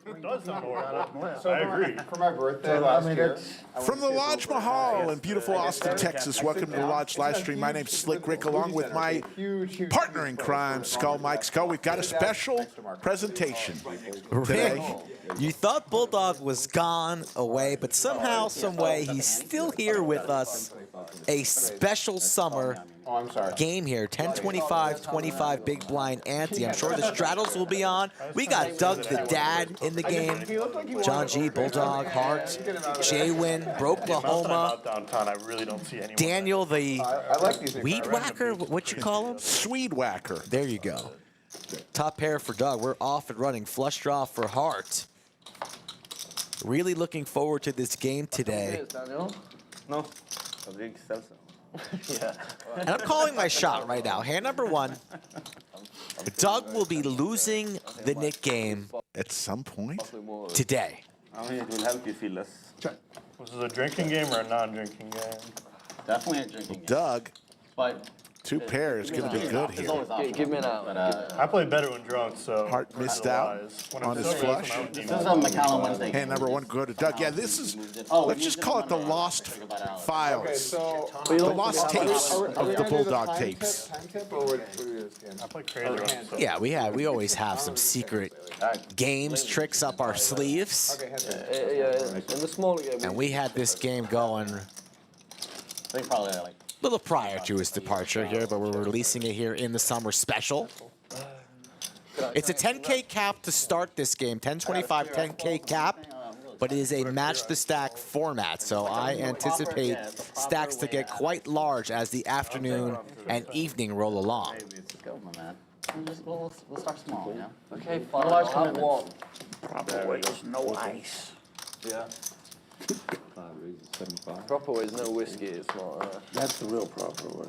It does sound orange. I agree. For my birthday last year. From the Lodge Mahal in beautiful Austin, Texas, welcome to the Lodge live stream. My name's Slick Rick, along with my partner in crime, Skull Mike. Skull, we've got a special presentation today. You thought Bulldog was gone away, but somehow, some way, he's still here with us. A special summer game here, 10-25-25 big blind ante. I'm sure the straddles will be on. We got Doug the Dad in the game. John G, Bulldog, Hart, Jaywin, Broklahoma. I really don't see anyone. Daniel the Weed Whacker, what you call him? Swede Whacker. There you go. Top pair for Doug. We're off and running. Flush draw for Hart. Really looking forward to this game today. No. Yeah. And I'm calling my shot right now. Hand number one. Doug will be losing the Nik game At some point? today. It will help you feel less. Was this a drinking game or a non-drinking game? Definitely a drinking game. Doug, But two pairs going to be good it's here. always optional. Give me an out. I play better when drunk, so. Hart missed out on his flush. This is a McCallum Wednesday. Hand number one, go to Doug. Yeah, this is, Oh, let's just call it the lost files. So The lost tapes of the Bulldog tapes. I play crazy. Yeah, we always have some secret games, tricks up our sleeves. Yeah, in the smaller game. And we had this game going I think probably like a little prior to his departure here, but we're releasing it here in the summer special. It's a 10K cap to start this game, 10-25, 10K cap, but it is a match the stack format, so I anticipate stacks to get quite large as the afternoon and evening roll along. let's go, my man. We'll start small, you know? Okay, fine. I'll have one. Probably no ice. Yeah. Proper way is no whiskey. It's not. That's the real proper way.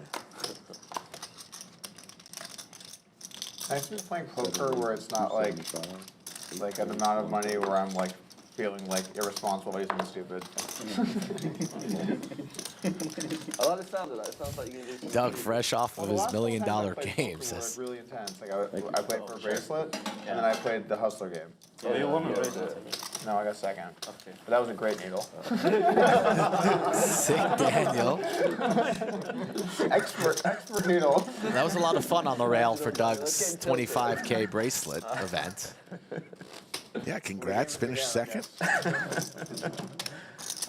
I think playing poker where it's not like an amount of money where I'm like feeling like irresponsible by something stupid. I like the sound of that. It sounds like you're gonna do. Doug, fresh off of his $1 million game, Were says. really intense. Like I played for a bracelet, and then I played the Hustler game. No, I got second. Okay. But that was a great needle. Sick Daniel. expert needle. That was a lot of fun on the rail for Doug's 25K bracelet event. Yeah, congrats, finished second.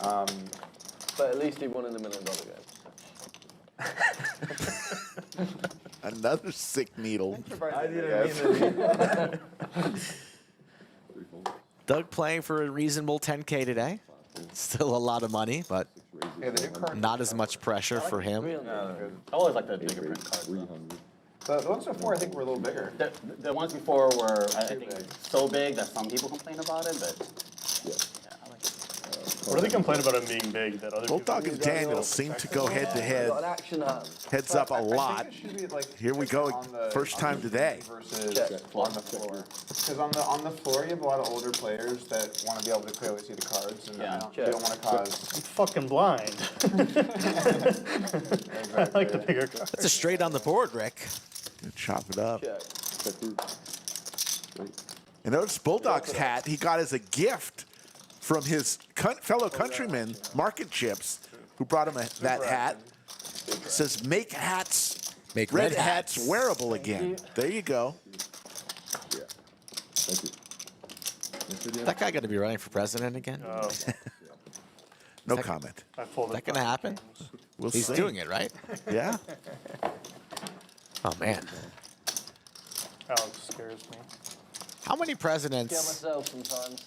But at least he won in the $1 million game. Another sick needle. I didn't mean Doug playing for a reasonable 10K today. Still a lot of money, but not as much pressure for him. I always like the bigger print cards. The ones before I think were a little bigger. The ones before were, I think, so big that some people complain about it, but yeah, I like it. What do they complain about him being big that other Bulldog and Daniel seem to go head to head. Got an action hand. Heads up a lot. I think it should be like Here we go, first time today. versus on the floor. Because on the floor you have a lot of older players that want to be able to clearly see the cards, and they don't want to cause. I'm fucking blind. I like the bigger cards. That's a straight on the board, Rick. Chop it up. Check. And notice Bulldog's hat he got as a gift from his fellow countryman, Market Chips, who brought him that hat. It says, make hats, Make red hats wearable again. There you go. That guy going to be running for president again? Oh, No comment. I Is folded that going to happen? We'll He's see. doing it, right? Yeah. Oh, man. Alex scares me. How many Get presidents myself sometimes.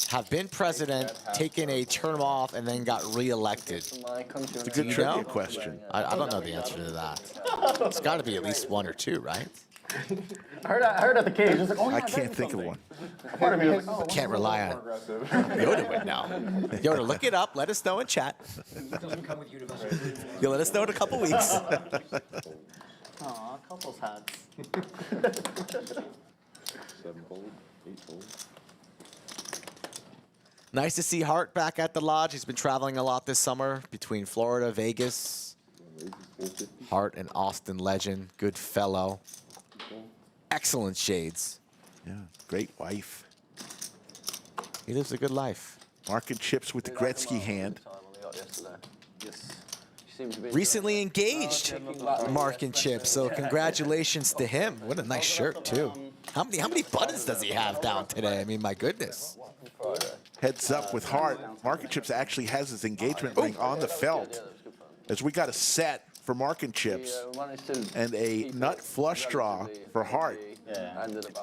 have been president, taken a term off, and then got reelected? From my country. It's a good you trivia know? question. I don't know the answer to that. It's got to be at least one or two, right? I heard at the cage. It's like, oh yeah, I can't think of one. Part of me was like, oh, Can't rely on Yoda would know. Yoda, look it up. Let us know in chat. You'll let us know in a couple weeks. aw, couples hats. 7-fold, 8-fold. Nice to see Hart back at the lodge. He's been traveling a lot this summer between Florida, Vegas. Hart, an Austin legend, good fellow. Excellent shades. Yeah, great wife. He lives a good life. Marking chips with the Gretzky hand. Recently engaged, Mark and Chip. So congratulations to him. What a nice shirt too. How many buttons does he have down today? I mean, my goodness. Heads up with Hart. Mark and Chips actually has his engagement ring on the felt. As we got a set for Mark and Chips and a nut flush draw for Hart.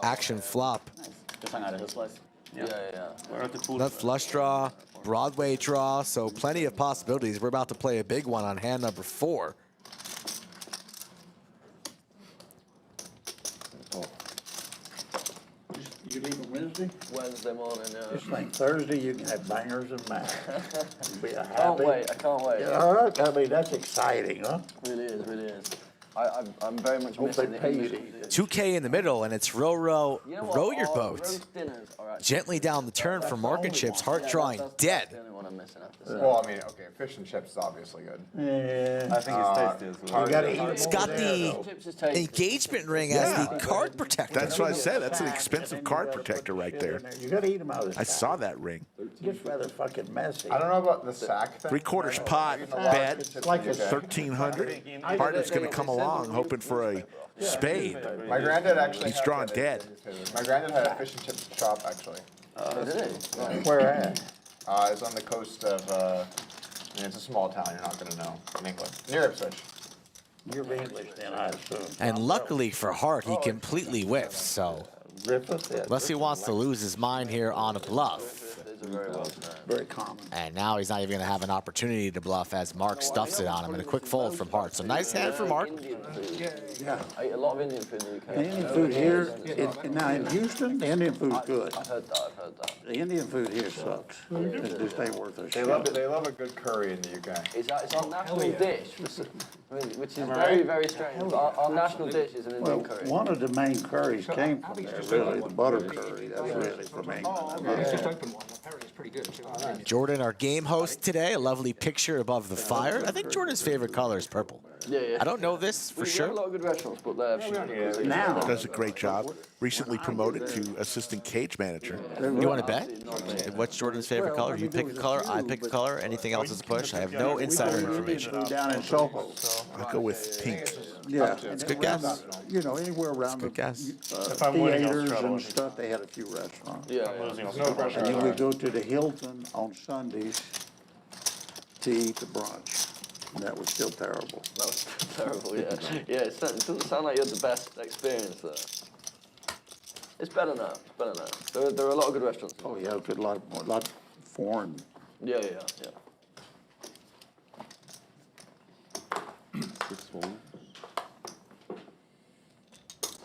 Action flop. Just hung out of his slice. Nut flush draw, Broadway draw, so plenty of possibilities. We're about to play a big one on hand number 4. You leave Wednesday? Wednesday morning, yeah. It's like Thursday, you can have bangers and mash. Be a I can't happy. wait, I can't wait. Yeah, I mean, that's exciting, huh? Really is, really is. I'm very much Hope they missing the pay you. English. 2K in the middle, and it's row You know what? row your All boat. roast dinners are actually- Gently down the turn for Mark and Chips. Hart drawing That's dead. the only one I'm missing after. Well, I mean, okay, fish and chips is obviously good. Yeah. I think it's tasty as well. You gotta eat them It's over got there, the though. Chips is tasty. engagement ring as the card protector. That's what I said. That's an expensive card protector right there. You gotta eat them out of the I saw that ring. It's rather fucking messy. I don't know about the sack thing. 3/4 pot bet, Like a 1,300. Hart is going to come along hoping for a spade. My granddad actually. He's had drawn that. dead. My granddad had a fish and chips shop actually. Where at? It's on the coast of. I mean, it's a small town. You're not gonna know in England. Near Ipswich. You're English then, I assume. And luckily for Hart, he completely whiffs. So Griffith? Yeah, unless he wants to lose his mind here on a bluff. very common. And now he's not even going to have an opportunity to bluff as Mark stuffs it on him in a quick fold from Hart. So nice hand for Mark. Yeah. I eat a lot of Indian food in the UK. Indian food here, now in Houston, the Indian food's good. I've heard that. The Indian food here sucks. It just ain't worth a They love it. shit. They love a good curry in the UK. It's our national dish, which is very, very strange. Our national dish is an Well, Indian curry. one of the main curries came from there, really, the butter curry, that's really from England. Just opened one. Apparently it's pretty good too. Jordan, our game host today, a lovely picture above the fire. I think Jordan's favorite color is purple. Yeah. I don't know this for We have a sure. lot of good restaurants, but they're Now, Does a great job. Recently promoted to assistant cage manager. You want to bet? What's Jordan's favorite color? You pick a color, I pick a color. Anything else is a push? I have no insider information. down in Soho, I'll go with pink. yeah. It's a good guess. You know, anywhere around the Good guess. If I'm winning, I'll theaters straddle and it. stuff, they had a few restaurants. yeah. Losing, I'll No straddle. pressure. And then we go to the Hilton on Sundays to eat the brunch. And that was still terrible. That was terrible, yeah. Yeah, it doesn't sound like you had the best experience there. It's better now, There are a lot of good restaurants. Oh, yeah, a lot foreign. Yeah. 6 fold.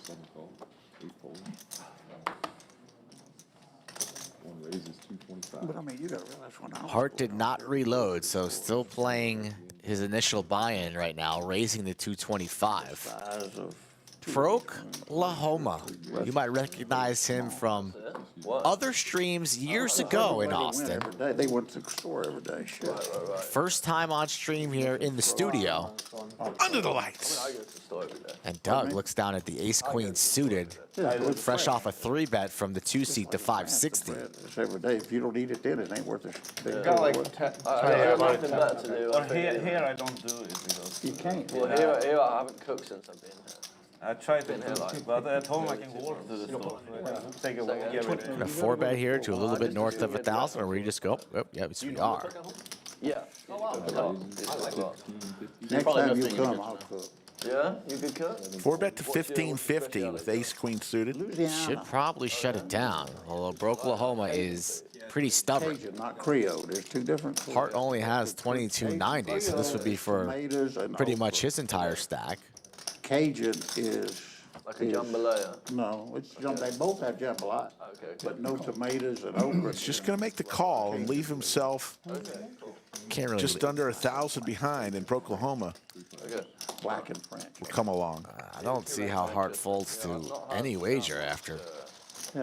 7 fold. 8 fold. One raises 225. But I mean, you gotta realize when I was. Hart did not reload, so still playing his initial buy-in right now, raising the 225. Size of Oklahoma. You might recognize him from other streams years ago in They went Austin. every day. They went to the store every day, shit. First time on stream here in the studio. Under the lights. I go to the store every day. And Doug looks down at the ace-queen suited, fresh off a 3-bet from the 2-seat to 560. It's every day. If you don't eat it then, it ain't worth it. You got like I got nothing better to do. I think. Here I don't do it because You can't. Well, here I haven't cooked since I've been here. I try to Been here like but at home I can walk to the store. Take a walk every day. A 4-bet here to a little bit north of 1,000, or we just go, oh, yeah, yes, we are. Yeah. Oh, wow. I like that. Next time you come, I'll cook. Yeah, you good cook? 4-bet to 1,550 with ace-queen suited. Should Louisiana, probably shut it down, although Oklahoma is pretty stubborn. Cajun, not Creole. There's two different. Hart only has 2290, so this would be for Tomatoes and pretty okra. much his entire stack. Cajun is. Like a jambalaya. No, it's they both have jambalaya, Okay. but no tomatoes and okra. He's just going to make the call and leave himself Can't really. just under 1,000 behind, and Oklahoma Okay. Black and French. will come along. I don't see how Hart folds to any wager after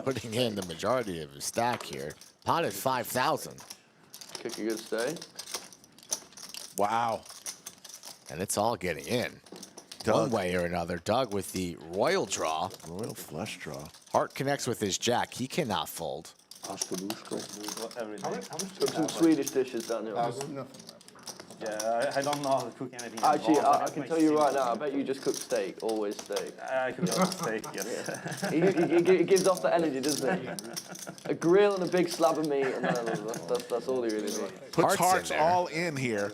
putting in the majority of his stack here. Pot at 5,000, Kick a good stay. Wow. and it's all getting in. Doug. One way or another. Doug with the royal draw. Royal flush draw. Hart connects with his jack. He cannot fold. Ostabusko. Everything. Some Swedish dishes, Daniel. Yeah, I don't know how to cook anything. Actually, involved. I can tell you right now, I bet you just cook steak, always steak. I cook a steak, yes. He gives off the energy, doesn't he? A grill and a big slab of meat, and that's all he really needs. Puts Hearts in hearts there. all in here.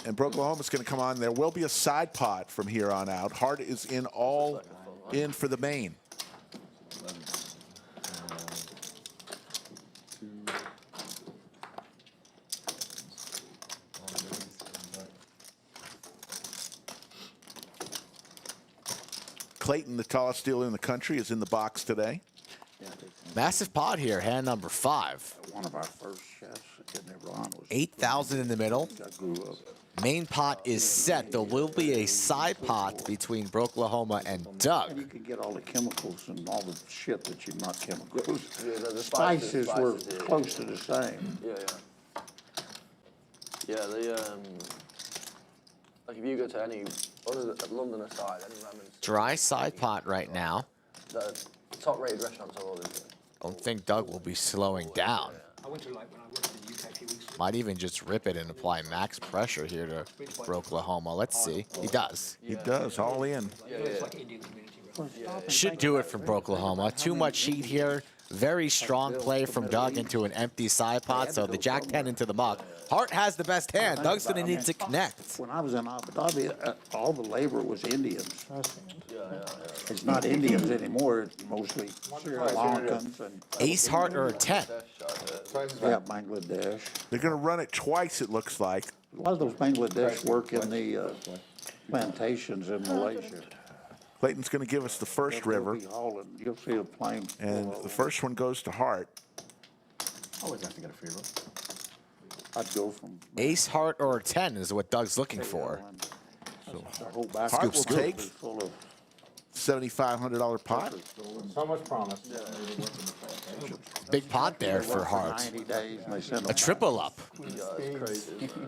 And Oklahoma's going to come on. There will be a side pot from here on out. Hart is in all in for the main. Clayton, the tallest dealer in the country, is in the box today. Massive pot here, hand number 5. One of our first chefs in Iran was 8,000 in the middle. I grew up. Main pot is set. There will be a side pot between Oklahoma and And Doug. you can get all the chemicals and all the shit that you not chemicals. Yeah, the Spices were spices, yeah. close to the same. Yeah, like if you go to any other London aside, any ramen, Dry side pot right now. the top-rated restaurants are all in here. Don't think Doug will be slowing down. I went to like when I worked in the UK a few weeks ago. Might even just rip it and apply max pressure here to Oklahoma. Let's see. He does. He does, all in. It's like Indian community restaurant. Should do it from Oklahoma. Too much heat here. Very strong play from Doug into an empty side pot, so the Jack 10 into the muck. Hart has the best hand. Doug's going to need to connect. When I was in Abu Dhabi, all the labor was Indians. It's not Indians anymore, it's mostly Sri Lankans and, Ace, Heart, or a 10? yeah, Bangladesh. They're going to run it twice, it looks like. A lot of those Bangladesh work in the plantations in Malaysia. Clayton's going to give us the first river, You'll be hauling- You'll see a plane. and the first one goes to Hart. Always have to get a free roll. I'd go from. Ace, Heart, or a 10 is what Doug's looking for. The whole basket Hart will will take be full of. $7,500 pot. So much promise. Big pot there for Hart. 90 days and they send A them. triple up.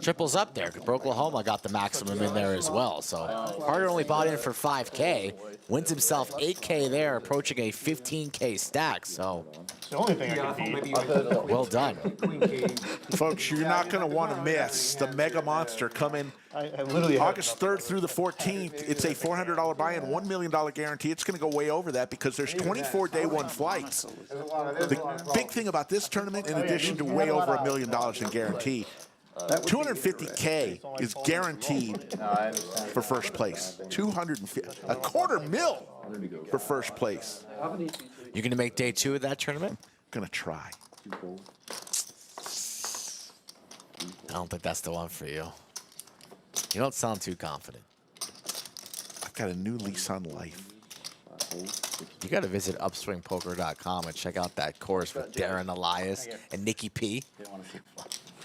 Triples up there. Oklahoma got the maximum in there as well. So Hart only bought in for 5K. Wins himself 8K there, approaching a 15K stack. So It's the only thing Yeah, I I thought can maybe beat. you went well done. Queen King. Folks, you're not going to want to miss the Mega Monster coming I literally have August 3rd through the 14th. It's a $400 buy-in, $1 million guarantee. It's going to go way over that because there's 24 day one flights. The big thing about this tournament, in addition to way over $1 million in guarantee, 250K is guaranteed for first place. 250, a $250,000 for first place. You're going to make day 2 of that tournament? Gonna try. I don't think that's the one for you. You don't sound too confident. I've got a new lease on life. You got to visit upswingpoker.com and check out that course with Darren Elias and Nikki P.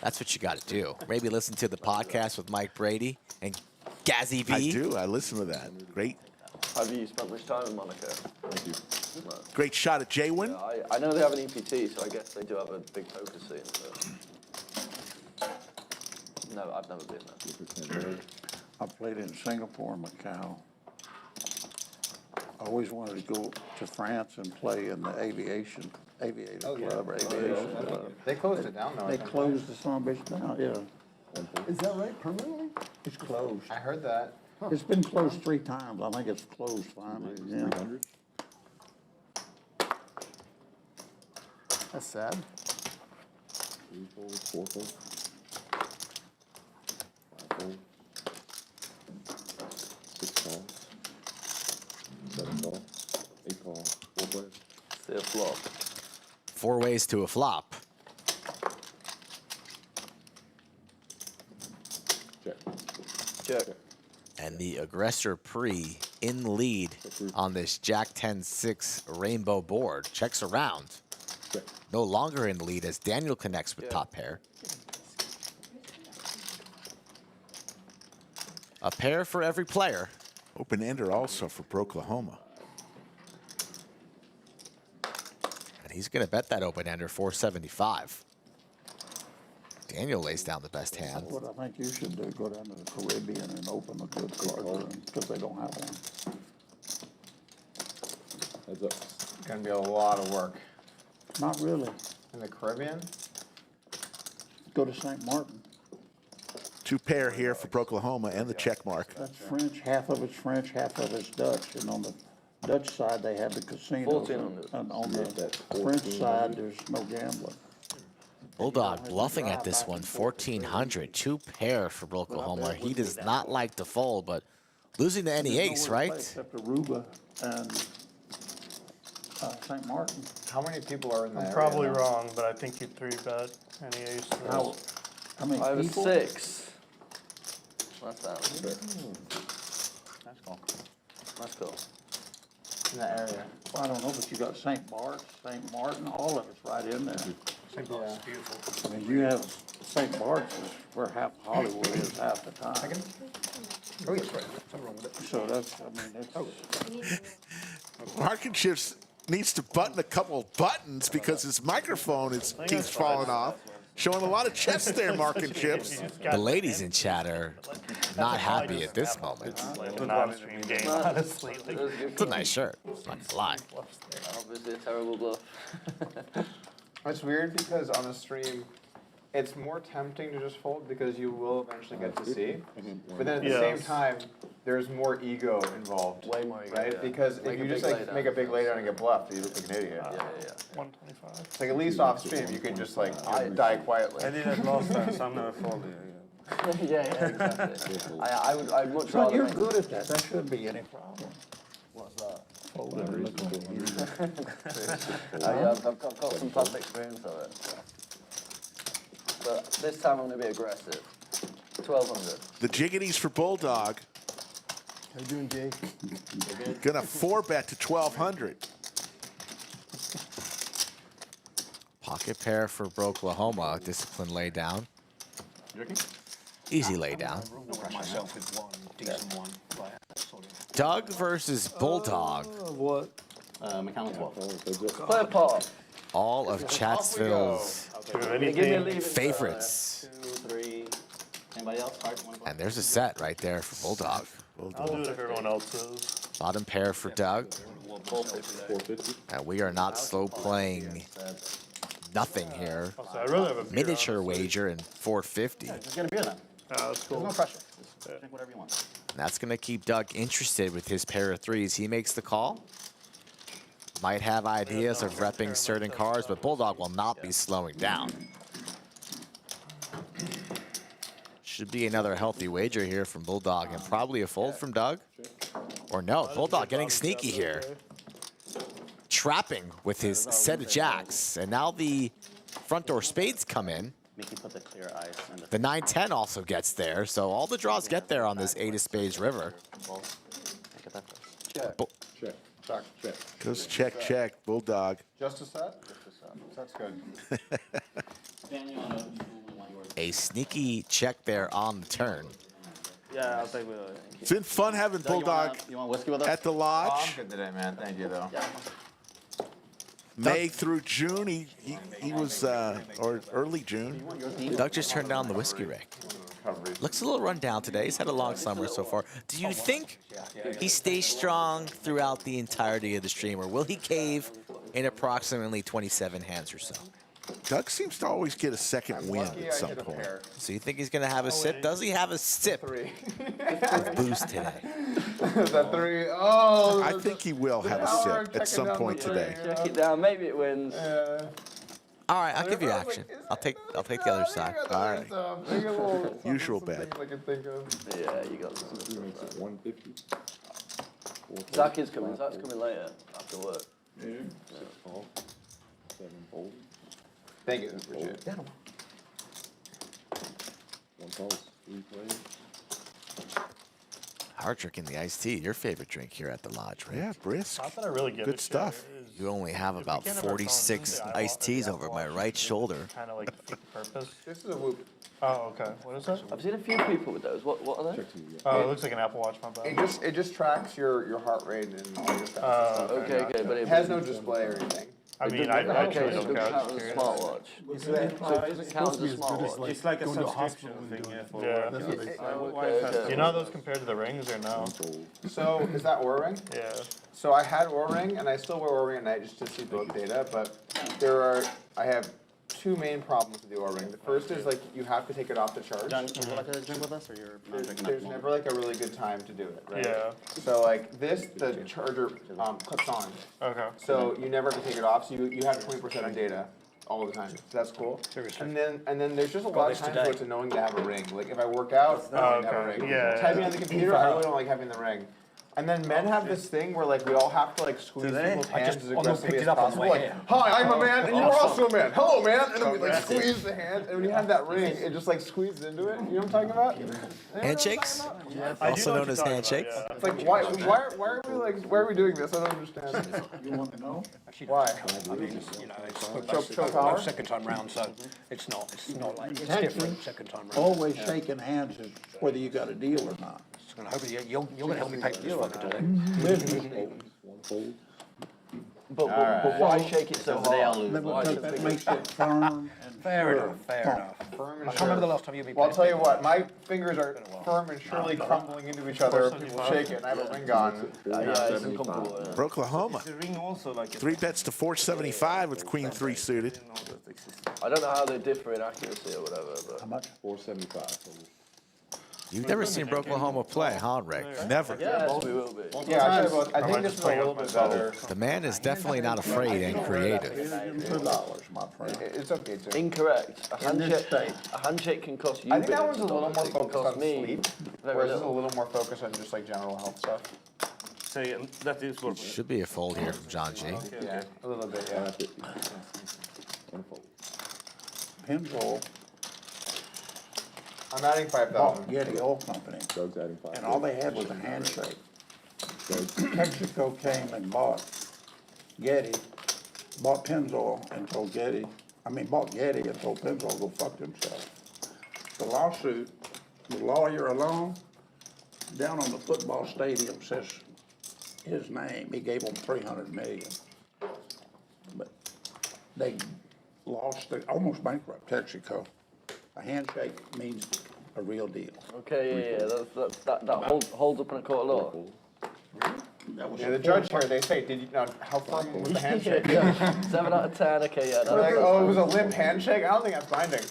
That's what you got to do. Maybe listen to the podcast with Mike Brady and Gazzy V. I do. I listen to that. Great, Have you spent much time in Monaco? Thank you. great shot at Jaywin. I know they have an EPT, so I guess they do have a big poker scene. But no, I've never been there. I played in Singapore and Macau. I always wanted to go to France and play in the aviator club or aviation club. They closed it down, though. I They think. closed the son of a bitch down, yeah. Is that right, permanently? It's closed. I heard that. It's been closed 3 times. I think it's closed finally, yeah. 300. That's sad. 3 fold, 4 fold. 5 fold. 6 calls. 7 call. 8 call. 4 players. See a flop. 4 ways to a flop. Check. Check. And the aggressor pre in lead on this Jack 10-6 rainbow board. Checks around. Check. No longer in the lead as Daniel connects with top pair. A pair for every player. Open ender also for Oklahoma. And he's going to bet that open ender 475. Daniel lays down the best hand. What I think you should do, go down to the Caribbean and open a good card room, because they don't have one. Heads up. It's gonna be a lot of work. Not really. In the Caribbean? Go to St. Martin. 2 pair here for Oklahoma and the check mark. That's French, half of it's French, half of it's Dutch. And on the Dutch side, they have the casinos. 1400. And on the French side, there's no gambling. Bulldog bluffing at this one, 1400. 2 pair for Oklahoma. He does not like to fold, but losing to any ace, right? Except Aruba and St. Martin. How many people are in that? I'm probably wrong, but I think you 3-bet any ace. How many 5 or people? 6. That's that. That's cool. Let's go. In that area. Well, I don't know, but you got St. Bart's, St. Martin, all of it's right in there. St. Bart's is beautiful. I mean, you have St. Bart's is where half Hollywood is half the time. Oh, yes, right. Something wrong with it. So that's, I mean, it's. Markinships needs to button a couple buttons because his microphone keeps falling off. Showing a lot of chest there, Markinships. The ladies in chat are not happy at this moment. It's a non-stream game, honestly. It's a nice shirt, not gonna lie. Obviously a terrible bluff. It's weird because on a stream, it's more tempting to just fold because you will eventually get to see. But then at the same time, there's more ego involved. Way more ego, right? yeah. Because Make if a you big just like laydown. make a big laydown and get bluffed, you look like an idiot. Yeah. 125. It's like at least off stream, you can just like die quietly. I did that last time, so I'm gonna fold it. Yeah, exactly. I'd much But rather. you're good at that. That shouldn't be any problem. What's that? Folding and looking. Yeah, I've got some past experience of it. But this time I'm going to be aggressive. 1200. The jiggities for Bulldog. How you doing, Jake? Gonna 4-bet to 1200. Pocket pair for Oklahoma. Discipline lay down. Easy lay down. Myself is one decent one. Doug versus Bulldog. What? Mechanical. Play a pot. All of Chatsville's Give me a leave. favorites. 2, 3. Anybody else? Card, one And there's a set right there for Bulldog. I'll do it if everyone else is. Bottom pair for Doug. 450. And we are not slow playing nothing here. Also, I'd rather have a beer, Miniature honestly. wager in 450. Just get a beer then. That's cool. No pressure. Just drink whatever you want. And that's going to keep Doug interested with his pair of threes. He makes the call. Might have ideas of repping certain cards, but Bulldog will not be slowing down. Should be another healthy wager here from Bulldog and probably a fold from Doug. Or no, Bulldog getting sneaky here. Trapping with his set of jacks. And now the front door spades come in. Make you put the clear ice and The 9-10 also gets there. So all the draws get there on this 8 of spades river. Check. Check. Goes check, check, Bulldog. Just a set? That's good. A sneaky check there on the turn. Yeah, I'll take it. It's been fun having Bulldog You want whiskey with us? at the Oh, I'm lodge. good today, man. Thank you, though. May through June, he was, or early June. Doug just turned down the whiskey rack. Looks a little run down today. He's had a long summer so far. Do you think he stays strong throughout the entirety of the stream, or will he cave in approximately 27 hands or so? Doug seems to always get a second win at some point. So you think he's going to have a sip? Does he have a sip of booze today? That 3. Oh. I think he will have a sip at some point today. Check it down. Maybe it wins. All right, I'll give you action. I'll take the other side. All right. Usual bet. I can think of. Yeah, you got this. He makes it 150. Zach is coming. Zach's coming later after work. 6 call. 7 fold. Thank you. Appreciate it. 1 pulse. 3 plays. Hard drinking the iced tea, your favorite drink here at the lodge, right? Yeah, brisk. Not that I really give Good a shit. stuff. You only have about can't have our 46 phones, iced teas over my right shoulder. Kind of like defeat the purpose. This is a whoop. Oh, okay. What is that? I've seen a few people with those. What are they? Check to you. Oh, it looks like an Apple Watch, my bad. It just tracks your heart rate and all your stats. Okay, but it has no display or anything. I mean, I actually don't count as a smartwatch. So it doesn't count as a smartwatch. It's like a Going to subscription hospital and thing, doing yeah, it. for yeah. That's what they say. Okay. Do you know how those compare to the rings or no? So is that Oura Ring? Yeah. So I had Oura Ring, and I still wear Oura Ring at night just to see both data, but I have two main problems with the Oura Ring. The first is like you have to take it off the charge. John, would you like to drink with us, or you're not drinking? There's never like a really good time to do it, right? Yeah. So like this, the charger clips on. Okay. So you never have to take it off. So you have 20% on data all the time. So that's cool. And then there's just a lot of times where it's annoying to have a ring. Like if I work out, it's annoying to have a ring. Yeah. Typing on the computer, I really don't like having the ring. And then men have this thing where like we all have to like squeeze people's hands as aggressively as possible. Like, hi, I'm a man, and you're also a man. Hello, man. And then we like squeeze the hand, and when you have that ring, it just like squeezes into it. You know what I'm talking about? Handshakes? Also known as handshakes. It's like why are we doing this? I don't understand. You want to know? Why? I mean, you know, Choke power? it's second time round, so it's not like, it's different second time round. Always shaking hands is whether you got a deal or not. And hopefully you're going to help me pay for this fucker today. One fold. But why shake it so hard? That makes it firm and Fair sure. enough, fair enough. Firm I and can't remember the sure. last time you beat Well, I'll tell you what, my fingers are firm and surely crumbling into each other. People shake it, and I have a ring on. Yeah, it's uncomfortable. Yeah. For Oklahoma. The ring also like 3 bets to 475 with queen 3 suited. I don't know how they differ in accuracy or whatever, but. How much? 475. You've never seen Oklahoma play, huh, Rick? Never. Yes, we will be. Yeah, I think this is a little bit better. The man is definitely not afraid and creative. $2, my friend. It's okay too. Incorrect. In this state. A handshake can cost you. I think that billions one's a little of more dollars. It can focused cost on me sleep, very whereas this is a little. little more focused on just like general health stuff. So yeah, that is what. Should be a fold here from John G. Yeah, a little bit, yeah. 550. One fold. Pennzoil I'm adding bought 5,000. Getty Oil Company, Doug's adding 5. and all they had was a handshake. Doug's Texaco came and bought Getty, bought Pennzoil and told Getty, bought Getty and told Pennzoil to go fuck themselves. The lawsuit, the lawyer alone, down on the football stadium says his name, he gave them $300 million. But they lost, they almost bankrupt Texaco. A handshake means a real deal. Okay, yeah. That holds up in a court of law. That was Yeah, the judge here, they say, how firm was the handshake? Yeah, 7 out of 10. Okay, yeah. They're like, oh, it was a limp handshake? I don't think that's binding.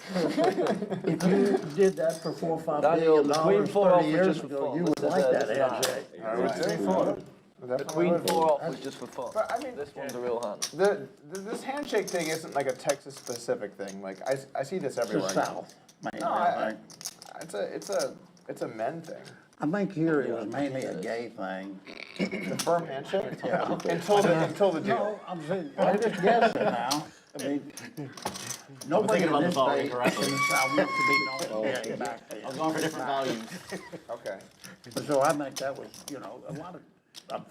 If you did that for $4 or $5 Daniel, billion the Queen 4 off 30 was years just for ago, fun. you would This like is that that. handshake. I would say so. The Queen 4 off was just for fun. But I mean, This one's a real hand. this handshake thing isn't like a Texas specific thing. Like I see this It's the everywhere. South, mainly, No, I think. it's a men thing. I think here it was mainly a gay thing. The firm handshake? Yeah. Until the deal. No, I'm just guessing now. I mean, nobody in about this the vote state in incorrectly. the South wants to be known as gay back then. I'm going for different values. Okay. So I think that was, a lot of,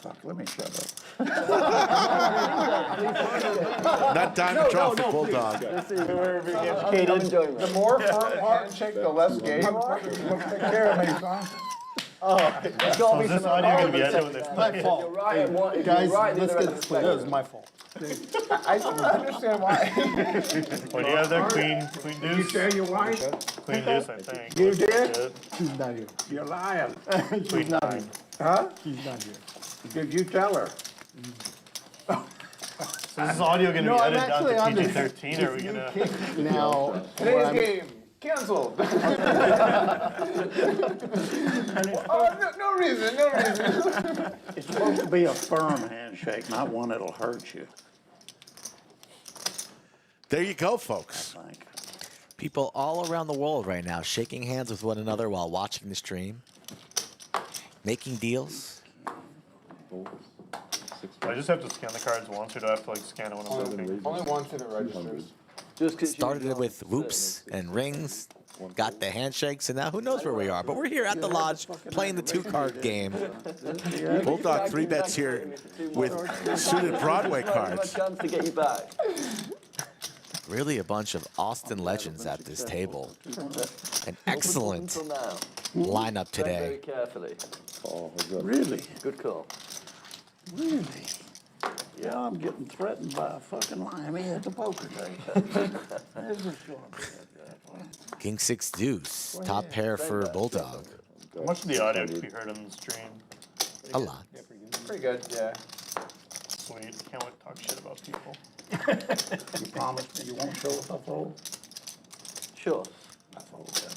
fuck, let me shut up. Not diametropic Bulldog. I'm enjoying The that. more firm handshake, the less gay you are. Take care of me, son. There's got to be This some audio gonna be argument. edited when they play. You're right in one. Guys, You're right in let's the get other this clear. That was perspective. my fault. I don't understand why. What do you have there? Queen You deuce? tell your wife? Queen deuce, I think. You did? Yeah. She's not here. You're lying. Queen nine. Huh? She's not here. Did you tell her? So this is audio gonna No, be I'm edited down actually on to this. PG-13, or are we gonna? Now, Today's game canceled. No reason. It's supposed to be a firm handshake, not one that'll hurt you, There you go, folks. I think. People all around the world right now shaking hands with one another while watching the stream, making deals. I just have to scan the cards once, or do I have to like scan it when I'm opening? Only once in it registers. Just 'cause you Started it know. with whoops and rings, got the handshakes, and now who knows where we are. But we're here at the lodge playing the 2-card game. Bulldog 3 bets here with suited Broadway Not much cards. chance to get you back. Really a bunch of Austin legends at this table. An excellent Until now. lineup Very, very today. carefully. Oh, how's that? Really? Good call. Really? Yeah, I'm getting threatened by a fucking lion at the poker table. This is gonna be a King 6 deuce. Top pair for Bulldog. How much of the audio can be heard on the stream? A lot. Pretty good, yeah. Sweet. Can't wait to talk shit about people. You promise me you won't show us I fold? Sure. I fold, yeah.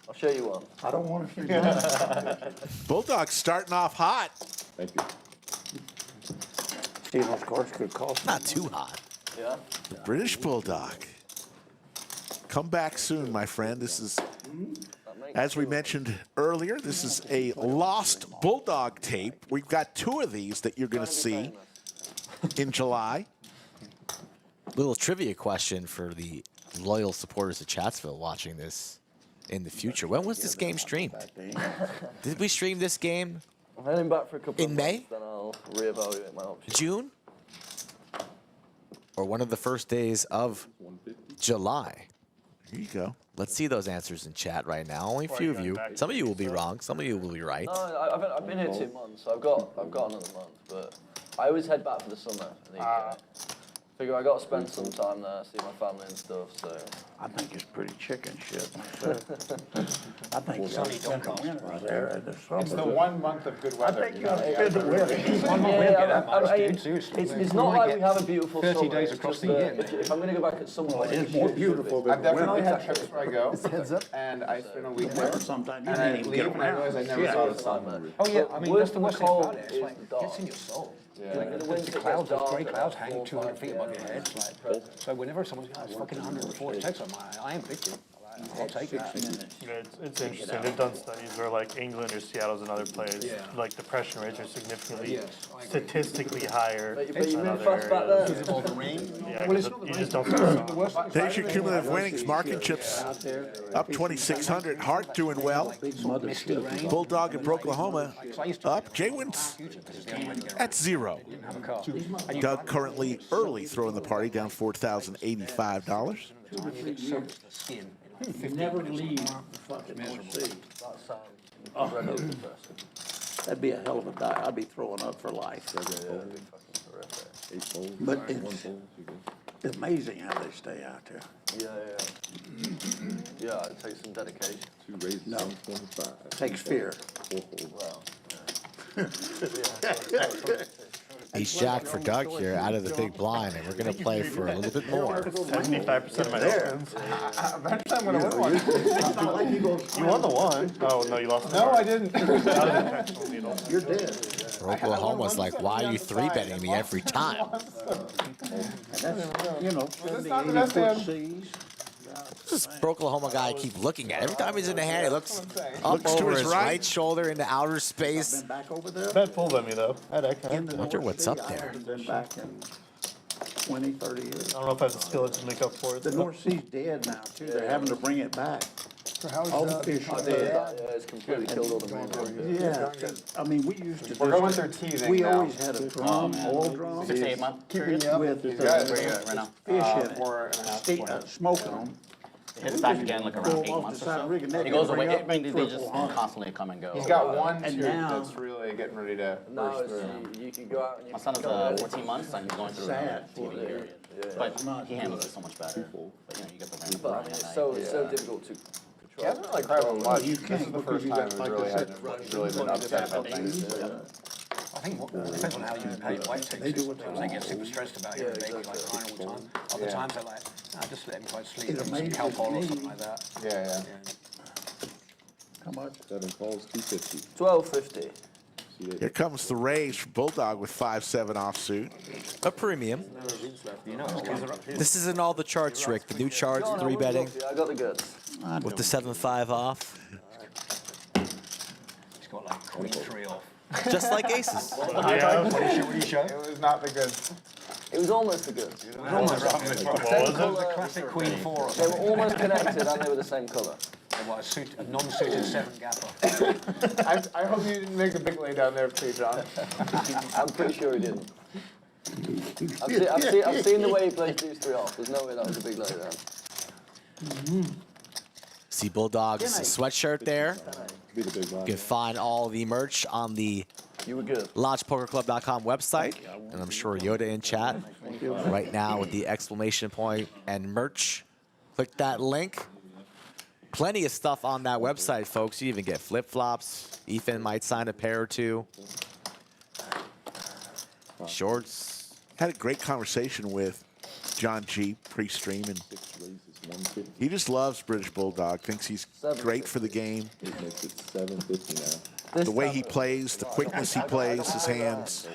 I'll show you one. I don't want to see that. Bulldog starting off hot. Thank you. See, those cards could cost me. Not too hot. Yeah. The British Bulldog. Come back soon, my friend. This is, as we mentioned earlier, this is a lost Bulldog tape. We've got 2 of these that you're going to see in July. Little trivia question for the loyal supporters of Chatsville watching this in the future. When was this game streamed? Did we stream this game I'm heading back for a couple in of May? months, then I'll reevaluate my options. June? Or one of the first days of July? Here you go. Let's see those answers in chat right now. Only a few of you. Some of you will be wrong. Some of you will be right. No, I've been here 2 months, so I've got another month, but I always head back for the summer. In the UK. Figure I got to spend some time there, see my family and stuff. So I think it's pretty chicken shit. I think sunny don't winter there in the summer. It's the 1 month of good weather. I think you ought to spend the winter. it's not like we have a beautiful 30 summer. days it's across just the year, that if I'm going to go back at some point, It's more beautiful than I've definitely winter. had trips where I go, and I spend a week there, Winter sometimes and you I can't even leave, get and I realize I around. never saw the sun. Oh yeah, I mean that's the worst thing cold about it. It's is like it dark. gets in your soul. Like, The clouds, those grey clouds hanging 200 feet above your head. It's like, so whenever someone's going, it's fucking 104, it takes on my, I am victim. I'll take that. Yeah, it's interesting. They've done studies where like England or Seattle's another place, like depression rates are significantly statistically higher But than you move other fast back areas. there. Yeah, 'cause you just don't see the sun. There's your cumulative winnings. Market chips up 2,600. Hart doing well. Bulldog and Oklahoma up. Jay wins at 0. Doug currently early throwing the party down $4,085. Never leave the fucking North Sea. That'd be a hell of a die. I'd be throwing up for life. But it's amazing how they stay out there. Yeah, it takes some dedication. 2 raises, No. 125. Takes fear. 4 folds. Wow. Ace Jack for Doug here out of the big blind, and we're going to play for a little bit more. 75% of my opens. Eventually I'm gonna win one. You won the one. Oh no, you lost the No, one. I didn't. That was an intentional needle. You're dead. Oklahoma's like, why are you 3-betting me every time? And that's, you know, this not the 70, best 80 hand? foot seas. This Oklahoma guy I keep looking at. Every time he's in the hand, he looks up Looks to over his his right. right shoulder into outer space. Been back over there. That pulled on me though. I'd I wonder what's up there. Been back in 20, 30 years. I don't know if I have the skill to make up for it. The North Sea's dead now too. They're having to bring it back. So how's All the fish are dead. Yeah, it's completely killed all the main. Yeah, I mean, we used to. We're do- going through teething We now. always had a drum, oil drum. 6 to 8 month period. With He's got fish right now. in it. 4.5. Smoking them. It's back again like around 8 Go off months the or side so. of rig and they It goes bring away. up They just 300. constantly come and go. He's got one And tooth now- that's really getting ready to No, burst through. you can go out and you My son is 14 months and he's going through Sad. a TV period. But he handles it so much better. But you know, you get the ramp But I running mean, at it's night. so difficult to He control. hasn't really cried on much. You This is can't the because first you time got he's like really I had said, really been upset about things. I think it depends on how your wife takes it. Sometimes they get super stressed about you and baby like crying all the time. Other times they're like, just let him go to sleep, It some amazes alcohol or me. something like that. Yeah. How much? 7 calls, 250. 1250. See that? Here comes the raise for Bulldog with 5-7 offsuit. A premium. This isn't all the charts, Rick. The new charts, 3-betting I got the goods. with the 7-5 off. He's got like queen 3 off. Just like aces. Yeah. What do you show? It was not the good. It was almost the goods. What was it? Classic queen 4 or They something. were almost connected and they were the same colour. They were a non-suited 7 gapper. I hope you didn't make a big lay down there for you, John. I'm pretty sure he didn't. I've seen the way he played these 3 off. There's no way that was a big laydown. See Bulldog's sweatshirt there. Be the big line. You can find all the merch on the You were good. LodgePokerClub.com website, and I'm sure Yoda in chat right now with the exclamation point and merch. Click that link. Plenty of stuff on that website, folks. You even get flip-flops. Ethan might sign a pair or two. Shorts. Had a great conversation with John G pre-stream, and he just loves British Bulldog. Thinks he's great for the game. It makes it 750 now. The way he plays, the quickness he plays, his hands.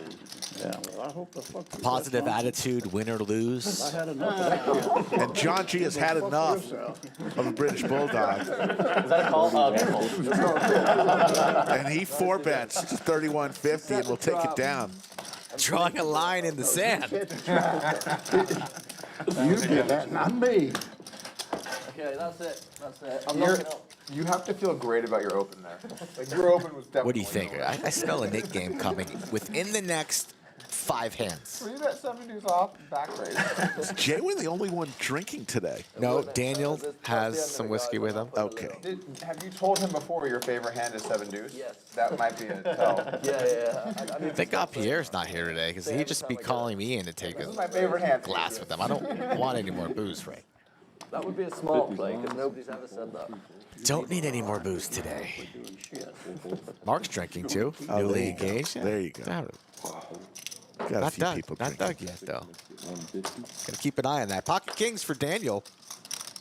Yeah, well, I hope the fuck. Positive attitude, win or lose. I had enough of that. And John G has had enough of a British Bulldog. Is that a call? Oh, okay, cool. And he 4-bets to 3150 and will take it down. Drawing a line in the sand. You did that, not me. Okay, that's it. That's it. I'm knocking up. You have to feel great about your open there. Like your open was definitely. What do you think? I smell a Nik game coming within the next 5 hands. Were you that 7 deuce off back raise? Is Jaywin the only one drinking today? No, Daniel has some whiskey with him. Okay. Have you told him before your favorite hand is 7 deuce? Yes. That might be a tell. Yeah. Thank God Pierre's not here today, because he'd just be calling me in to take This is a my favorite hand. glass with him. I don't want any more booze, Ray. That would be a smart play because nobody's ever said that. Don't need any more booze today. Mark's drinking too, newly engaged. Yeah. There you go. Got Got a Not few Doug, people not drinking. Doug yet though. Gotta keep an eye on that. Pocket Kings for Daniel.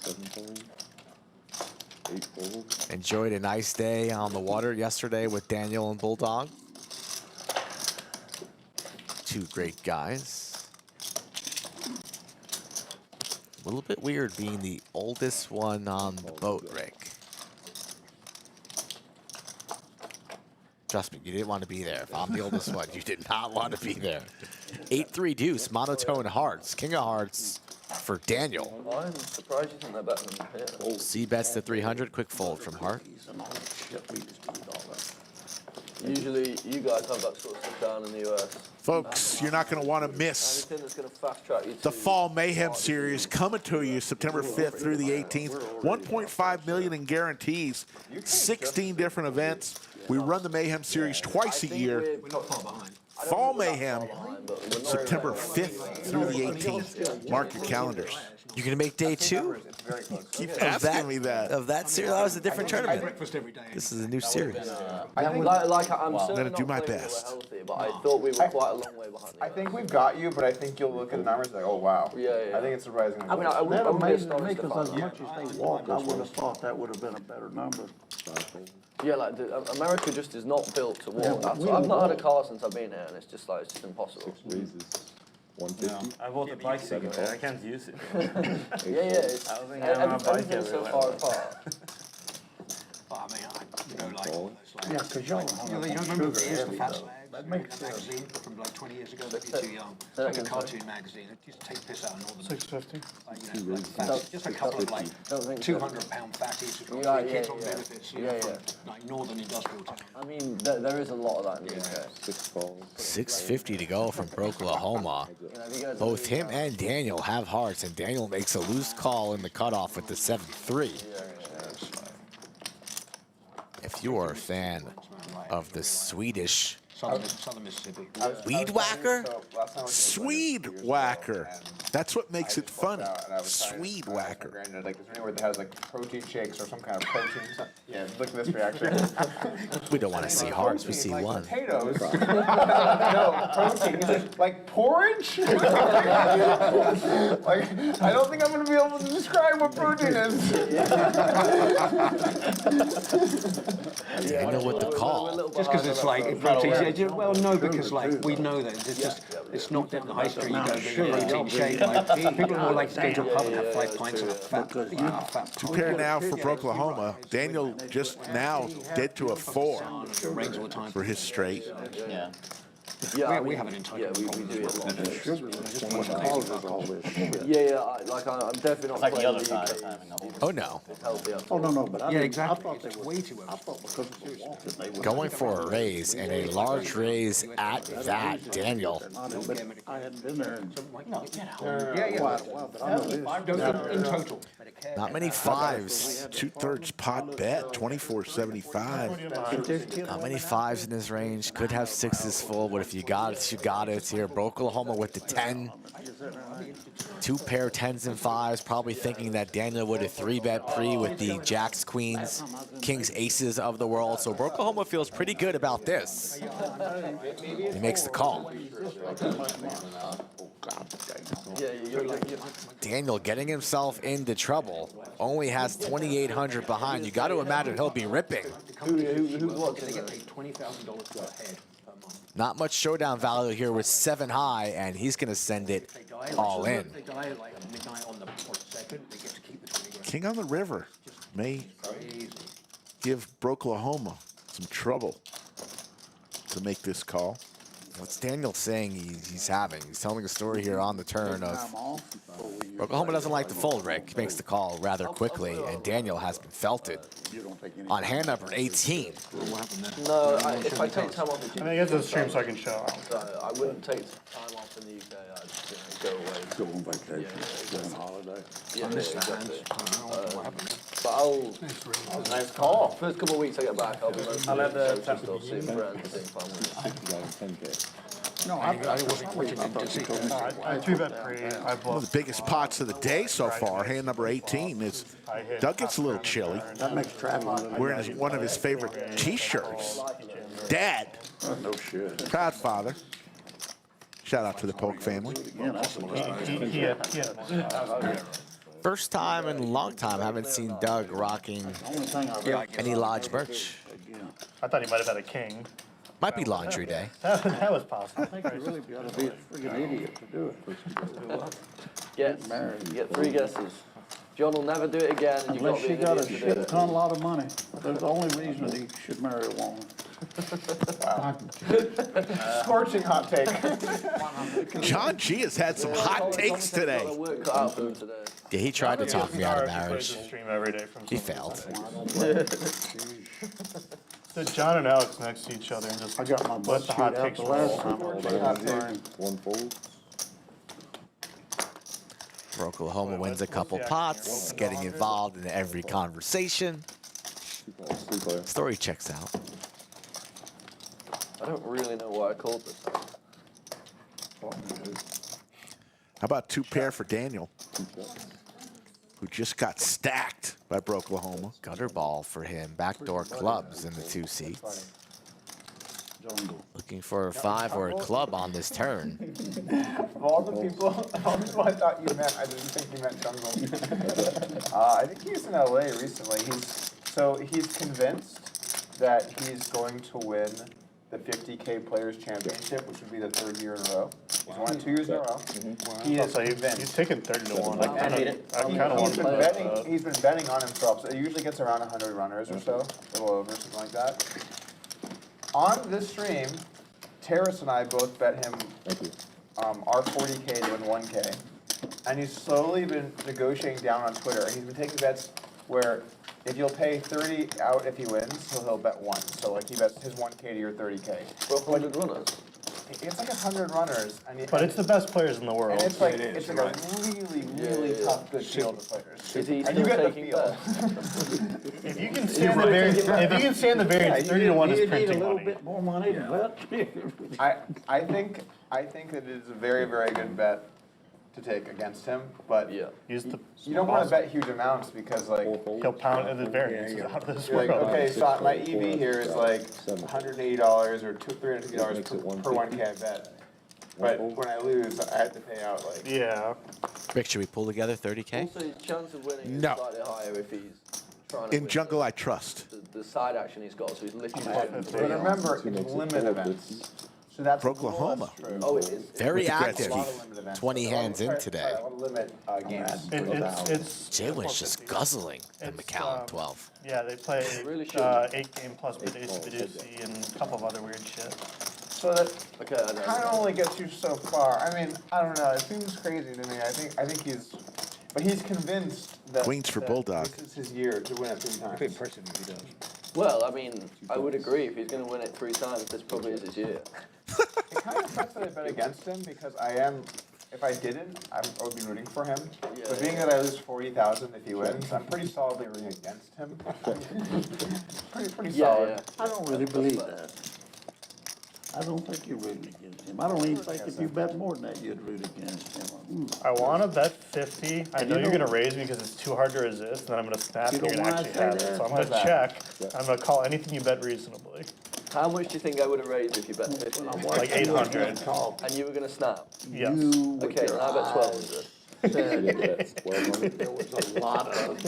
7 fold. 8 fold. Enjoyed a nice day on the water yesterday with Daniel and Bulldog. Two great guys. A little bit weird being the oldest one on the boat, Rick. Trust me, you didn't want to be there. If I'm the oldest one, you did not want to be there. 8-3 deuce, monotone hearts, king of hearts for Daniel. I'm surprised you think they're better than here. C bets to 300, quick fold from Hart. Usually, you guys have that sort of stuff down in the US. Folks, you're not going to want to miss Anything that's going to fast track you the to Fall Mayhem Series coming to you September 5th through the 18th. 1.5 million in guarantees, 16 different events. We run the Mayhem Series twice a year. We're not far behind. Fall Mayhem, September 5th through the 18th. Mark your calendars. You're going to make day 2 Keep of asking me that. Of that series? That was a different tournament. Breakfast every day. This is a new series. I'm gonna certainly do not my saying we were best. healthy, but I thought we were quite a long way behind. I think we've got you, but I think you'll look at the numbers like, oh wow. Yeah. I think it's surprisingly. I mean, I That wouldn't be amazes me astonished to because find as that. much as they walk, I would have thought that would have been a better number. Yeah, like America just is not built to walk. Yeah, That's, we I've not had a walk. car since I've been here, and it's just impossible. 6 raises. 150. I bought the bicycle, I can't use it. Yeah, it's, I don't think I have a bike everything's so everywhere. far apart. But I mean, like, Fold. Yeah, because y'all you have remember the sugar years, the heavy, Fat though. Slags? That makes A magazine from like 20 years ago, maybe too young. It's Say that like a again, cartoon magazine. It used to take piss out of Northern. 650. Like, you know, like fat, just a couple of like Don't think so. 200-pound fatties who've Yeah, got 3 yeah, kids on yeah. benefits, you Yeah, know, yeah. from like northern industrial town. I mean, there is a lot of that in the UK. 6 fold. 650 to go from Oklahoma. Both him and Daniel have hearts, and Daniel makes a loose call in the cutoff with the 7-3. If you are a fan of the Swedish Southern Mississippi. weed whacker, Swede whacker. That's what makes it funny. Swede whacker. Granted, like, is there anywhere that has like protein shakes or some kind of protein? Yeah, look at this reaction. we don't want to see hearts, we see like one. Potatoes. No, protein. He's like porridge? Like, I don't think I'm going to be able to describe what protein is. Daniel with the call. Just because it's like protein. Well, no, because like we know that it's just it's not in the high street. You go get a protein shake. Like people are more likely to go to a pub and have 5 pints of fat. Two pair now for Oklahoma. Daniel just now dead to a 4 Rains all the time. for his straight. Yeah. Yeah, we have an entitlement yeah, we problem do as it a well. lot. Sugar, that's one of the causes of all this shit. Yeah, I'm definitely not It's like the playing other side UK. of having a whole. Oh no. Healthy. Oh, no, but I Yeah, didn't, I exactly. thought they It's were, way too I thought because of the walk that they were. Going for a raise, and a large raise at that, Daniel. But I hadn't been there in Yeah, quite a while, but I know this. In total. Not many fives. 2/3 pot bet, 24.75. Not many fives in this range. Could have sixes full, but if you got it, you got it. Here, Oklahoma with the 10. 2 pair 10s and 5s, probably thinking that Daniel would have 3-bet pre with the jacks, queens, kings, aces of the world. So Oklahoma feels pretty good about this. He makes the call. Daniel getting himself into trouble. Only has 2,800 behind. You got to imagine he'll be ripping. Who's watching? They get paid $20,000 per head per month. Not much showdown value here with 7 high, and he's going to send it all in. If they die like at midnight on the 2nd, they get to keep the 20 grand. King on the river may give Oklahoma some trouble to make this call. What's Daniel saying he's having? He's telling a story here on the turn of Oklahoma doesn't like to fold, Rick. He makes the call rather quickly, and Daniel has been felted on hand number 18. No, if I take time off the I mean, I guess it's a stream so I can show out. I wouldn't take time off in the UK. I'd go away. Go on vacation, go on holiday. Yeah, exactly. But Nice call. first couple of weeks I get back, I'll be mostly I'll have the social stuff, seeing friends, seeing family. 10K. No, I wasn't watching it to see. I 2-bet pre. I One of bluffed. the biggest pots of the day so far, hand number 18, is Doug gets a little chilly. That makes traveling. Wearing one of his favorite T-shirts. Dad, No shit. proud father. Shout out to the Polk family. Yeah, that's the last. Yeah. First time in a long time, haven't seen Doug rocking Only thing I've ever. any Lodge merch. I thought he might have had a king. Might be laundry day. That was possible. You really gotta be a friggin' idiot to do it. Get 3 guesses. John will never do it again, and you've got Unless to be she an got a idiot to do shit it. ton lot of money. That's the only reason that he should marry a woman. Scorching hot take. John G has had some hot takes Got today. work cut out for him today. Yeah, he tried to talk me out of He plays marriage. the stream every day from He something. failed. So John and Alex next to each other and just I got my butt let the chewed hot out takes the last roll. time. One fold. Oklahoma wins a couple pots, getting involved in every conversation. Story checks out. I don't really know why I called this. How about 2 pair for Daniel, who just got stacked by Oklahoma. Gutter ball for him. Backdoor clubs in the 2 seats. Looking for a 5 or a club on this turn. Of all the people I thought you meant, I didn't think you meant jungle. I think he's in LA recently. He's convinced that he's going to win the 50K Players Championship, which would be the 3rd year in a row. He's won it 2 years in a row. He is So he's convinced. taking 30 to 1. I kind of want He's to been bet betting. He's been betting on himself. So it usually gets around 100 runners or so, a little over, something like that. On this stream, Terrace and I both bet him our 40K to win 1K, and he's slowly been negotiating down on Twitter. And he's been taking bets where if you'll pay 30 out if he wins, he'll bet 1. So like he bets his 1K to your 30K. For 100 runners. It's like 100 runners, But it's the best players in the world. and it's like a really tough good field of players. Is he And you still get the taking field. bets? If you can stand the variance, if you can stand the variance, 30 to 1 is You need a printing little money. bit more money to bet. I think that it is a very, very good bet to take against him, but Yeah. Use the. you don't want to bet huge amounts because like He'll pound the variance is out of this you're like, world. okay, so my EV here is like $180 or $350 per 1K I bet. But when I lose, I have to pay out like. Yeah. Rick, should we pull together 30K? Also, his chance of winning is No. slightly higher if he's trying to In win jungle, I trust. the side action he's got, so he's literally But remember, it's limit events. So that's Oklahoma. True. Oh, it is. Very With the active. A lot of limit events. 20 hands in today. A lot of limit games. It's. Jay was just guzzling the It's, McAllen 12. Yeah, they play Really should. 8-game plus Badoosie and a couple of other weird shit. So that Okay, I know. kind of only gets you so far. I mean, I don't know. It seems crazy to me. I think he's, but he's convinced that Queens for that Bulldog. This is his year to win it 3 times. It'd be impressive if he does. Well, I mean, I would agree. If he's going to win it 3 times, this probably is his year. It kind of sucks that I bet against him because I am. If I didn't, I would be rooting for him. Yeah, But being that I lose 40,000 if he wins, I'm pretty solidly rooting against him. pretty solid. Yeah. I don't really believe that. I don't think you're rooting against him. I don't even think if you bet more than that, you'd root against him. I want to bet 50. I know you're going to raise me because it's too hard to resist, and then I'm going to snap and You you're know going to why I actually say have it. that? So I'm going to check. I'm going to call anything you bet reasonably. How much do you think I would have raised if you bet 50? Like 800. And you were going to snap? Yes. Okay, then I bet 1,200. There was a lot of,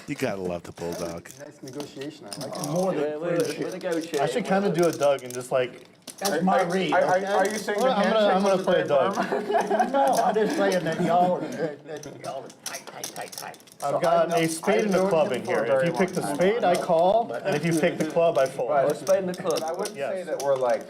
You gotta love the Bulldog. Nice negotiation. I like it. more than We're friendship. negotiating. I should kind of do a Doug and just like, That's my read. Are you saying the I'm handshake gonna was play a very Doug. firm? No, I'm just saying that y'all are tight. I've got a spade and a club in here. If you pick the spade, I call, and if you pick the club, I fold. Well, spade in the club. But I wouldn't Yes. say that we're like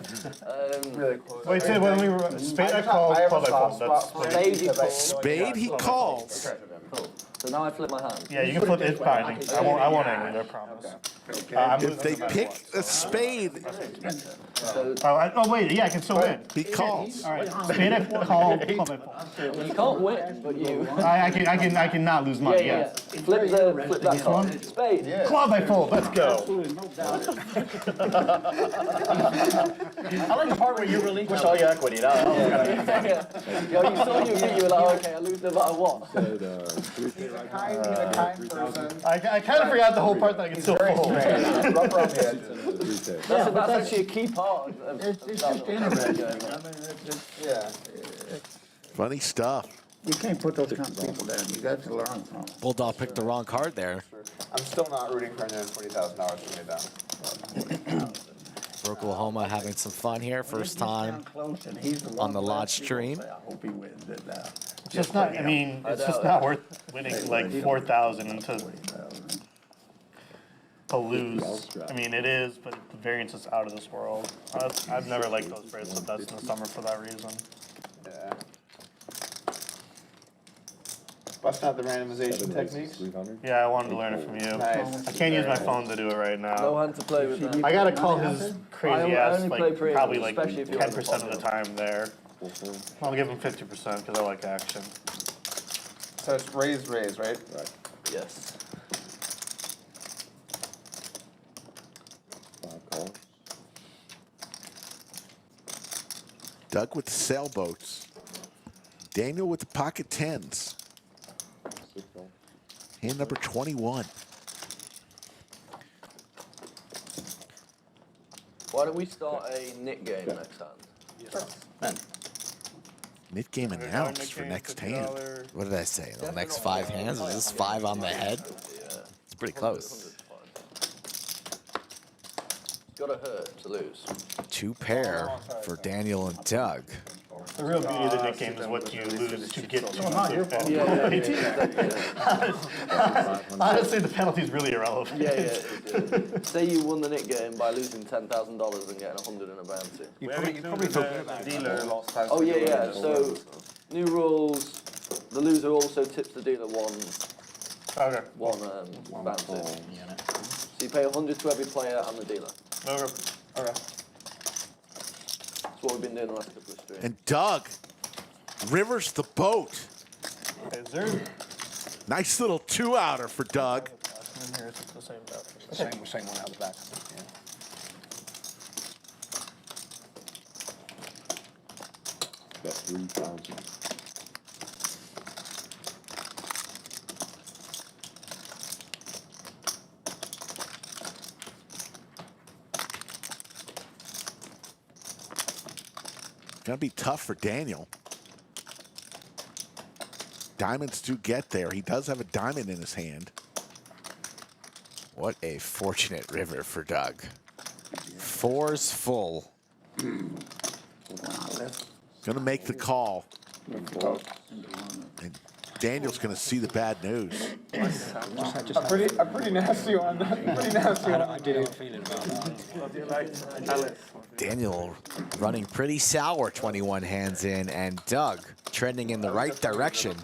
Um, really close. Wait, say when we spade, I call, I have club, a I soft fold. That's spot for Spade it you because I call. feel like Spade, he that's- calls. cool. So now I flip my hand. yeah. You can flip it binding. I won't angle. I promise. I'm If they losing no matter pick what. a spade, So Oh wait, yeah, I can still win. he calls. All right, spade I call, club I fold. you can't win, but you. I can not lose money. Yeah. Yes. Flip that card. Spade. Club I fold. Let's go. Absolutely no doubt. I like the part where you relinquish all your equity. Yeah, you saw you were like, okay, I lose no matter what. He's a kind person. I kind of forgot the whole part that I can still Very fold. strange. Rough around the edges. That's actually a key part. It's just interesting. I mean, Yeah. Funny stuff. you can't put those kind of people down. You got to learn from them. Bulldog picked the wrong card there. I'm still not rooting for $120,000 to me down. Oklahoma having some fun here. First time Close, and he's the on one the left, live you stream. say, I hope he wins it now. It's just not. I mean, it's just not worth winning like 4,000 and to lose. I mean, it is, but the variance is out of this world. I've never liked those bracelet bets in the summer for that reason. Yeah. Busting out the randomization techniques. 300. Yeah, I wanted to learn it from you. Nice. I can't use my phone to do it right No now. hand to play with now. I gotta call his crazy I ass only play like pre-game, probably like especially if you're on the 10% of the time there. I'll give him 50% because I like action. So it's raise, right? Yes. 5 calls. Doug with the sailboats. Daniel with the pocket tens. 6 calls. Hand number 21. Why don't we start a Nik game next hand? Mid game announced for next hand. What did I say? The next 5 hands? Is this 5 on the head? It's pretty close. Gotta hurt to lose. 2 pair for Daniel and Doug. The real beauty of the Nik game is what you lose to get to. Honestly, the penalty is really irrelevant. Yeah. Say you won the Nik game by losing $10,000 and getting 100 in a bounty. You probably feel good about it. Dealer lost time. Oh yeah. So new rules. The loser also tips the dealer one Okay. bounty. So you pay 100 to every player and the dealer. Okay. That's what we've been doing the last couple of streams. And Doug rivers the boat. Is there? Nice little 2-outer for Doug. In here, it's the same bet. Same one out the back. Yeah. Bet 3,000. Gonna be tough for Daniel. Diamonds do get there. He does have a diamond in his hand. What a fortunate river for Doug. 4's full. Gonna make the call. And Daniel's going to see the bad news. A pretty nasty one. Pretty nasty one. I did have a feeling about that. Daniel running pretty sour 21 hands in, and Doug trending in the right direction.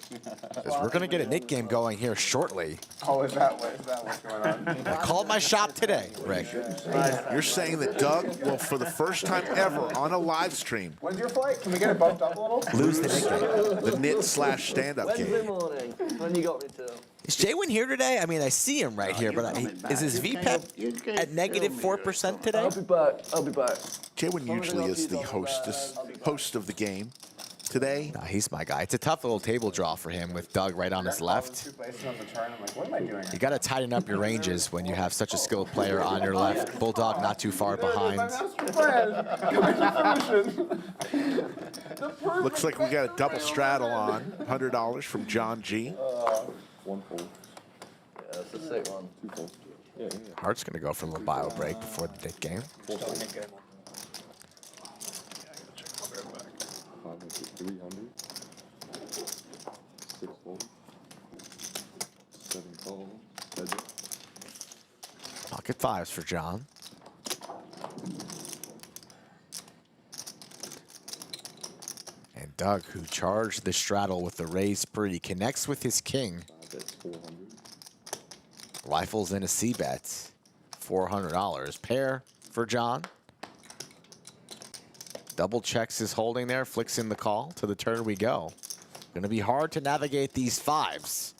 Because we're going to get a Nik game going here shortly. Oh, is that what's going on? I called my shop today, Rick. You're saying that Doug will, for the first time ever on a live stream, When's your flight? Can we get it bumped up a little? Lose the Nik game. the knit/stand-up Wednesday game. morning, when you got me to. Is Jaywin here today? I mean, I see him right here, but is his VPEP at -4% today? I'll be back. I'll be back. Jaywin usually is the host of the game. Today, Nah, he's my guy. It's a tough little table draw for him with Doug right on his left. 2 places on the turn. I'm like, what am I doing? You got to tighten up your ranges when you have such a skilled player on your left. Bulldog not too far behind. looks like we got a double straddle on. $100 from John G. 1 fold. Yeah, that's a sick one. 2 fold. Yeah. Hart's going to go for a little bio break before the Nik game. 4 fold. 300. 6 fold. 7 call. Ledger. Pocket fives for John. And Doug, who charged the straddle with the raised spree, connects with his king. That's 400. Rifles in a C-bet. $400. Pair for John. Double checks his holding there, flicks in the call. To the turn we go. Gonna be hard to navigate these fives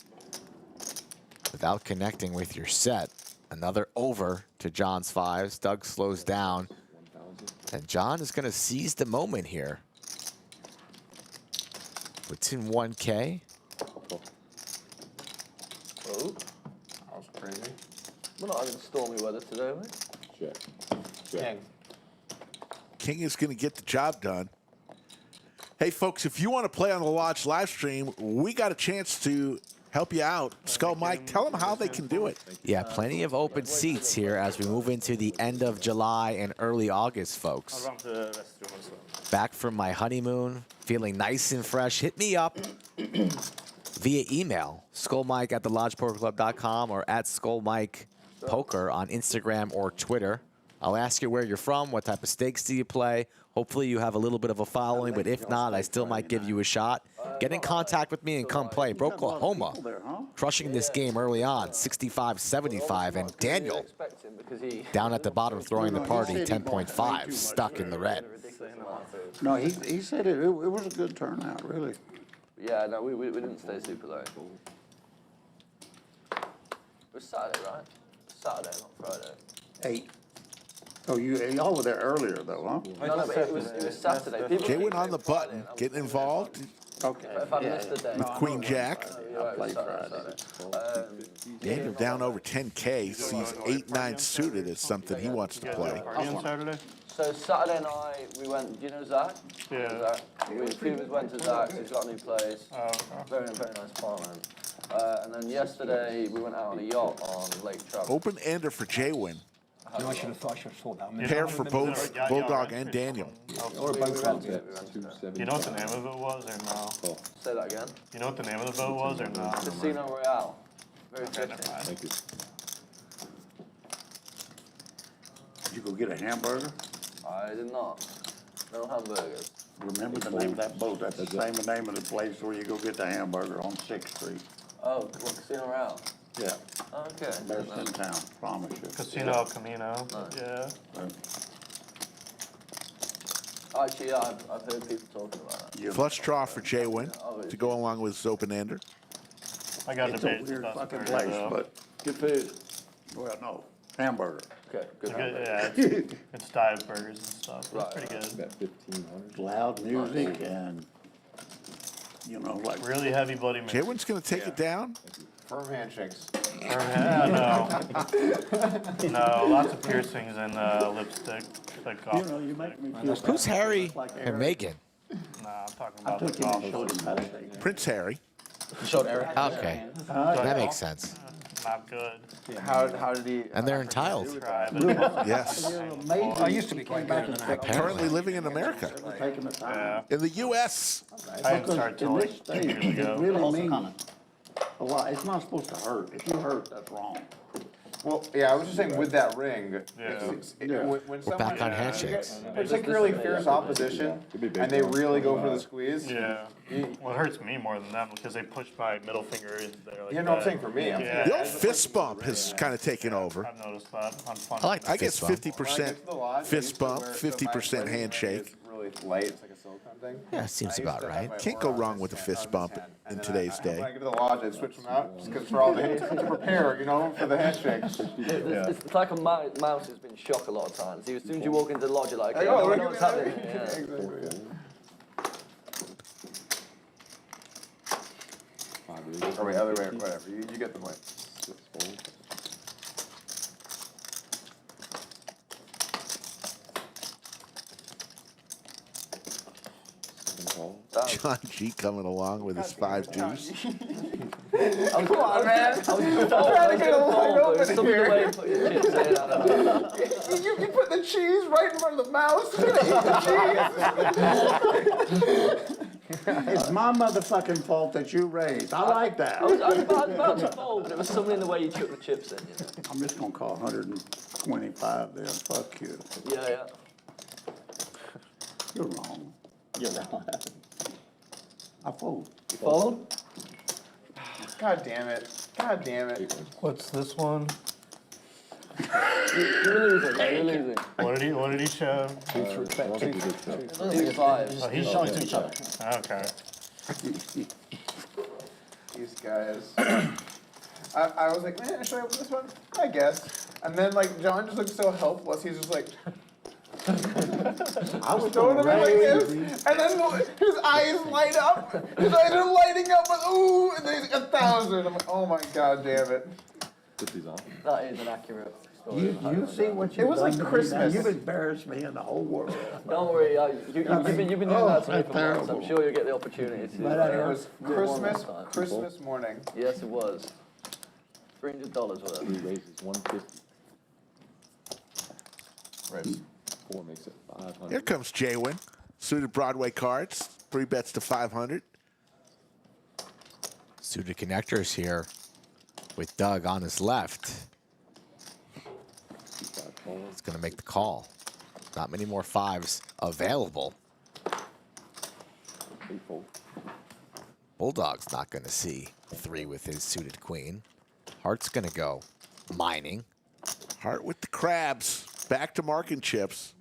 without connecting with your set. Another over to John's fives. Doug slows down. And John is gonna seize the moment here. What's in 1K? Oh, That was crazy. we're not having stormy weather today, mate. Check. King. King is going to get the job done. Hey, folks, if you want to play on the Lodge live stream, we got a chance to help you out. Skull Mike, tell them how they can do it. Yeah, plenty of open seats here as we move into the end of July and early August, folks. Back from my honeymoon, feeling nice and fresh. Hit me up via email, skullmike@thelodgepokerclub.com or @skullmikepoker on Instagram or Twitter. I'll ask you where you're from, what type of stakes do you play. Hopefully you have a little bit of a following, but if not, I still might give you a shot. Get in contact with me and come play. Oklahoma crushing this game early on, 65-75, and Daniel down at the bottom throwing the party, 10.5, stuck in the red. No, he said it was a good turnout, really. Yeah, no, we didn't stay super late. It was Saturday, right? Saturday, not Friday. 8. Oh, y'all were there earlier, though, huh? No, but it was Saturday. People Jay think went on the it was Friday, button, and I was getting involved Okay. If I missed the day. with Queen Jack. You're right, played Saturday. Daniel down over 10K, sees 8-9 suited as something he wants to play. Party on Saturday? So Saturday night we went. Do you know Zach? Yeah. Zach. We went to Zach's. He's got a new place. Oh, Very nice apartment. And then yesterday we went out on a yacht on Lake Travis. Open ender for Jaywin. No, I should have thought that. Pair for both Bulldog and Daniel. Or both out there. You know what the name of it was or no? Say that again. You know what the name of the boat was or no? Casino Royale. Very Okay, good. never mind. Thank you. Did you go get a hamburger? I did not. No hamburgers. Remember the name of that boat? That's the same name of the place where you go get the hamburger on 6th Street. Oh, what, Casino Royale? Yeah, Okay. best in town, promise you. Casino El Camino, Nice. yeah. Actually, yeah, I've heard people talking about that. You- Flush draw for Jaywin to go along with his open ender. I got It's a debates weird about fucking Thursday, place, though. but Good food. well, no, hamburger. Okay, good. It's good, hamburger. yeah, it's dive burgers and stuff. It's Right, pretty good. About 1,500. Loud music and you know, like Really heavy bloody mix. Jaywin's going to take it down. Firm handshakes. No. No, lots of piercings and lipstick. Like you know, you make me feel. Who's Harry and Meghan? Nah, I'm talking I about the took him and golf. showed him how to take it. Prince Harry. Okay, that makes sense. not good. How did he? And they're entitled. Try, but Yes. I used to be quite good at that. Apparently living in America. Taking the time. yeah, In the U.S. I didn't start till In like this 2 state, years it ago. really means a lot. It's not supposed to hurt. If you hurt, that's wrong. Well, yeah, I was just saying with that ring, Yeah. when someone back on handshakes. particularly fierce opposition, and they really go for the squeeze. Yeah. Well, it hurts me more than them because they push my middle finger in there like You know what I'm that. saying for me. Yeah. The old fist bump has kind of taken over. I've noticed that on fun. I like the I guess fist bump. 50% fist bump, 50% handshake. It's really light. It's like a silicone thing. Yeah, it seems about right. Can't go wrong with a fist bump in today's day. When I get to the lodge, I switch them out just because for all the to prepare, for the handshakes. It's like a mouse who's been shocked a lot of times. As soon as you walk into the lodge, you're like, Like, okay, oh, I look know at what's that. happening. Yeah. Exactly, yeah. Or wait, other way, whatever. You get the point. John G coming along with his 5 deuce. Come on, man. I'm trying to get a line open here. You put the cheese right in front of the mouse. It's my motherfucking fault that you raised. I like that. I was about to fold, but it was something in the way you took the chips in. I'm just gonna call 125 then. Fuck you. Yeah. You're wrong. You're wrong. I fold. You fold? God damn it. God damn it. What's this one? You're losing. What did he show? 2 5s. Oh, he's showing 2 shots. Okay. These guys. I was like, man, should I open this one? I guess. And then like John just looked so helpless. He's just like. I was Throwing gonna him in like raise this, and then his eyes light up. His eyes are lighting up, but ooh, and then he's 1,000. I'm like, oh my god, damn it! Put these on. That is an accurate story. You see what you've was done like to me Christmas. now? You've embarrassed me in the whole world. Don't worry, you've been doing that to me for months. terrible. I'm sure you'll get the opportunity to. But It was Christmas morning. Yes, it was. $300 worth. 3 raises 150. Right. 4 makes it 500. Here comes Jaywin. Suited Broadway cards. 3 bets to 500. Suited connectors here with Doug on his left. He's going to make the call. Not many more 5s available. Bulldog's not going to see 3 with his suited queen. Hart's going to go mining. Hart with the crabs. Back to marking chips.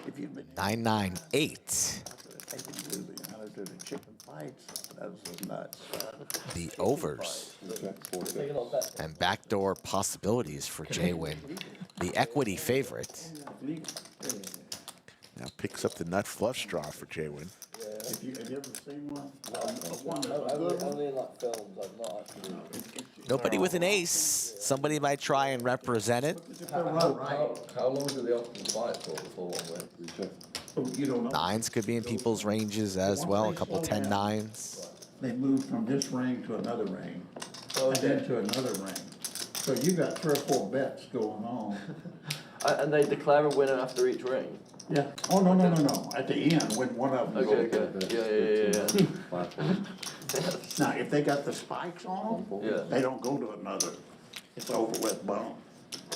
If you've been 998. to the chicken fights, that was nuts. The overs. And backdoor possibilities for Jaywin. The equity favorite. Now picks up the nut fluff straw for Jaywin. Have you ever seen one? Only in like films, I've not actually. Nobody with an ace. Somebody might try and represent it. How long do they often fight for before one wins? You don't know. 9s could be in people's ranges as well. A couple 10-9s. They moved from this ring to another ring, and then to another ring. So you got 3 or 4 bets going on. And they declare a winner after each ring? Yeah. Oh, no. At the end, when one of them Okay, goes. Yeah. Now, if they got the spikes on them, Yeah. they don't go to another. It's over with, boom.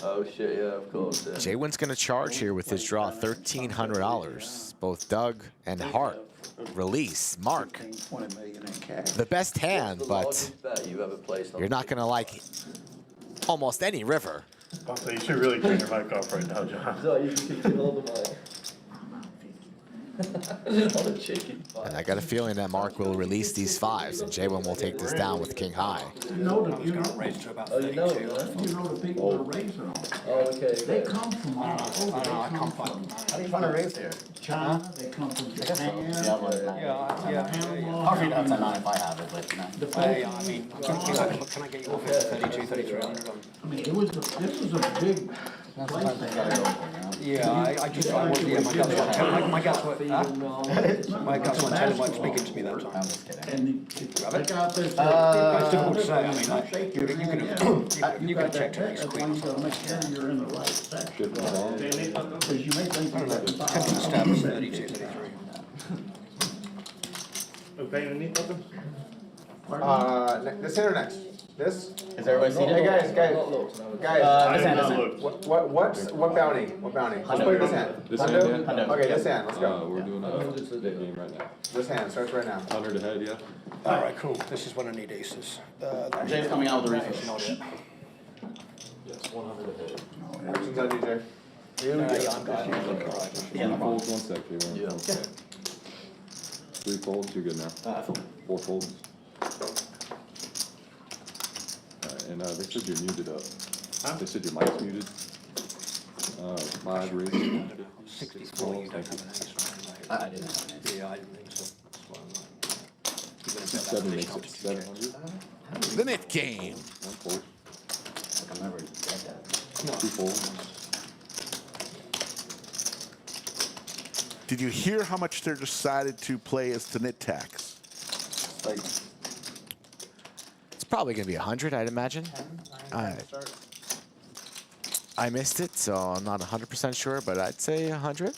Oh shit, yeah, of course. Yeah. Jaywin's going to charge here with his draw $1,300. Both Doug and Hart release. Mark. 20 million in cash. The best hand, The but largest bet you've ever placed on you're not going to like almost any river. So you should really turn your mic off right now, John. So you can keep hold of my. And I got a feeling that Mark will release these fives, and J1 will take this down with king high. You know the people that are raising them. Oh, okay. They come from all over. I come from. How do you find a raise here? China, they come from Japan. Hard for you to have 10 9 if I have it, but you know. I mean, can I get you off at 32, 3300? I mean, this was a big Sometimes they gotta go for it, you know? Yeah, my guts weren't telling him speaking to me that time. I'm just kidding. and they got this. It's difficult to say. I mean, like, you can check to these That's why you gotta make sure you're in the right section. Because you may think you're at the top. tempting stab is 32, 33. This hand or next? This? Is everybody seated? Hey guys, This hand. what bounty? What bounty? Let's play this hand. This Hundo? hand, yeah? Okay, this hand, let's go. We're doing a game right now. This hand starts right now. 100 ahead, yeah? All right, cool. This is when I need aces. Jay's coming out with the refresh. Not it. Yes, 100 ahead. Actions on DJ. Yeah, no Three problem. folds, 1 sec, Jay. Yeah. 3 folds, you're good now. 4 folds. And they said you're muted up. They said your mic's muted. 5 raise. 64, you don't have an ace. I didn't have an ace. Yeah, I didn't think so. That's why I'm like, 7 makes it 700. The net game. 1 fold. Like I'll never get that. 2 folds. Did you hear how much they're decided to play as the nit tax? Like, It's probably going to be 100, I'd imagine. I missed it, so I'm not 100% sure, but I'd say 100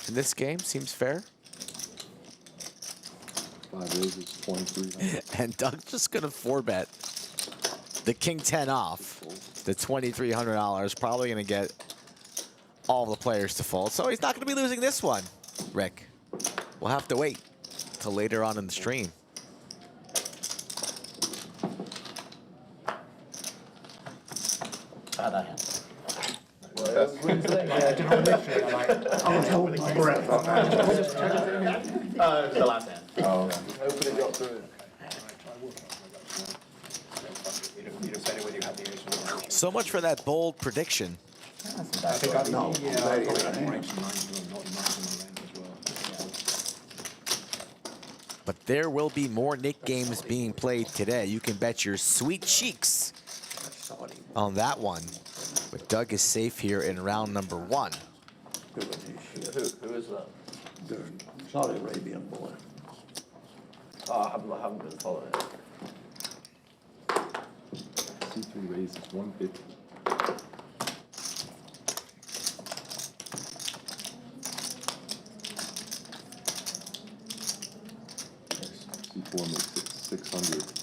in this game seems fair. 5 raises, 2300. And Doug's just going to 4-bet the king 10 off. The $2,300, probably going to get all the players to fold. So he's not going to be losing this one, Rick. We'll have to wait till later on in the stream. That hand. I was holding my breath. It's the last hand. oh, okay. Hopefully it got through. you'd have said it when you had the ace. So much for that bold prediction. I think I know. But there will be more Nik games being played today. You can bet your sweet cheeks on that one. But Doug is safe here in round number 1. Who is that? Saudi Arabian boy. Oh, I haven't been following it. C3 raises 150. C4 makes it 600.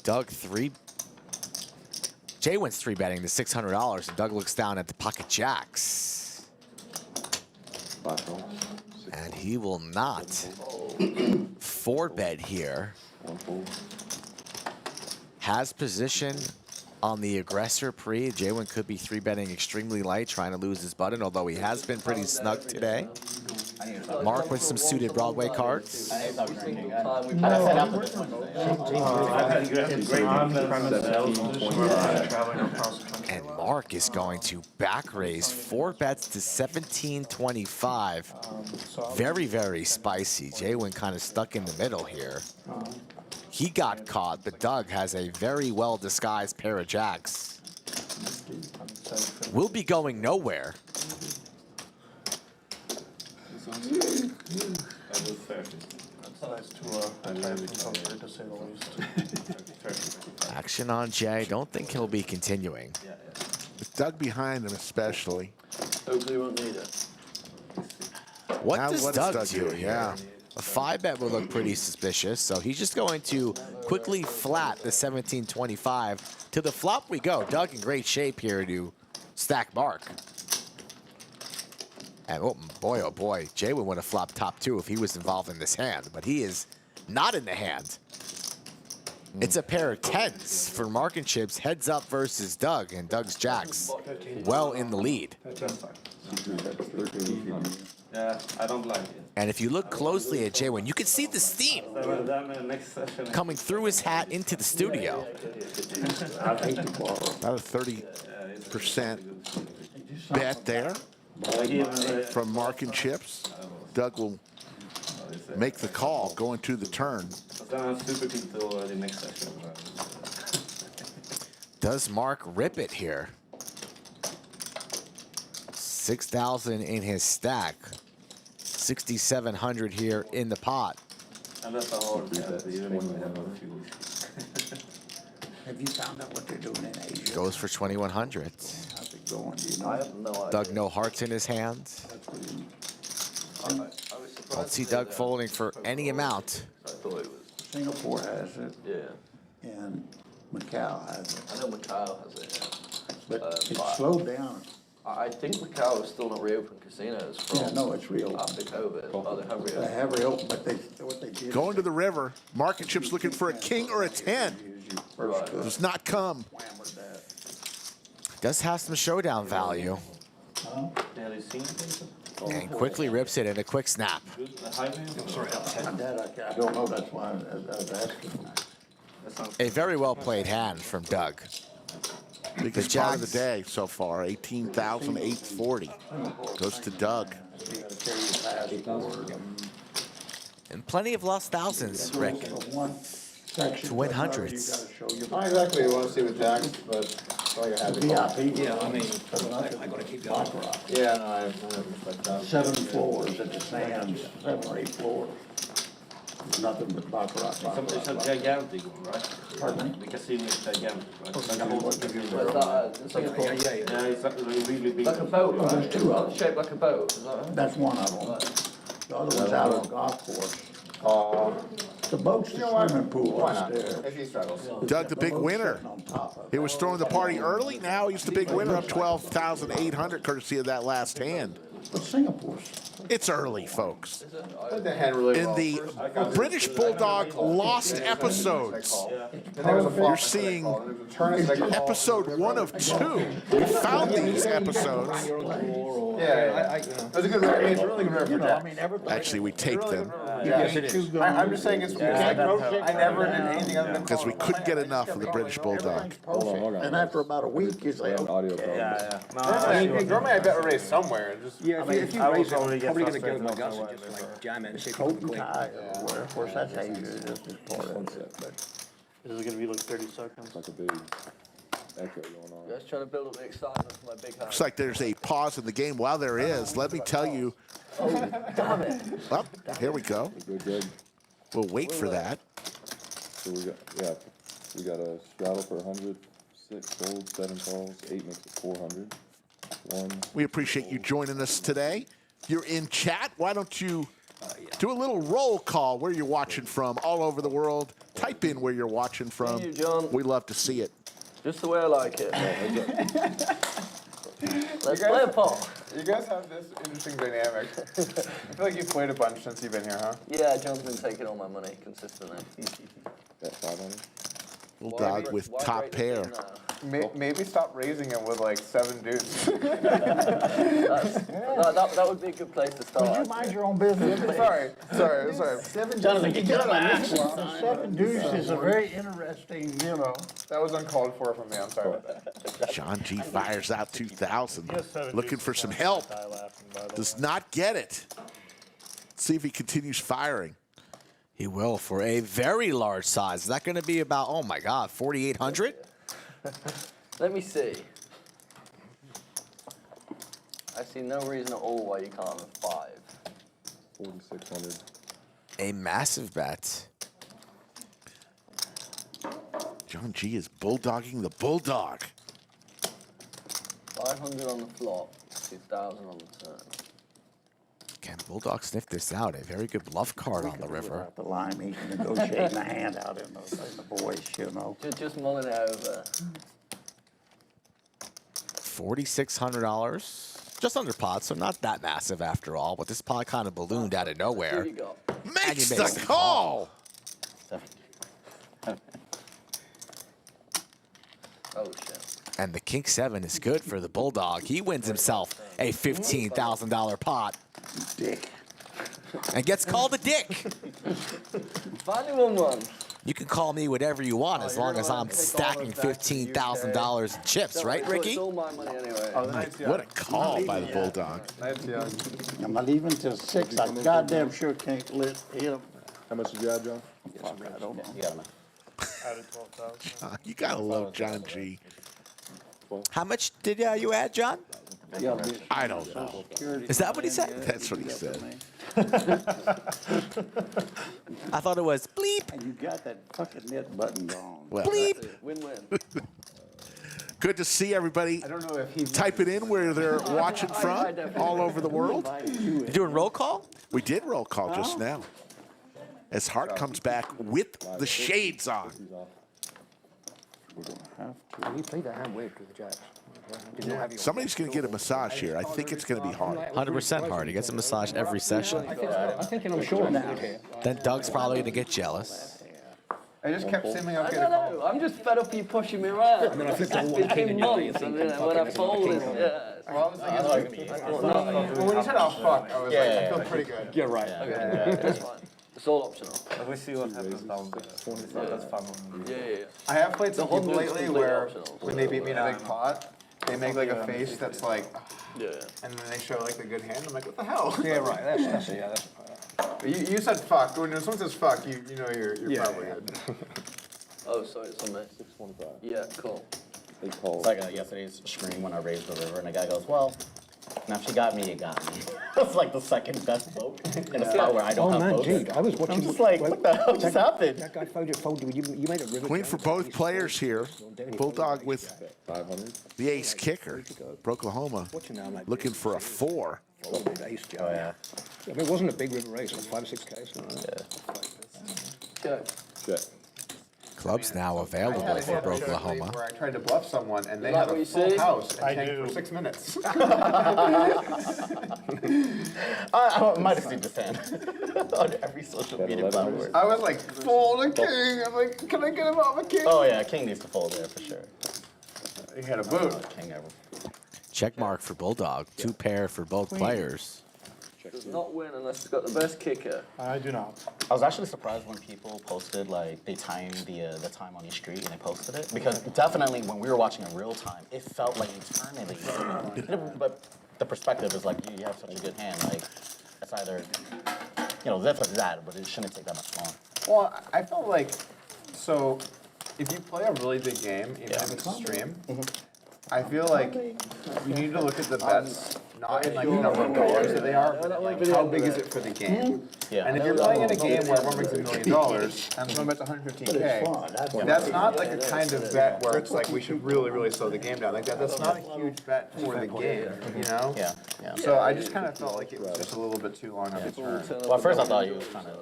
Doug Jay wins 3-betting the $600, and Doug looks down at the pocket jacks. 5 folds. And he will not 4-bet here. 1 fold. Has position on the aggressor pre. Jay could be 3-betting extremely light, trying to lose his button, although he has been pretty snug today. Mark with some suited Broadway cards. I thought we were drinking. I No. set up with the And Mark is going to back raise 4 bets to 1725. Very, very spicy. Jaywin kind of stuck in the middle here. He got caught, but Doug has a very well disguised pair of jacks. We'll be going nowhere. Action on Jay. Don't think he'll be continuing. With Doug behind him especially. Hopefully we won't need it. What Now does what's Doug Doug do doing? here? Yeah. A 5-bet would look pretty suspicious, so he's just going to quickly flat the 1725. To the flop we go. Doug in great shape here to stack Mark. And oh boy, Jay would want to flop top 2 if he was involved in this hand, but he is not in the hand. It's a pair of tens for Mark and Chips, heads up versus Doug, and Doug's jacks well in the lead. Yeah, I don't like it. And if you look closely at J1, you can see the steam coming through his hat into the studio. About a 30% bet there from Mark and Chips. Doug will make the call going to the turn. Does Mark rip it here? 6,000 in his stack. 6,700 here in the pot. And that's a hard bet. Have you found out what they're doing in Asia? Goes for 2,100. How's it going? Do you know? I have no idea. Doug, no hearts in his hands. I was surprised. Don't see to say Doug that. folding for any amount. I thought it was. Singapore has it, Yeah. and Macau has it, I know Macau has it. but but it's slowed down. I think Macau is still not reopened casinos from Yeah, no, it's real. after COVID. Oh, they have They reopened. have reopened, but what they did. Going to the river. Mark and Chips looking for a king or a 10. Does not come. Does have some showdown value. And quickly rips it in a quick snap. That I don't know, that's why I was asking. A very well played hand from Doug. Biggest part of the day so far, 18,840. Goes to Doug. And plenty of lost thousands, Rick. To win hundreds. Not exactly what you want to see with jacks, but it's like I had to call. VIP. Yeah, I mean, I gotta keep going. Yeah, no, I respect that. 7 floors at the Sands, 7 or 8 floors. Nothing but baccarat. It's a gigantic one, right? Pardon me? The casino is gigantic, right? Like a whole What's that? It's like a boat. Yeah, it's really big. Like a boat, right? there's two of them. Shaped like a boat, is that right? That's one of them. The other one's out on the golf course. The boat's the swimming pool Why not? upstairs. If he struggles. Doug, the big winner. On top of it. He was throwing the party early. Now he's the big winner, up 12,800, courtesy of that last hand. But Singapore's. It's early, folks. I think the hand really In well. the British Bulldog lost episodes, you're seeing episode 1 of 2. We found these episodes. Yeah. It was a good record. It's a really good record for Jack. Actually, we taped them Yes, it is. I'm just saying it's. I never did anything other than because we couldn't get enough of the British Bulldog. And after about a week, you say, Audio Yeah. Normally I bet we raise somewhere. Just, Yeah, if you I will raise it, probably I'm get probably gonna go frustrated to my once guts in a and just while. like jam it and see if coat it's and quick. tie everywhere. Of course, that's Asia, that's just part of it. But This is gonna be like 30 seconds. like a big echo going on. Just trying to build up the excitement for my big hand. Looks like there's a pause in the game. While there is, let me tell you. Damn it. Well, here we go. Good. We'll wait for that. So we got a straddle for 100, 6 folds, 7 calls, 8 makes it 400. 1. We appreciate you joining us today. You're in chat. Why don't you do a little roll call where you're watching from all over the world. Type in where you're watching from. Thank you, John. We love to see it. Just the way I like it. Let's play a pot. you guys have this interesting dynamic. I feel like you've played a bunch since you've been here, huh? Yeah, John's been taking all my money consistently. Got 500. Bulldog with top pair. Maybe stop raising him with like 7 dudes. That would be a good place to start. would you mind your own business? sorry. Jonathan, get down on this one. 7 dudes is a very interesting, That was uncalled for from me. I'm sorry about that. John G fires out 2,000. Looking for some help. Does not get it. Let's see if he continues firing. He will for a very large size. Is that going to be about, oh my God, 4,800? Let me see. I see no reason at all why you can't have 5. 4,600. A massive bet. John G is bulldogging the Bulldog. 500 on the flop, 2,000 on the turn. Can Bulldog sniff this out? A very good bluff card on the river. The line, he can negotiate the hand out in the voice, Just mulling it over. $4,600. Just under pot, so not that massive after all. But this pot kind of ballooned out of nowhere. Here you go. Makes And he makes the the call. And the King 7 is good for the Bulldog. He wins himself a $15,000 pot. Dick. And gets called a dick. Finally won one. You can call me whatever you want as long as I'm stacking $15,000 in chips, right, Ricky? It's all my money anyway. What a call by the Bulldog. I'm not leaving till 6. I goddamn sure can't let him. How much did you add, John? Fuck, I don't know. You got him. Added 12,000. You gotta love John G. How much did you add, John? I don't know. Is that what he said? That's what he said. I thought it was bleep. And you got that fucking net button gone. Well, Bleep. Win-win. good to see everybody. I don't know if he Type it in where they're watching from all over the world. You doing roll call? We did roll call just now. As Hart comes back with the shades on. We're gonna have to. You played that hand weird to the judge. Did not have you. Somebody's going to get a massage here. I think it's going to be hard. 100% hard. He gets a massage every session. I'm thinking I'm sure I'm good here. Then Doug's probably going to get jealous. I just kept seeming okay I to don't call. know. I'm just fed up you pushing me around. And then I flipped over It's one king been and you're months, and thinking, then when I fuck it, folded, it's yeah. Well, I was thinking, when you said, oh, fuck, I was like, I feel pretty good. You're right. Okay, that's fine. It's all optional. We see what happens down there. That's fun. Yeah. I have played some people hundred's lately completely where optional. when they beat me in a big pot, they make like a face that's like, Yeah. and then they show like the good hand. I'm like, what the hell? Yeah, right. That's You said fuck. When someone says fuck, you know you're probably good. Oh, sorry, it's on me. 625. Yeah, cool. They called. It's like yesterday's stream when I raised the river, and the guy goes, "Well, now if she got me, you got me." It's like the second best vote in a spot where I don't Oh have man, votes. gee, I was watching. I'm just like, what the hell just happened? That guy folded. You made a river. Queen for both players here. Bulldog with 500. the ace kicker. Oklahoma looking for a 4. Oh yeah. I mean, it wasn't a big river race, like 5 or 6 Ks. Okay. Check. Club's now I available had a for hand Oklahoma. where I tried to bluff someone and they Like had what a you full see? house and I tanked do. for 6 minutes. I might have seen this hand on every social media platform. I was like, fold a king. I'm like, can I get him off a king? Oh yeah, King needs to fold there for sure. He had a boot. King ever. Check mark for Bulldog. 2 pair for both players. Does not win unless it's got the best kicker. I do not. I was actually surprised when people posted like they timed the time on each street and they posted it because definitely when we were watching in real time, it felt like eternity. But the perspective is like you have such a good hand, like it's either this or that, but it shouldn't take that much long. Well, I felt like, so if you play a really big game, even if it's a stream, I feel like you need to look at the bets, not in like the number of dollars that they are, but like how big is it for the game. Yeah. And if you're playing in a game where one makes $1 million and someone bets 115K, that's not like a kind of bet where it's like we should really slow the game down. Like that's not a huge bet for the game, you know? Yeah. So I just kind of felt like it was just a little bit too long of a turn. Well, at first I thought you was trying to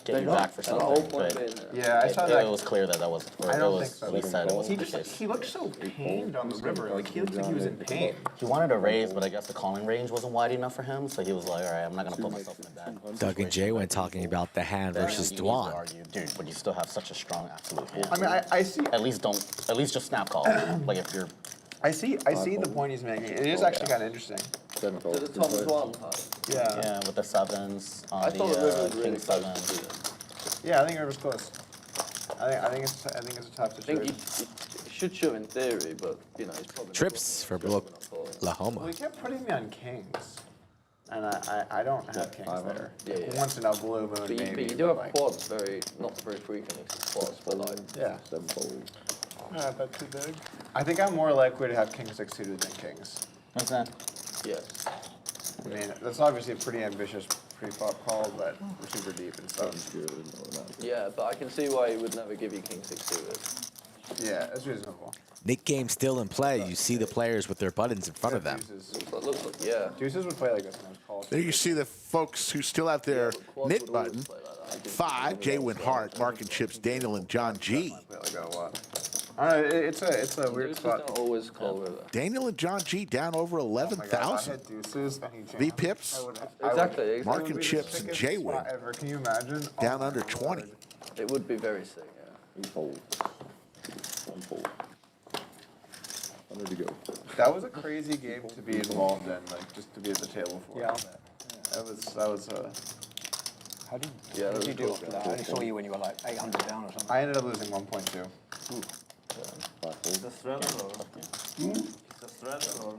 get you back for something, but Yeah, I saw that. it was clear that wasn't. Or I it don't was, think so. He said it wasn't He the just case. he looked so pained on the river. Like he looked like he was in pain. He wanted to raise, but I guess the calling range wasn't wide enough for him, so he was like, all right, I'm not going to put myself in a bad Doug and Jay went talking about the hand versus You need to Dwan. argue, dude, but you still have such a strong absolute hand. I mean, I see. At least just snap call. Like if you're, I see the point he's making. It is actually kind of interesting. 7 calls. To the top one. Yeah. yeah, with the sevens on I thought the river was the really king close. seven. Yeah, I think River's close. I think it's a tough I think situation. he should show in theory, but he's probably Trips for Well, Oklahoma. he kept putting me on kings, and I don't have kings there. Yeah. Once in a blue moon, But maybe. you do have like- quads, not very frequently. Quads, but like Yeah. 7 fold. Not too big. I think I'm more likely to have king 6 suited than kings. What's that? yeah. I mean, that's obviously a pretty ambitious pre-flop call, but we're super deep and stuff. Yeah, but I can see why he would never give you king 6 suited. Yeah, it's reasonable. Nick game still in play. You see the players with their buttons in front of them. Deuces. But it looks like yeah. Deuces would play like this in those calls. There you see the folks who still have their Quads knit would always button. play like that. 5, Jay Win Hart, Mark and Chips, Daniel and John G. Play like that a lot. I don't know, it's a weird Deuces spot. don't always call river. Daniel and John G down over Oh my God, if I 11,000. had deuces and he jammed, V pips, I would- Exactly. Mark It would and be Chips the and sickest Jay Win spot ever. Can you imagine? down Oh under my 20. Lord. It would be very sick, yeah. 3 fold. 1 fold. 100 to go. That was a crazy game to be involved in, like just to be at the table for. Yeah. That was. How did Yeah, what that did you do was after that? I only saw you when you were like 800 down or something. I ended up losing 1.2. 5 folds. The straddle or? The straddle or?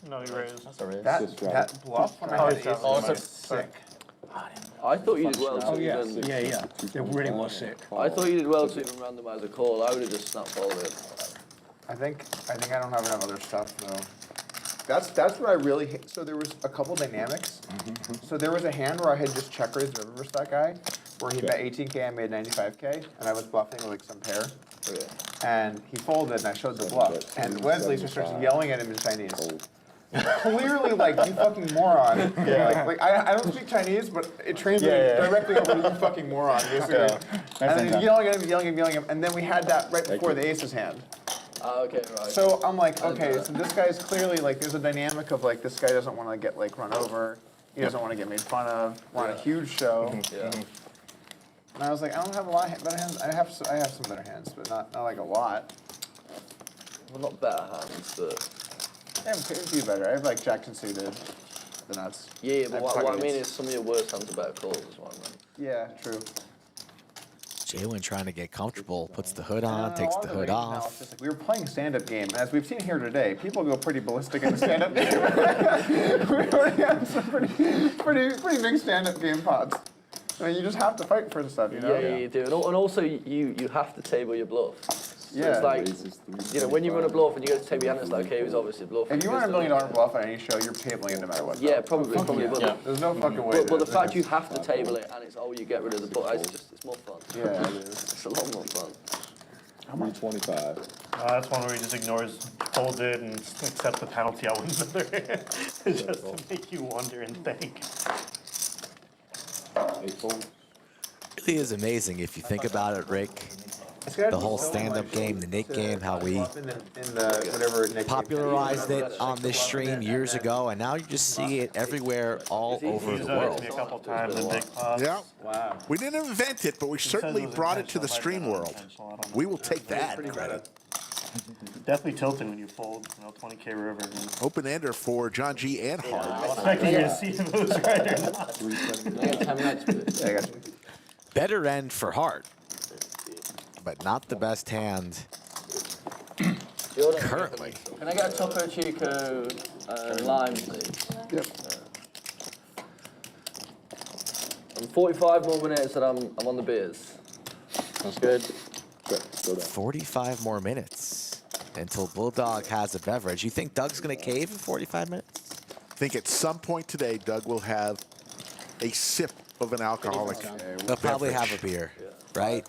No, he raised. That's a raise. That bluff when I had ace was sick. I thought you did well to Oh yeah, even. yeah, yeah. It really was sick. I thought you did well to even randomize a call. I would have just snap folded. I think I don't have enough other stuff though. That's what I really hate. So there was a couple dynamics. So there was a hand where I had just check raised river versus that guy, where he bet 18K, I made 95K, and I was bluffing with like some pair. Okay. And he folded, and I showed the bluff. And Wesley just starts yelling at him in Chinese. Clearly, like, you fucking moron. Like I don't speak Chinese, but it translates directly over to you fucking moron, basically. And then he's yelling at him, and then we had that right before the aces hand. Okay, right. So I'm like, okay, so this guy's clearly, like, there's a dynamic of, like, this guy doesn't want to get, like, run over. He doesn't want to get made fun of. We're on a huge show. Yeah. And I was like, I don't have a lot of better hands. I have some better hands, but not like a lot. Well, not better hands, but. I have a few better. I have, like, Jackson suited, the nuts. Yeah, but what I mean is some of your worst hands are better calls, is what I mean. Yeah, true. Jalen trying to get comfortable, puts the hood on, takes the hood off. Like, we were playing a stand-up game, and as we've seen here today, people go pretty ballistic in the stand-up game. We already have some pretty big stand-up game pots. I mean, you just have to fight for stuff, you know? Yeah, you do. And also, you have to table your bluff. So Yeah. it's like, you know, when you run a bluff and you go to table your hand, it's like, okay, it was obviously bluffing. If you run $1 million bluff on any show, you're tabling it no matter what. Yeah, probably. Yeah. There's no fucking way. But the fact you have to table it and it's, oh, you get rid of the butt, it's more fun. Yeah, It's a lot more fun. 325. That's one where he just ignores, folds it, and accepts the penalty out with the other hand. Just to make you wonder and think. 8 folds. It really is amazing if you think about it, Rick. The whole stand-up game, the Nik game, how we popularized it on this stream years ago, and now you just see it everywhere all over the world. A couple times in big pots. Yeah. Wow. We didn't invent it, but we certainly brought it to the stream world. We will take that credit. Definitely tilting when you fold, 20K river. Open-ender for John G. and Hart. I was expecting you to see those right or not. 379. Better end for Hart, but not the best hand currently. Can I get a Topo Chico lime, please? Yep. I'm 45 more minutes and I'm on the beers. Sounds good. Go down. 45 more minutes until Bulldog has a beverage. You think Doug's going to cave in 45 minutes? I think at some point today, Doug will have a sip of an alcoholic They'll probably have a beer, right?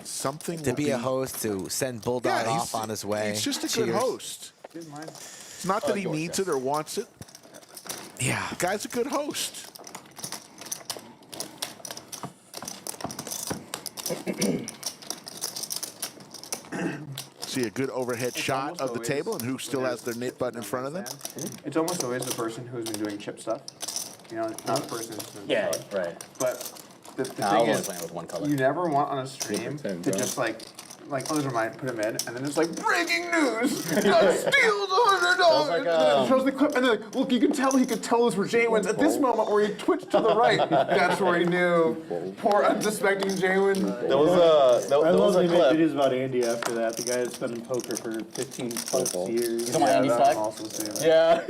Something To will be a host, to send Bulldog off on his way. He's just a good Cheers. host. It's not that he needs it or wants it. Yeah. The guy's a good host. See a good overhead shot of the table, and who still has their knit button in front of them? It's almost always the person who's been doing chip stuff. You know, not the person who's been Right. But the I thing was only is, playing with one color. you never want on a stream to just like, oh, those are mine, put them in, and then it's like, breaking news! Doug steals $100! Like, And then it shows the clip, and then like, look, he could tell those were Jaywins. At this moment where he twitched to the right, that's where he knew. Poor unsuspecting Jaywin. There was a clip. videos about Andy after that. The guy that's been in poker for 15 plus years. Come on, Andy that's Stack. also seen it. Yeah.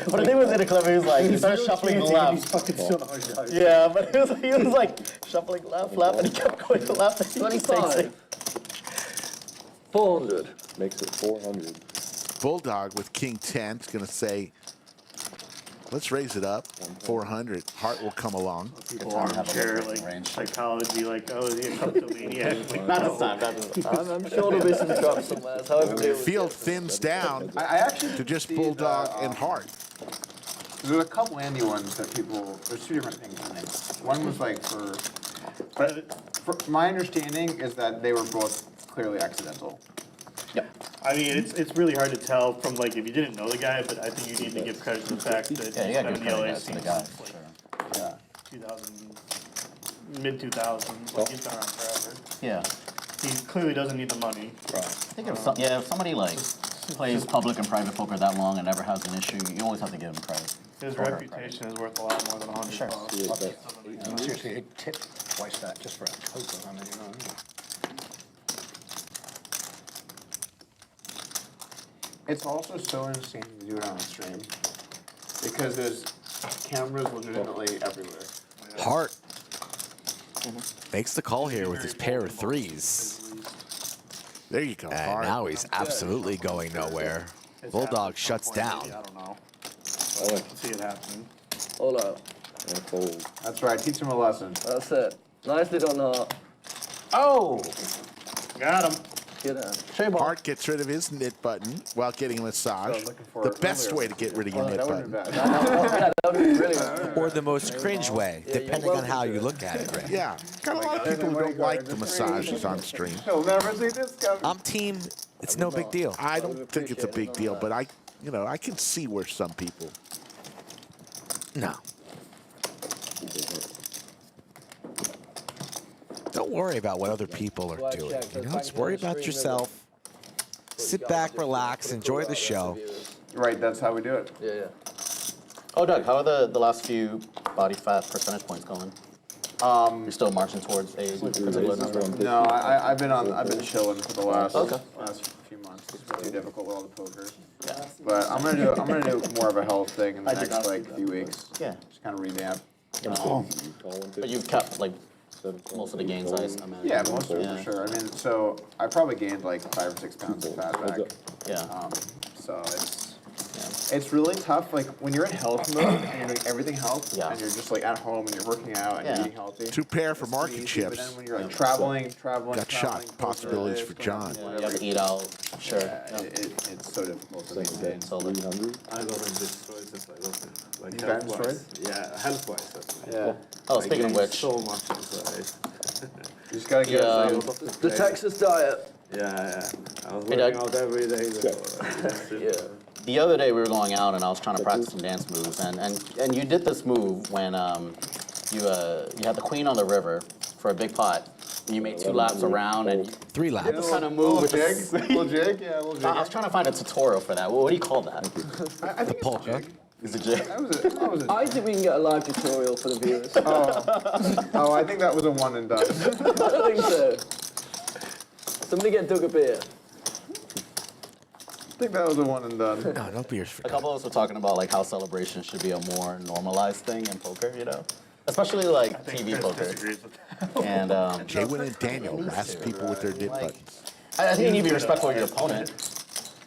But the thing was in the clip, he was like, he started shuffling Andy's left. fucking still $100. Yeah, but he was like shuffling left, and he kept going left. And he just takes it. 400. Makes it 400. Bulldog with King 10 is going to say, let's raise it up. 400. Hart will come along. People armchair, like, psychology, like, oh, is he a kleptomaniac? Like, Not this time, not this time. I'm sure there'll be some traps somewhere. That's how everybody The was field getting. thins down I actually to just see Bulldog the, and Hart. There's a couple Andy ones that people, there's two different things in there. One was like for my understanding is that they were both clearly accidental. I mean, it's really hard to tell from, like, if you didn't know the guy, but I think you need to give credit to the fact that he's Yeah, you gotta been give in the LA credit to scene the guy, since, for like, sure. mid-2000s, like, he's been around forever. Yeah. He clearly doesn't need the money. I think if somebody like plays public and private poker that long and never has an issue, you always have to give him credit. His reputation is worth a lot more than 100 Sure. bucks. Seriously, they tip twice that just for a poker. I mean, you know what I mean? It's also so insane to do it on a stream because there's cameras legitimately everywhere. Hart makes the call here with his pair of threes. There you go, And Hart. now he's absolutely going nowhere. Bulldog shuts down. I don't know. I like I can see it happening. Hold up. and fold. That's right. Teach him a lesson. That's it. Nicely done, Hart. Oh! Got him. Get down. Hart gets rid of his knit button while getting a massage. looking for The it best earlier. way to get rid of your knit That wouldn't button. have been bad. Yeah, that would be really good. Or the most cringe way, depending on how you look at it, Rick. Yeah, got a lot of people who don't like the massages on stream. He'll never see this coming. I'm team, it's no big deal. I don't think it's a big deal, but I can see where some people. No. Don't worry about what other people are doing. Just worry about yourself. Sit back, relax, enjoy the show. Right, that's how we do it. Yeah, yeah. Oh, Doug, how are the last few body fat percentage points going? You're still marching towards a particular number? No, I've been chilling for the last Okay. few months. It's been too difficult with all the poker. But I'm gonna do more of a health thing in the next few weeks. Yeah. Just kind of revamp. But you've kept like most of the gains, I imagine. Yeah, most of it for sure. I mean, so I probably gained like 5 or 6 pounds of fat back. Yeah. So it's really tough. Like when you're in health mode and you're doing everything health, Yeah. and you're just like at home and you're working out and Yeah. you're eating healthy. To pair for market But chips. then when you're like traveling, Got shot. Possibilities for John. Yeah, you have to eat out. Sure. It's so difficult to maintain. So, 300. I got destroyed since I got it. Like You got health-wise. Yeah, health-wise. That's why. Yeah. oh, I speaking of gained which, so much inside. You just gotta get Yeah. The Texas diet. Yeah. I was Hey, working Doug. out every day before. Yeah. the other day we were going out and I was trying to practice some dance moves, and you did this move when you had the queen on the river for a big pot. And you made 2 laps around and 3 laps. this kind of move with jig, this. little jig, yeah, little jig. I was trying to find a tutorial for that. What do you call that? I think it's polka. a jig. Is it jig? That was a I think we can get a live tutorial for the viewers. Oh, I think that was a one and done. I don't think so. Somebody get Doug a beer. I think that was a one and done. No, no beers for A couple of us were talking about like how celebration should be a more normalized thing in poker, you know? Especially like TV poker. Disagrees with that. And Jaywin and Daniel harass people with their knit buttons. I think you need to be respectful of your opponent.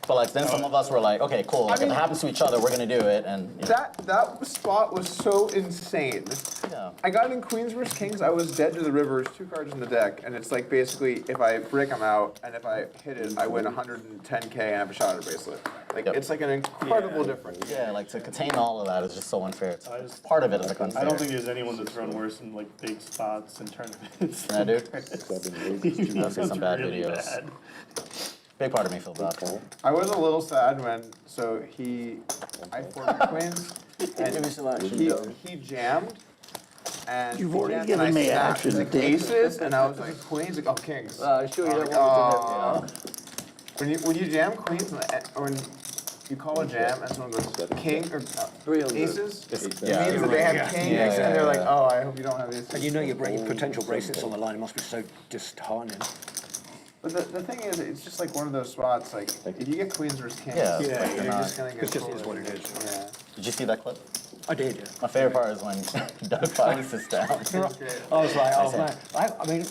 But like then some of us were like, okay, cool. Like, if it happens to each other, we're gonna do it. And you know, That spot was so insane. yeah. I got in Queens vs. Kings. I was dead to the rivers, 2 cards in the deck, and it's like basically if I break them out and if I hit it, I win 110K and I have a shot at a bracelet. Like Yep. it's like an incredible difference. Yeah, like to contain all of that is just so unfair. It's part of it is like unfair. I don't think there's anyone that's run worse in like big spots and tournaments. Yeah, dude. I've seen some bad videos. Big part of me feels bad. I was a little sad when I formed Queens and Give me some action, he Doug. jammed. And You've he already jammed given and I me snapped, action, like Dick. aces, and I was like Queens, like oh Kings. Sure you don't Oh. want me When you jam Queens, or when you call a jam and someone goes King or 300. aces, Yeah. it means that they have Kings, and they're like, oh, I hope you don't have aces. And you know your potential bracelets on the line. It must be so disheartening. But the thing is, it's just like one of those spots, like, if you get Queens versus Kings, Yeah. like, Yeah, you're yeah. just gonna get It just pulled. is what it is. Yeah. Did you see that clip? I did, yeah. My favorite part is when Doug finally sits down. I was like, oh man. I mean,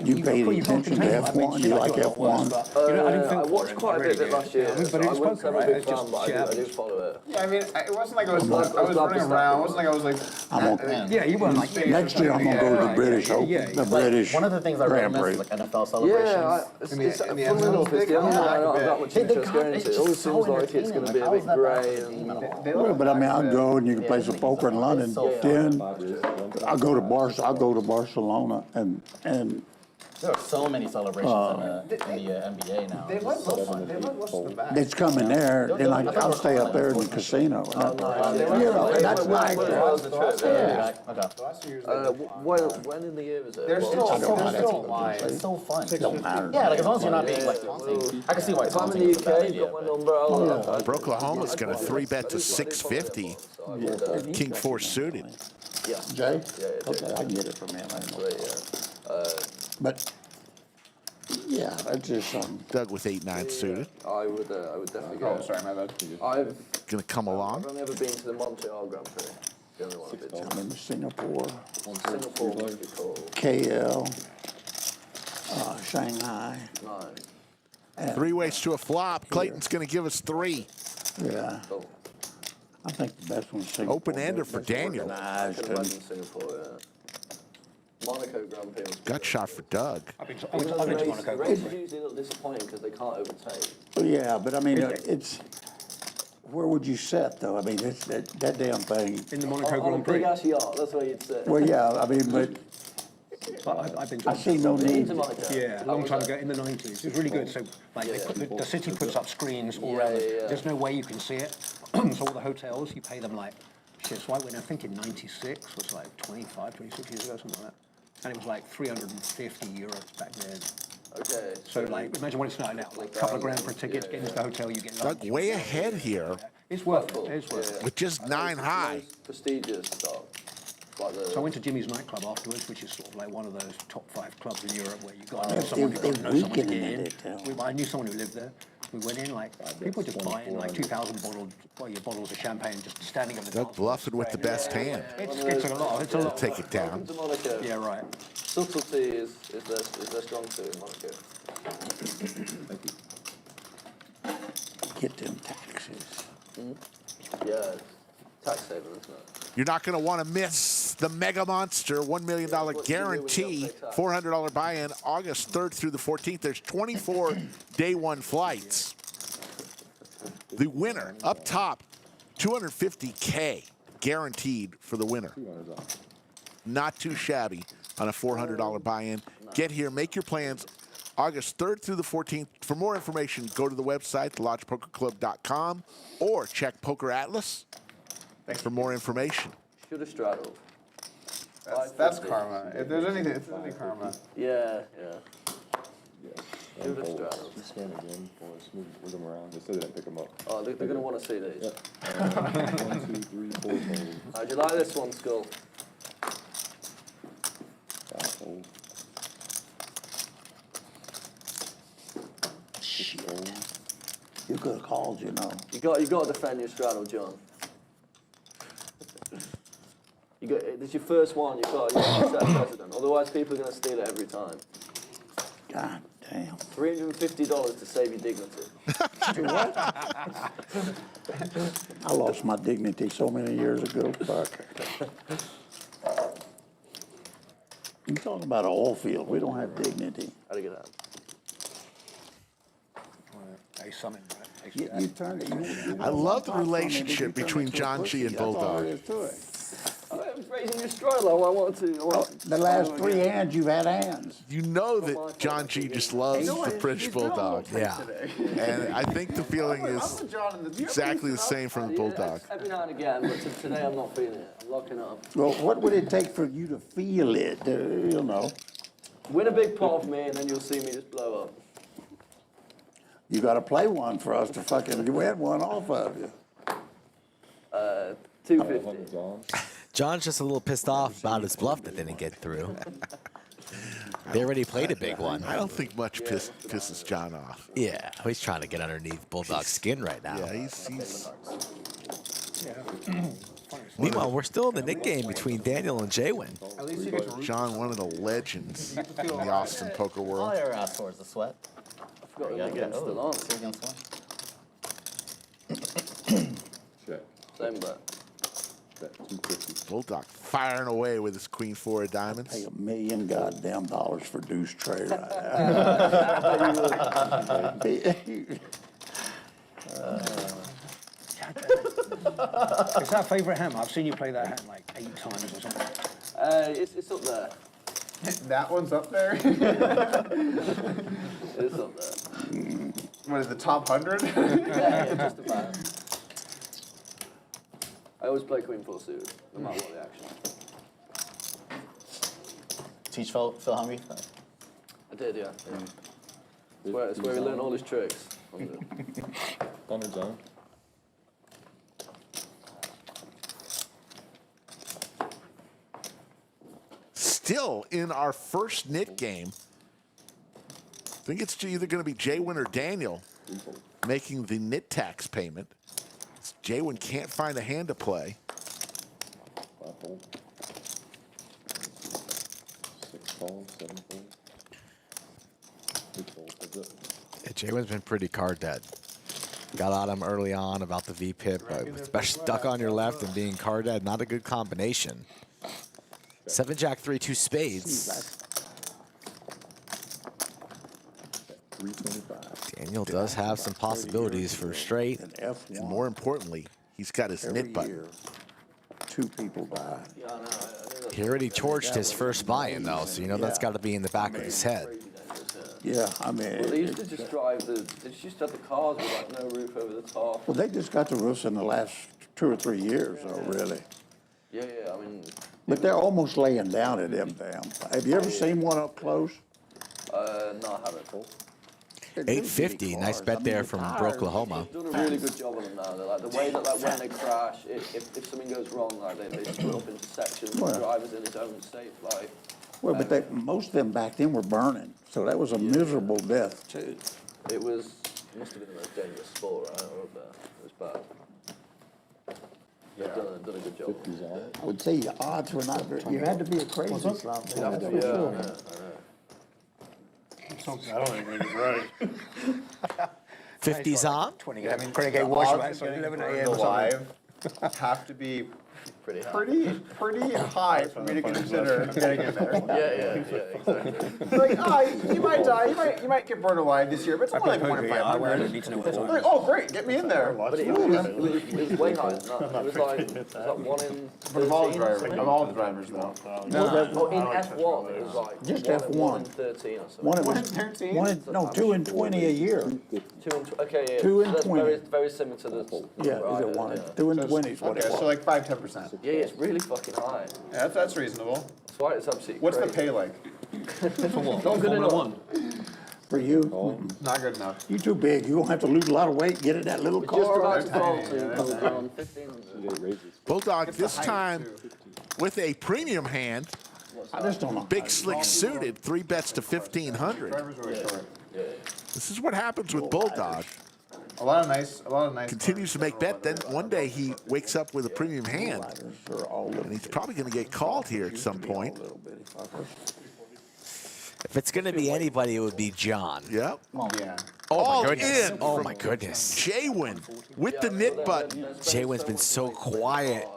You paid can't attention to contain it. I mean, F1, shit, you I like do a lot worse, F1? but, you know, I didn't think I for watched it. quite a bit of it last year. Yeah, but so it's I wouldn't poker, say I'm a right? big It's fan, just but I do jabs. follow it. Yeah, I mean, it wasn't like I was glad running to around. It stop wasn't like I was like. I'm Yeah, you weren't like, yeah, Next year I'm gonna go to the British Open, the British One of the things I really Grand miss Prix. is like NFL celebrations. Yeah, In the funnily end zone, enough, it's the only one I don't have that much They interest got- going it's into. It just always so seems like it's going to be a entertaining. Like, how bit is that bad grey for the team and... at all? Well, but I mean, I'd go and you can play some poker in London. So Then I'll go to Barcelona and There are so many celebrations in the NBA now. They let most of the back. It's coming there, then I'll stay up there in the casino. And that's nice. When in the year is it? They're still online. It's so fun. Don't matter. Yeah, like as long as you're not being like taunting. I can see why If I'm taunting in is the a bad UK, you've idea. got my number. I'll Oklahoma's going to 3-bet to 650. King 4 suited. Jay? Yeah, Okay, I can get it from him. I know. yeah. But, yeah, that's just something. Doug with 8-9 suited. I would definitely go. Oh, sorry, my bad. I've Going to come along. only ever been to the Montreal Grand Prix. The only one I've been to. I'm in Singapore, Singapore must be cool. KL, Shanghai. Nice. 3 ways to a flop. Clayton's going to give us 3. Yeah. Cool. I think the best one's Singapore. Open-ender for Daniel. I can imagine Singapore, yeah. Monaco Grand Prix. Gut shot for Doug. I've been to The Monaco. race is usually a little disappointing because they can't overtake. Yeah, but I mean, it's, where would you set though? I mean, it's that damn thing. In the Monaco On a Grand Prix. big ass yacht, that's what you'd say. Well, yeah, I mean, but I've been to I see no Been need. to Monaco? Yeah, a long time ago in the 90s. It was really good. So, like, the city puts up screens all around. There's no way you can see it. So all the hotels, you pay them like, shit, so I went, I think in 96, was like 25, 26 years ago, something like that. And it was like 350 euros back then. Okay. So like, imagine what it's not now, like a couple of grand for tickets, get into the hotel, you get lunch. Doug way ahead here It's worth it, it's worth it. with just 9 high. Prestigious stuff. Like the, So I went to Jimmy's nightclub afterwards, which is sort of like one of those top 5 clubs in Europe where you got to know someone who they're know someone to weakening get in. it, I knew someone who lived there. We went in, like, people just buying like 2,000 bottles of champagne, just standing on the Doug dance floor. bluffing with the best hand. It's a lot, it's a lot. Take it down. to Monaco. Yeah, right. Subtlety is their strong suit in Monaco. Get them taxes. Yeah, tax saver, isn't it? You're not going to want to miss the Mega Monster $1 million guarantee, $400 buy-in, August 3rd through the 14th. There's 24 day one flights. The winner, up top, $250K guaranteed for the winner. Not too shabby on a $400 buy-in. Get here, make your plans. August 3rd through the 14th. For more information, go to the website, thelodgepokerclub.com, or check Poker Atlas for more information. Should have straddled. That's karma. If there's anything, it's any karma. Yeah. Should have Fold. straddled. Just scan again, or move them around. They said they didn't pick them up. Oh, they're going to want to see these. Yep. 1, 2, 3, 4 fold. How'd you like this one, Skull? 5 fold. 6 fold. You could have called, you know. You got to defend your straddle, John. This is your first one. You've got to set a precedent. Otherwise, people are going to steal it every time. God damn. $350 to save your dignity. I lost my dignity so many years ago. Fuck. You talking about an oil field? We don't have dignity. How'd it get out? Ace summon, right? Ace You jack. turned it. You I love the relationship between John G. and Bulldog. I was raising your straddle. I wanted to. The last 3 hands, you've had hands. You know that John G. just loves the French Bulldog. Yeah. And I think the feeling is exactly the same from the Bulldog. Every now and again, but today I'm not feeling it. I'm locking up. Well, what would it take for you to feel it? You know. Win a big pot of me, and then you'll see me just blow up. You got to play one for us to fucking win one off of you. 250. John's just a little pissed off about his bluff that didn't get through. They already played a big one. I don't think much pisses John off. Yeah, he's trying to get underneath Bulldog's skin right now. Yeah, he's Meanwhile, we're still in the Nik game between Daniel and Jaywin. At least you get to John, one of the legends in the Austin poker All world. I ever asked for is the sweat. I forgot who against still on. Two against one. Check. Same bet. Bet 250. Bulldog firing away with his queen 4 of Pay diamonds. $1 million goddamn dollars for deuce tray right It's our favourite hand. I've seen you play that hand like 8 times or something. It's up there. That one's up there. It's up there. What is the top 100? Yeah, just about. I always play queen full suited, no matter what the action is. Teach Phil how many? I did, yeah. It's where he learned all his tricks. Thunder zone. Still in our first knit game. I think it's either going to be Jaywin or Daniel making the knit tax payment. Jaywin can't find a hand to play. 5 fold. 6 fold, 7 fold. 8 fold. That's it. Yeah, Jaywin's been pretty card dead. Got on him early on about the VPIP, but especially stuck on your left and being card dead, not a good combination. 7 Jack 3 2 spades. 325. Daniel does have some possibilities for straight. And F1. And more importantly, he's got his knit button. Year, 2 people die. He already torched his first buy-in though, so you know that's got to be in the back of his head. Yeah, I mean. Well, they used to just drive they just used to have the cars with like no roof over the top. Well, they just got the roofs in the last 2 or 3 years, though, really. Yeah, I mean. But they're almost laying down at them damn. Have you ever seen one up close? No, I haven't. 850, nice bet there from Oklahoma. They've done a really good job on them now. They're like the way that when they crash, if something goes wrong, like they split up into sections. The driver's in his own safe, like. Well, but most of them back then were burning, so that was a miserable death too. It must have been the most dangerous sport, right? Up there. It was bad. Yeah, done a good job. I would say the odds were not very. You had to be a crazy slot. Yeah, I know. I don't think he's right. 50's on. 20 I mean, 20 wash about so 11 a.m. or something. Live have to be Pretty high. pretty high for me to consider getting in there. Yeah, exactly. Like, you might die, you might get burned alive this year, but it's only like 1 in 500. Need to know what Like, oh great, get me in there. But it was way higher than that. It was like 1 in 13. Of all the drivers though. No, in F1 it was like Just 1 F1. in 13 or something. One in was 13? 2 in 20 a year. 2 in okay, yeah. 2 in so that's 20. very similar to the. Yeah, is it 1? 2 in 20 is what it Okay, was. so like 5-10%. Yeah, it's really fucking high. Yeah, that's reasonable. That's why it's absolutely. What's the crazy. pay like? Not good enough. For you, Not good enough. you too big. You won't have to lose a lot of weight. Get in that little Just about car. to fall to around 1500. Bulldog this time with a premium hand. I just don't know. Big slick suited, 3 bets to 1500. Drivers are really short. This is what happens with Bulldog. A lot of nice. Continues to make bet, then one day he wakes up with a premium hand. And he's probably going to get called here at some point. If it's going to be anybody, it would be John. Yep. Yeah. All Goodness. in. Oh from my goodness. Jaywin with the knit button. Jaywin's been so quiet,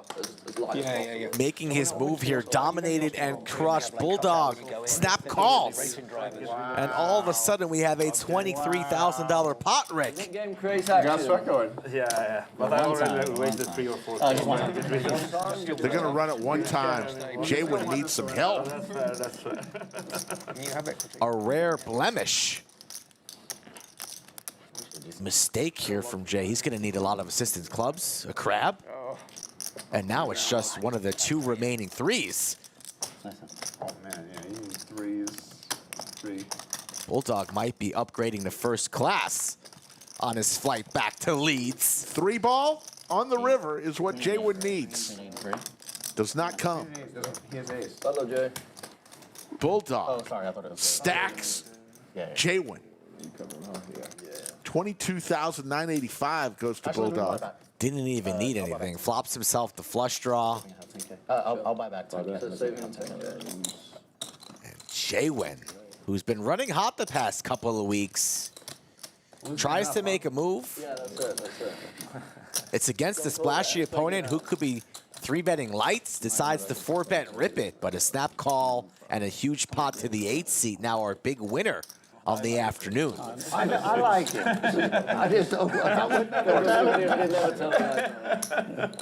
Yeah. making his move here, dominated and crushed. Bulldog snap calls, and all of a sudden we have a $23,000 pot, Rick. Game creates You got action. sweat going. Yeah. But I already wasted 3 or 4. They're going to run it one time. Jaywin needs some help. That's fair. A rare blemish. Mistake here from Jay. He's going to need a lot of assistance. Clubs, a crab, and now it's just one of the 2 remaining 3s. Oh man, yeah, you need 3s. 3. Bulldog might be upgrading to first class on his flight back to Leeds. 3 ball on the river is what Jaywin needs. Does not come. He has ace. Hello, Jay. Bulldog Oh, sorry, I thought it was. stacks Yeah. Jaywin. 22,985 goes to Bulldog. Didn't even need anything. Flops himself the flush draw. I'll buy back 10. Jaywin, who's been running hot the past couple of weeks, tries to make a move. Yeah, that's it. It's against a splashy opponent who could be 3-betting lights, decides to 4-bet rip it, but a snap call and a huge pot to the 8 seat now our big winner on the afternoon. I like it. I just don't, I wouldn't never tell him.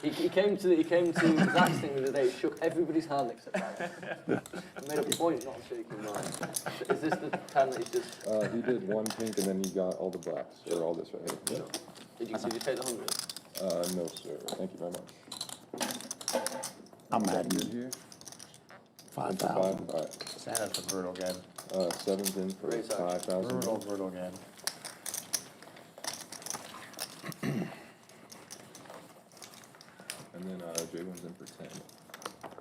He came to Zach's thing the other day, shook everybody's hand except mine. He made a point not shaking mine. Is this the pen that he's just... He did one pink and then he got all the blacks, or all this right here. Did you take the 100? No, sir. Thank you very much. I'm mad. Here. 5,000. All right. Stand for brutal again. 7's in for 5,000. Brutal again. And then J1's in for 10.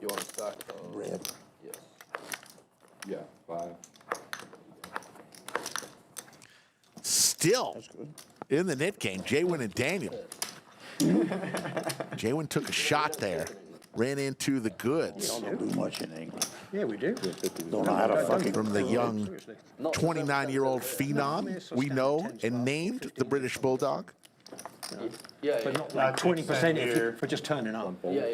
You want to stack? Red. Yes. Yeah, 5. Still in the net game, J1 and Daniel. J1 took a shot there, ran into the goods. We don't do much in England. Yeah, we do. Don't know how to fucking... From the young 29-year-old phenom we know and named the British Bulldog. Yeah, But not 20% for just turning up. yeah.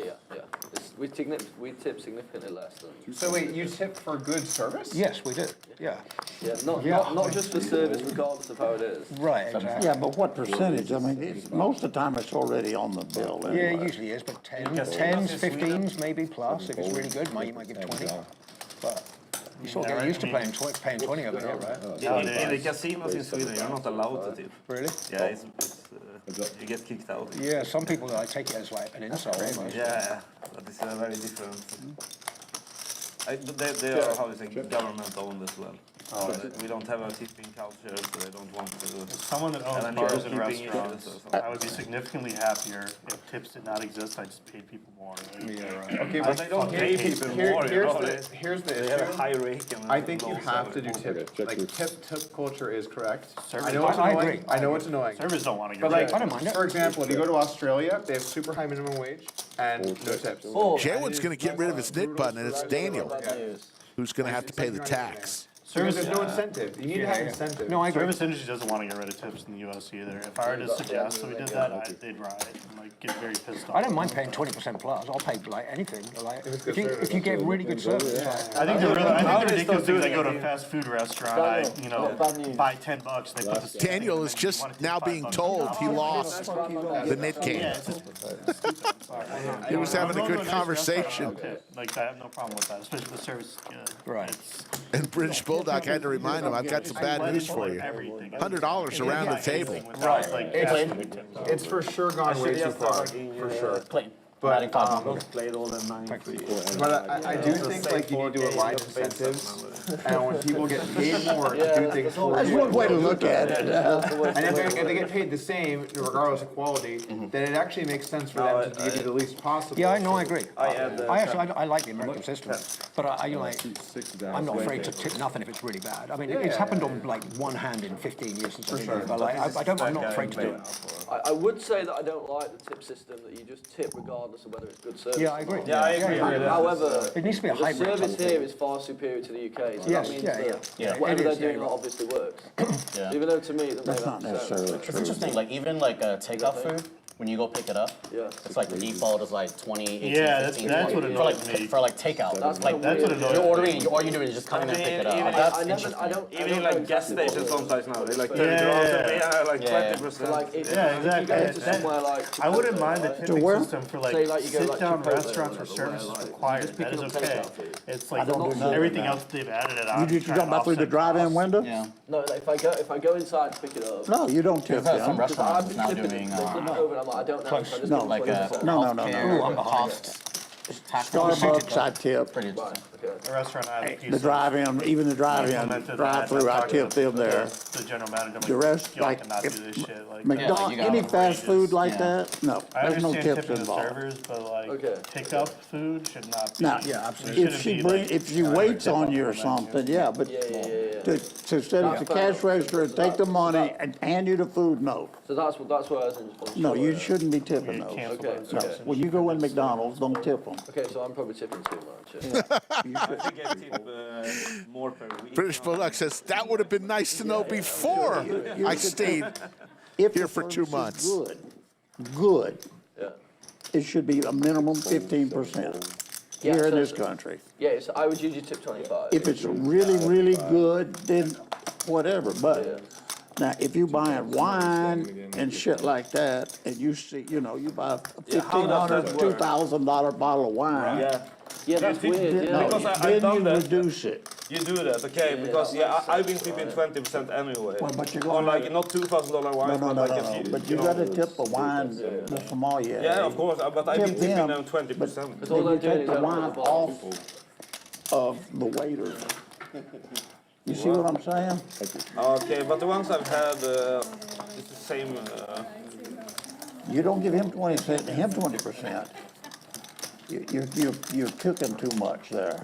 We tip significantly less than... So wait, you tip for good service? Yes, we do. Yeah. Yeah, not just for service, regardless of how it is. Right, exactly. Yeah, but what percentage? I mean, most of the time it's already on the bill Yeah, anyway. it usually is, but 10s, 15s maybe plus. If it's really good, you might give 20. But you sort of get used to paying 20 over here, right? In the casinos in Sweden, you're not allowed to tip. Really? Yeah, it's you get kicked out. Yeah, some people take it as like an insult almost. Yeah, but it's very different. They are, how do you say, government owned as well. We don't have a tipping culture, so they don't want to. Someone that owns bars and restaurants, I would be significantly happier if tips did not exist. I just paid people more. Yeah, right. Okay, But they don't pay people more, you know. Here's the They have a issue. high rate. I think you have to do tip. check Like, this. tip culture is correct. Service- I know it's I annoying. agree. I know it's annoying. Servers don't want to get But rid like, of I don't mind it. for example, if you go to Australia, they have super high minimum wage and no tips. J1's going to get rid of his knit button, and it's Daniel who's going to have to pay the tax. Because there's no incentive. You need to have incentive. No, I agree. Service industry doesn't want to get rid of tips in the U.S. either. If I were to suggest that we did that, they'd riot and like get very pissed off. I don't mind paying 20% plus. I'll pay like anything. Like if you get really good service. I think they're ridiculous things. I go to a fast food restaurant, I buy $10. They put the Daniel is just now being told he lost the knit game. He was having a good conversation. Like I have no problem with that, especially if the service is good. Right. And British Bulldog had to remind him, I've got some bad news for you. $100 around the table. Right. It's for sure gone way too far. For sure. Clean. But, Played all the 9-3. but I do think like you need to align incentives, and when people get paid more to do things for That's you. one way to look at it. And if they get paid the same, regardless of quality, then it actually makes sense for them to give you the least possible. Yeah, I agree. I I like the American system, but I'm not afraid to tip nothing if it's really bad. I mean, it's happened on like one hand in 15 years since I've been here, but like, I'm not afraid to do it. I would say that I don't like the tip system that you just tip regardless of whether it's good service. Yeah, I agree. Yeah, I agree. However, It needs to be a the hybrid. service here is far superior to the UK, so Yes, that means yeah, that yeah. whatever It they're is, yeah, doing you're obviously works. Yeah. Even though to me it doesn't That's make not that much sense. necessarily It's true. interesting, like even like takeout food, when you go pick it up, Yeah. it's like the default is like 20, 18, Yeah, 15, that's what 20. annoys me. For like takeout. That's Like that's what annoys you're me. ordering, all you do is just come in and pick it up. even- Like, that's I interesting. don't Even know in like gas exactly what stations it is. sometimes now, they like Yeah, 30 like yeah. 20%. So like if, Yeah, if you go exactly. to somewhere like I wouldn't mind the tipping where? system for Say, like, you go, like, sit-down Chipotle or restaurants where whatever, service is where, like, required. just That is picking up okay. takeout food. It's like don't do none of everything that. else they've added it on. You gone by through the drive-in window? Yeah. No, like if I go inside to pick it up. No, you don't tip There's some them. restaurants I've now been doing tipping over and I'm like, I don't know. So I just No. give like them a 20%. No, no, healthcare no. cost tax. Starbucks, I tip. Pretty interesting. Okay. A restaurant I have a piece The of drive-in, even the drive-in, implemented that. drive-through, I tip them there. The general manager. The rest, y'all like, cannot if do this shit. Like, McDonald's, you got any outrageous. fast food like Yeah. that, no, I there's no understand tips tipping the involved. servers, but like Okay. pickup food should not be. Now, it if shouldn't she be, bring, like, if she waits on you or something, yeah, but Yeah. to sit at the cash register and take the money and hand you the food, no. So that's where I was unsure. No, you shouldn't be tipping those. cancel Okay. those No, services. when you go in McDonald's, don't tip them. Okay, so I'm probably tipping too much. I think I tip more per week. British Bulldog says, that would have been nice to know before I stayed If here the for 2 service is months. Good, Yeah. it should be a minimum 15% here in this country. Yeah, so I would usually tip 25. If it's really, really good, then whatever, but now if you buying wine and shit like that, and you see, you know, you buy a $1,500, $2,000 bottle of wine. Yeah, that's weird. Yeah. Because I've Then done you that. reduce it. You do that, okay? Because I've been tipping 20% anyway. Well, but you're On going like not $2,000 wine, No, but like a few. but you gotta tip the wine, the sommelier. Yeah, of course, but I've been Tip tipping them, them 20%. Because all they're You doing take is the opening wine the bottle. off of the waiter. You see what I'm saying? Okay, but the ones I've had, it's the same. You don't give him 20 cents, him 20%. You're cooking too much there.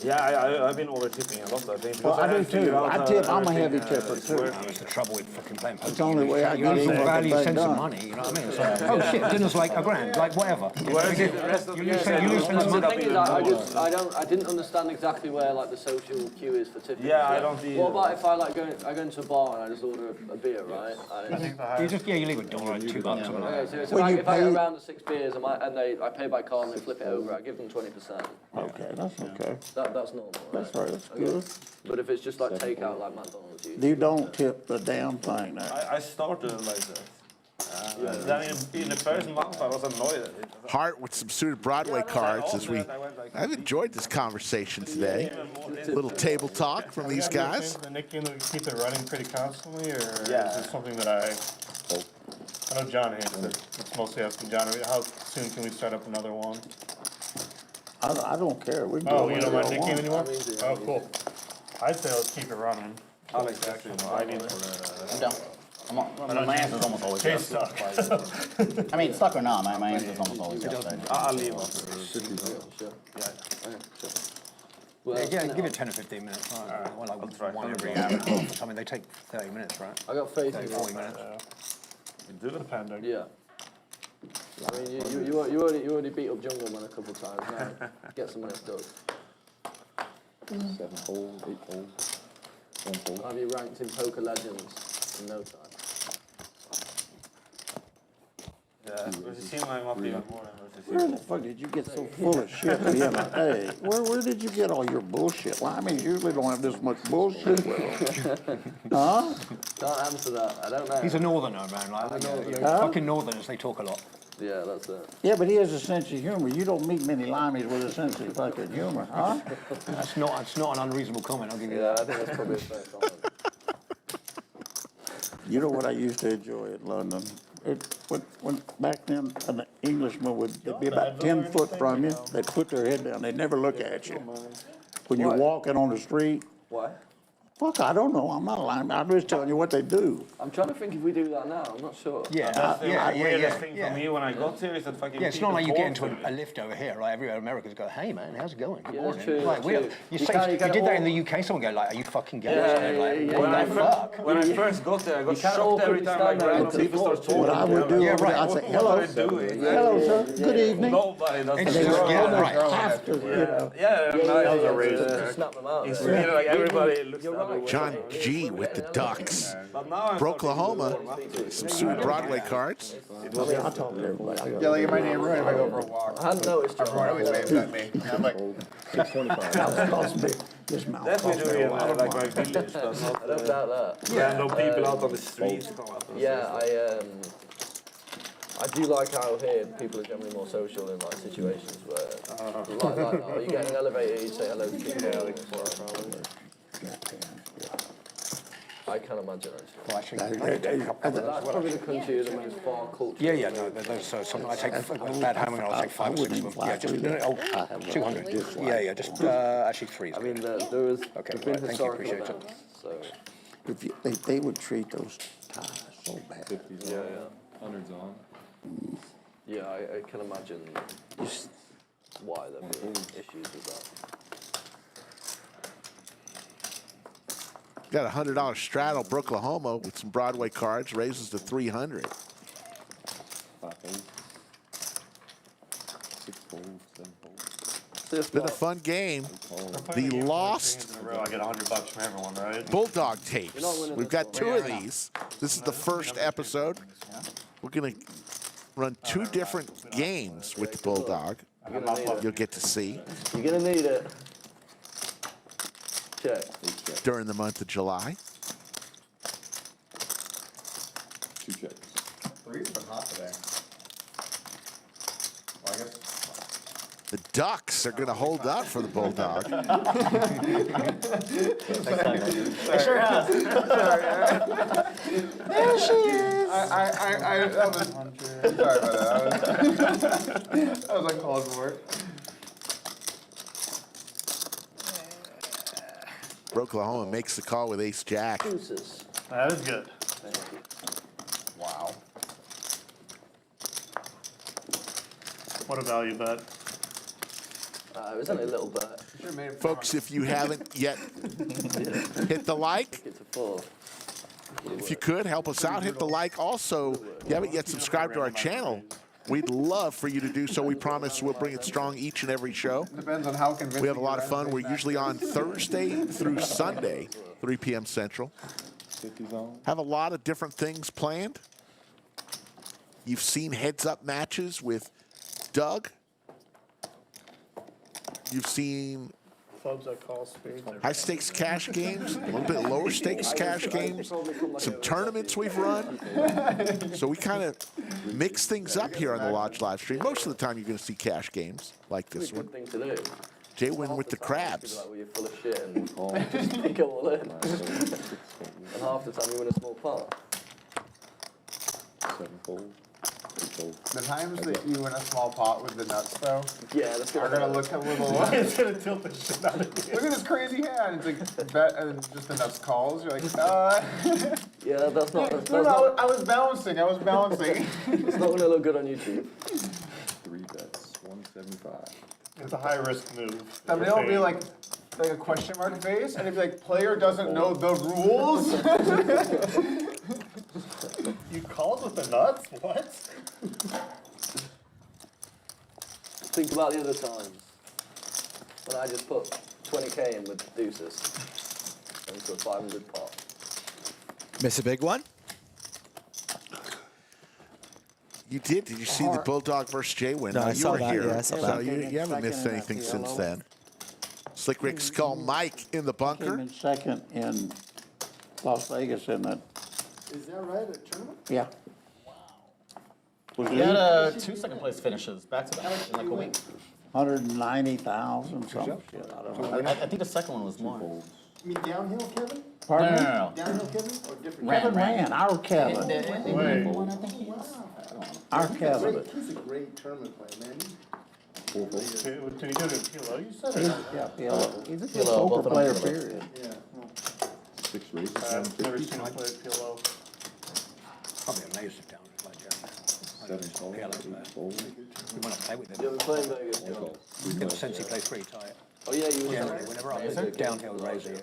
Yeah, I've been over tipping a lot, I think. Well, I do haven't figured too. out I how tip, I'm a everything, heavy tipper is too. working. That's the trouble with fucking playing poker. It's the only way I You can lose get some value, what send some done. money, you know what I mean? It's like, oh shit, dinner's like $1,000, like whatever. You lose some The money. thing is, I didn't understand exactly where like the social cue is for tipping. Yeah, I don't either. What about if I go into a bar and I just order a beer, right? You leave a dollar and $2 something like that. Okay, so if I get around the 6 beers and I pay by card and they flip it over, I give them 20%. Okay, that's okay. That's normal. That's right, that's good. But if it's just like takeout, like McDonald's, You don't tip the damn thing there. I started like that. Then in the first month, I was annoyed at it. Hart with some suited Broadway cards as I've enjoyed this conversation today. A little table talk from these guys. The Nik game that we keep it running pretty constantly, or is it something that I know John hates it. It's mostly asking John, how soon can we start up another one? I don't care. We can Oh, do you don't mind Nik game whatever anymore? Oh, cool. I'd say let's keep it running. I like that. I need I'm down. My answer's almost always Chase yes. stuck. I mean, stuck or not, my answer's almost always yes. I'll leave Yeah, give it 10 or 15 minutes. Right? Well, like one every hour and a half. I mean, they take 30 minutes, right? I got faith 30, in 40 minutes. Do the panda. Yeah. I mean, you already beat up Jungle Man a couple of times. Now get some minutes done. 7 holes, 8 holes, 10 holes. I'll have you ranked in Poker Legends in no time. Yeah, versus him, I'm up even more than versus Where him. the fuck did you get so full of shit the other day? Where did you get all your bullshit? Limeys usually don't have this much bullshit with them. Huh? Can't answer that. I don't know. He's a northerner, man. Like, fucking northerners, they talk a lot. Yeah, that's it. Yeah, but he has a sense of humor. You don't meet many limeys with a sense of fucking humor, huh? That's not an unreasonable comment, I'll give you Yeah, that. I think that's probably a fair comment. You know what I used to enjoy at London? When back then, an Englishman would be about 10 foot from you. They'd put their head down. They'd never look at you. When you're walking on the street, Why? fuck, I don't know. I'm not lying. I'm just telling you what they do. I'm trying to think if we do that now. I'm not sure. That's the weirdest thing for me when I got here is that fucking Yeah, it's not like you people get talk into to a me. lift over here, right? Everywhere Americans go, hey man, how's it going? Good Yeah, morning. true, Like, true. you You did can't that in all- the UK, someone go like, are you fucking gay? Yeah, When I What the fuck? when I first got there, I got can't shocked every awkwardly time stand like there random and people start talking. What I would do, Yeah, right. I'd say, What hello, are they doing? hello, sir. Good evening. Nobody does It's that. just, yeah, right. After, you know. Yeah, Snap them out. in Sweden, like everybody looks the other way. John G with the Ducks. But now I'm Oklahoma, some suited Broadway cards. I talk to everybody. Yeah, like in my neighborhood, if I go for a walk, I hadn't noticed. everyone always waves at me. And I'm like, 625. Cost me this mouth. That's what we cost do me a in lot of like my money. village, but I not don't doubt that. random people out on the streets come up. and Yeah, I do like how here people are generally more social in like situations where like you get in an elevator, you say hello to people. I can imagine actually. Well, actually, That's probably the country with the most far culture. yeah, no, there's something I take bad home and I'll take 5 or 6 of them. Yeah, just 200. Yeah, just actually 3. I mean, there was Okay, there's been right, thank you, historical appreciate it. events, so If they would treat those ties so bad. 50s yeah, on, 100s on. yeah, I can imagine why there be issues with that. Got a $100 straddle, Brooklahoma with some Broadway cards, raises to 300. 5 holes. 6 holes, 7 holes. It's been a fun game. The lost I get $100 from everyone, right? Bulldog tapes. We've got 2 of these. This is the first episode. We're going to run 2 different games with the Bulldog. You'll get to see. You're gonna need it. Check. during the month of July. 2 checks. Three's been hot today. Well, I guess. The Ducks are going to hold up for the Bulldog. It sure has. There she is. That was. Sorry about that. That was uncalled for. Oklahoma makes the call with ace jack. Deuces. That is good. Thank you. Wow. What a value bet. It was only a little bit. Folks, if you haven't yet hit the like, It's a 4. if you could, help us out. Hit the like. Also, if you haven't yet subscribed to our channel, we'd love for you to do so. We promise we'll bring it strong each and every show. Depends on how convincing. We have a lot of fun. We're usually on Thursday through Sunday, 3 p.m. Central. 50's on. Have a lot of different things planned. You've seen heads-up matches with Doug. You've seen Clubs that call spades. high-stakes cash games, a little bit lower-stakes cash games, some tournaments we've run. So we kind of mix things up here on the Lodge live stream. Most of the time, you're going to see cash games like this one. Good thing to do. Jay win with the crabs. Like, well, you're full of shit and just take it all in. And half the time you win a small pot. 7 fold. 8 fold. The times that you win a small pot with the nuts, though, Yeah, that's are gonna look a little. It's gonna tilt the shit out of you. Look at this crazy hand. It's like bet and just the nuts calls. You're like, Yeah, that's not. That's No, not. I was balancing. It's not gonna look good on YouTube. 3 bets. 175. It's a high risk move. Thumbnail will be like a question mark face, and it'd be like, player doesn't know the rules. You called with the nuts? What? Think about the other times when I just put 20k in with deuces into a 500 pot. Miss a big one? You did? Did you see the Bulldog versus Jay win? No, I you saw were that, here. yeah, I saw So that. you haven't missed anything since then. Slick Rick Skull Mike in the Came bunker. in second in Las Vegas in that. Is that right? A tournament? Yeah. Was He had 2 second place finishes back to back in like a week. 190,000 some shit. I don't know. I think the second one was more. You mean downhill, Kevin? Pardon me? No. Downhill, Kevin, or different? Kevin ran. Our Kevin. Wait. Our Kevin. He's a great tournament player, man. 4 folds. Did he do it in PLO? You said He's, it. yeah, PLO. He's a good PLO, both poker of them player, PLO. period. Yeah. 6 raises. I've never seen him play PLO. Probably amazed it down like that. 7 calls. 8 folds. We want to play with You him. ever played Vegas, 1 John? call. 3 Ever calls. since he plays free tight. Oh yeah, you were Generally, whenever I'm downhill razor.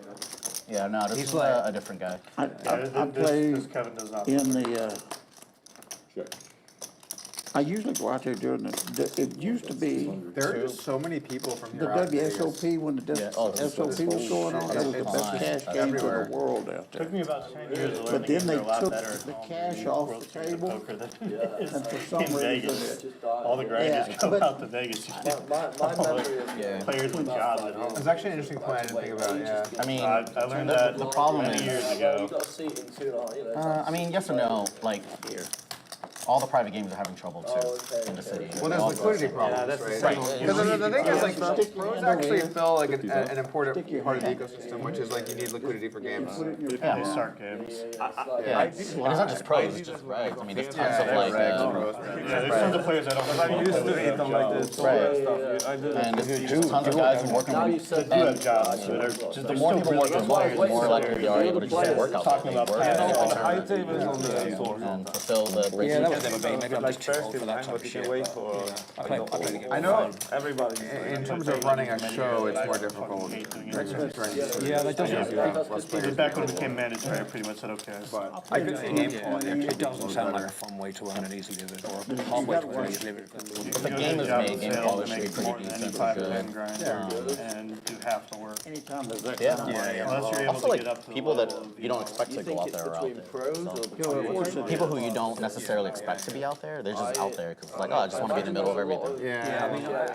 Yeah, no, this He's is like- a different guy. I This play Kevin does not. in the, Check. I usually go out there during it used to be There are just so many people from the here out in Vegas. WSOP when the Yeah. Oh, SOP was going on. That was the best fine. cash That's games in everywhere. the world out there. Took me about 10 years to learn But the then game. they They're a lot took better at the home cash in off World the Series of table. Poker than Yeah. it is And for some in reason, Vegas. just died. All the grinders Yeah, go but- out to Vegas. You My memory of Yeah. players with jobs at home. It's actually an interesting point I didn't think about, yeah. I mean, I learned that the problem many is, years you ago. got a seat in 2.5, you know. I mean, yes or no, like, all the private games are having trouble too okay, in the city. Well, there's liquidity problems, right? Right. Because the thing is, like, pros actually fill like an important Stick your part of the hand. ecosystem, which is like you need liquidity for games. They start games. Yeah, it's not just pros, it's just regs. I mean, there's tons of like, Yeah, there's tons of players that don't have jobs. and there's tons of guys who work Now on. you said That do have jobs, but they're just The more people work on players, the more likely they are able to just work out talking there, about work players. and fulfill the. Yeah, that was never been. Maybe I'm just too old for that type of shit. I play the game. I know in terms of running a show, it's more difficult. Yeah, that doesn't. Back when it became mandatory, I pretty much said, okay. I could see game quality. It doesn't sound like a fun way to earn an easy living or a halfway to earn an easy living. If the game is made, game quality should be pretty decent or good. And you have to work. Anytime there's that Yeah. kind of money. Unless you're able Also, to get up like to the people that level of you don't expect to go out there are out between there. pros or So, people who you don't necessarily expect expect to be out there. They're just out there because it's like, oh, I just want to be in the middle of everything.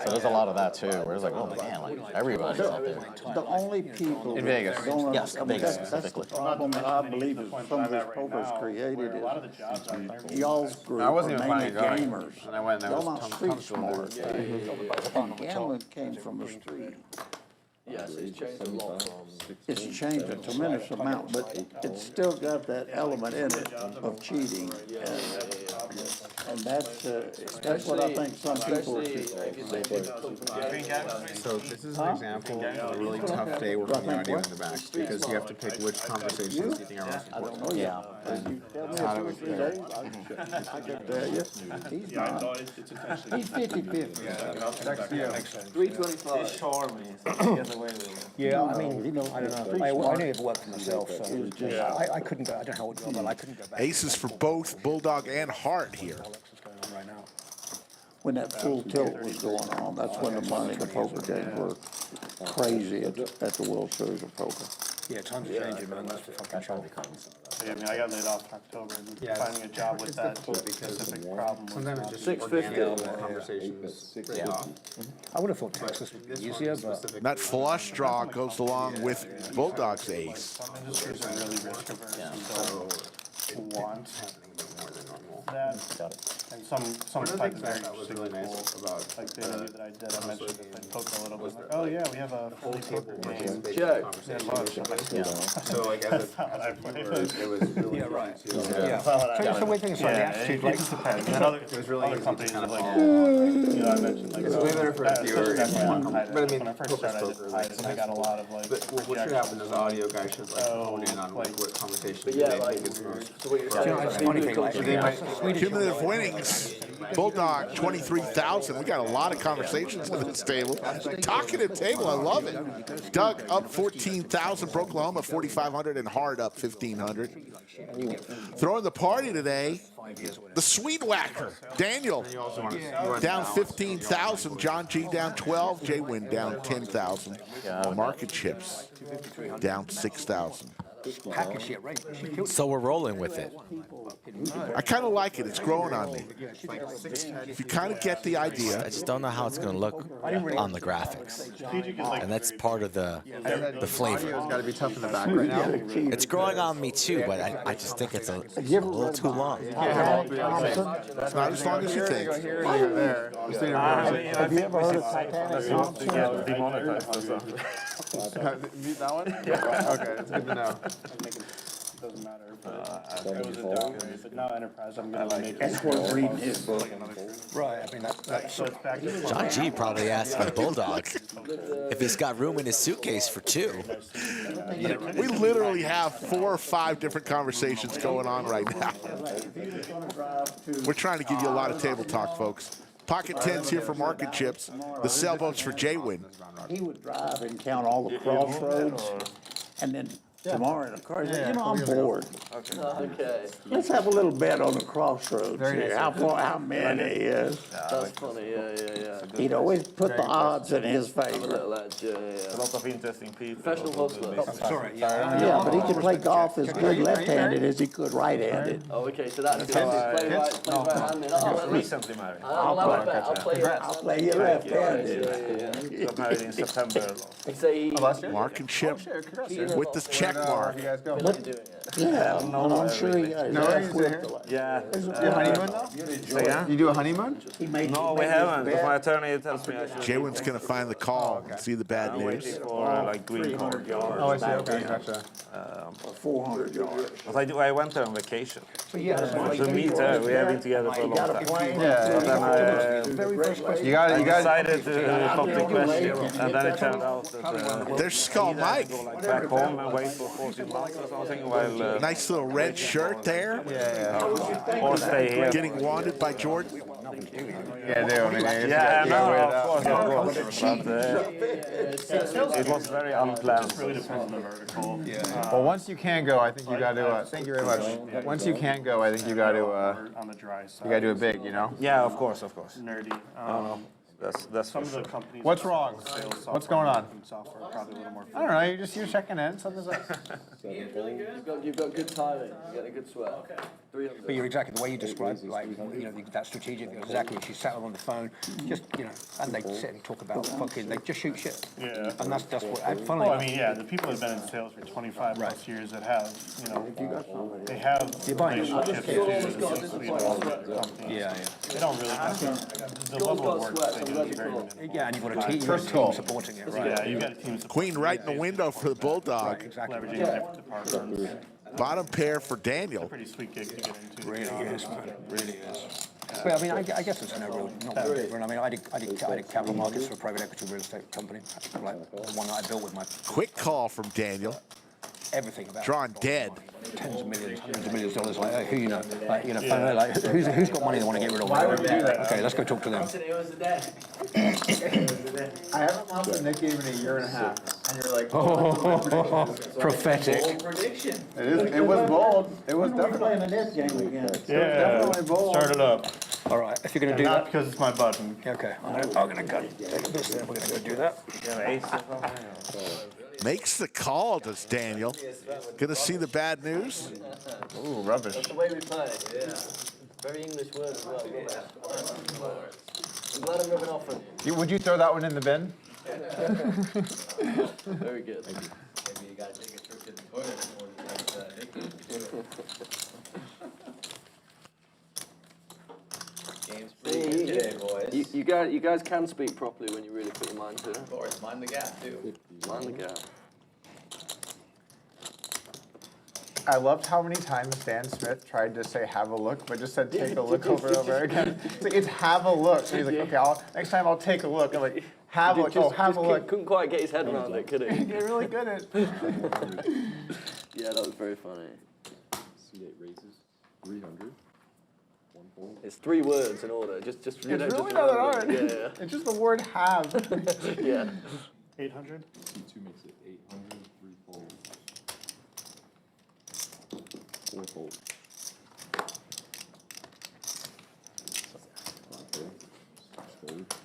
So there's a lot of that too, where it's like, oh man, like everybody's out there. The only people In Vegas. Yes, Vegas that's specifically. the problem that I believe is some of this poker's created is y'all's group I wasn't are even mainly planning on going. gamers. And I went and there Y'all was not tons street of smart. And gambling came from the street. Yes, it's changed a lot. It's changed a tremendous amount, but it's still got that element in it of cheating. And that's what I think some people should. So this is an example of a really tough day working the audio in the back because you have to pick which conversations you think are most important. Yeah. You tell me 2 or 3 days, I can tell you. He's not. He's 50-50. 325. He's charming, so he gets away with it. Yeah, I mean, I don't know. I never worked for myself, so I couldn't go. I don't know how it goes, but I couldn't go back. Aces for both Bulldog and Hart here. Right now. When that full tilt was going on, that's when the money, the poker games were crazy at the World Series of Poker. Yeah, times are changing, man. That's the fucking trouble. Yeah, I mean, I got laid off in October, and finding a job with that specific problem was Sometimes not it's just 650. organic conversations. I would have thought Texas would be easier, but That flush draw goes along with Bulldog's ace. Some industries are really risk averse and don't want that. And some type of very interesting cool, like the interview that I did, I mentioned that I poked a little bit, like, oh yeah, we have a fully tapered game. Check. Yeah, lunch. I'm like, yeah. So like as That's not what I played. it was really yeah, right. easy to. Yeah. So it's the weird thing, it's like the Yeah, attitude, it like, just depends. And other companies are like, you know, I mentioned like. It's way better for a viewer. But I But I mean, when I first poker started, poker, I did it, and I got a lot of like. But what should happen is audio guys should like hone in on like what conversations But they yeah, like, think is most. so what you're saying is funny thing, like, Cumulative winnings. Bulldog 23,000. We got a lot of conversations at this table. Talkative table, I love it. Doug up 14,000, Oklahoma 4,500, and Hart up 1,500. Throwing the party today, the Sweet Whacker, Daniel down 15,000, John G down 12, Jay Wynn down 10,000. Market chips down 6,000. package shit, right? So we're rolling with it. I kind of like it. It's growing on me. If you kind of get the idea. I just don't know how it's going to look on the graphics. And that's part of the flavor. It's got to be tough in the back right now. It's growing on me too, but I just think it's a little too long. It's not as long as you think. Have you ever heard of Titanic? Mute that one? Yeah. Okay, that's good to know. Doesn't matter. But it was a downgrade, but now Enterprise, I'm gonna make it. That's worth reading his book. Right, I mean, that's So it's back to John G probably asking Bulldog if he's got room in his suitcase for two. We literally have 4 or 5 different conversations going on right now. We're trying to give you a lot of table talk, folks. Pocket 10s here for market chips. The sailboats for J-Win. He would drive and count all the crossroads, and then tomorrow in the car, he said, you know, I'm bored. Okay. Let's have a little bet on the crossroads here. How many is? That's funny, yeah. He'd always put the odds in his favor. Little edge, yeah. A lot of interesting people. Professional hustler. sorry. Yeah, but he could play golf as good left-handed as he could right-handed. Oh, okay, so that's good. Play right-handed. Recently married. I'll have a bet. I'll play right. I'll play you left-handed. Got married in September. Say Mark and chip with the check mark. You guys go. Yeah, I'm sure he got his ass whipped. Yeah. You do a honeymoon though? You do a honeymoon? No, we haven't. If my attorney tells me I should. J-Win's going to find the call and see the bad news. For like green card. Oh, I see. Okay, gotcha. 400 yards. But I went there on vacation. To meet her, we have been together for a long time. Yeah. And then I decided to pop the question, and then it turned out that There's Skull Mike. back home and wait for 14 months or something while Nice little red shirt there. or stay here. Getting wanted by Jordan. Yeah, they only. Yeah, no, of course. But it was very unplanned. really depends on the vertical. Well, once you can go, I think you got to. Thank you very much. Once you can go, I think you got to. On the dry side. You got to do it big, you know. Yeah, of course. Nerdy. That's Some for of the sure. companies. What's wrong? Sales What's software, going on? marketing Software, probably a little more. I don't know. You're checking in. Something's up. You've got good timing. You get a good sweat. 300. But you're exactly the way you described, like, you know, that strategic, exactly. She sat on the phone, just, you know, and they sit and talk about fucking, they just shoot shit. Yeah. And that's what, funnily Well, I enough, mean, yeah, the people that have been in sales for 25 plus years that have, you know, they have buying it. relationships with the C-suite of the companies. yeah. They don't really, the level of work they do is very minimal. Yeah, and you've got a team supporting it, right? Yeah, you've got a team supporting Queen right in the window for the Bulldog. Exactly. leveraging different departments. Bottom pair for Daniel. Pretty sweet gig to get into. Really is, man. Really is. But I mean, I guess it's no real, not real different. I mean, I did capital markets for a private equity real estate company, like the one that I built with my Quick call from Daniel. everything about. Drawn dead. Tens of millions, hundreds of millions of dollars. Like, who you know, like who's got money they want to get rid of? Why would we do that? Okay, let's go talk to them. I haven't talked to Nik in a year and a half, and you're like, Prophetic. it was bold. It was definitely Yeah, bold. start it up. All right, if you're going to do Not that. because it's my button. Okay, I'm gonna go take this there. We're gonna go do that. You got an ace or something? Makes the call, does Daniel. Gonna see the bad news? Ooh, rubbish. That's the way we play. Yeah. Very English word as well. Rubbish. I'm glad I'm rubbing off on you. Would you throw that one in the bin? Very good. Maybe you gotta take a trip to the toilet before Game's pretty good today, boys. You guys can speak properly when you really put your mind to it. Of course, mind the gap too. Mind the gap. I loved how many times Dan Smith tried to say have a look, but just said take a look over and over again. It's like, it's have a look. So he's like, okay, next time I'll take a look. I'm like, have a look. Oh, have a look. Couldn't quite get his head around it, could he? You're really good at it. Yeah, that was very funny. C8 raises, 300. One fold. It's 3 words in order. Just It's you know, really just not that remember hard. it. Yeah, It's just the word have. yeah. 800? C2 makes it 800, 3 folds. 4 folds. Okay. 6 folds.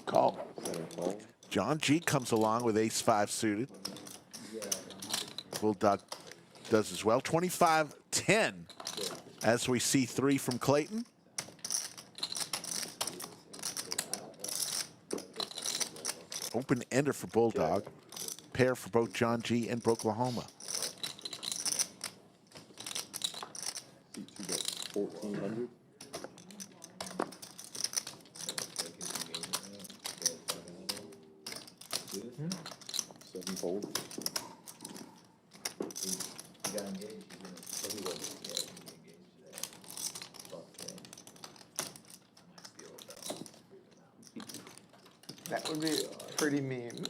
Call. 7 folds. John G comes along with ace-5 suited. Bulldog does as well. 25-10 as we see 3 from Clayton. Open ender for Bulldog. Pair for both John G and Oklahoma. C2 got 1400. Seven folds. You got engaged. So he wasn't engaged today. Fuck him. I might steal it though. That would be pretty mean.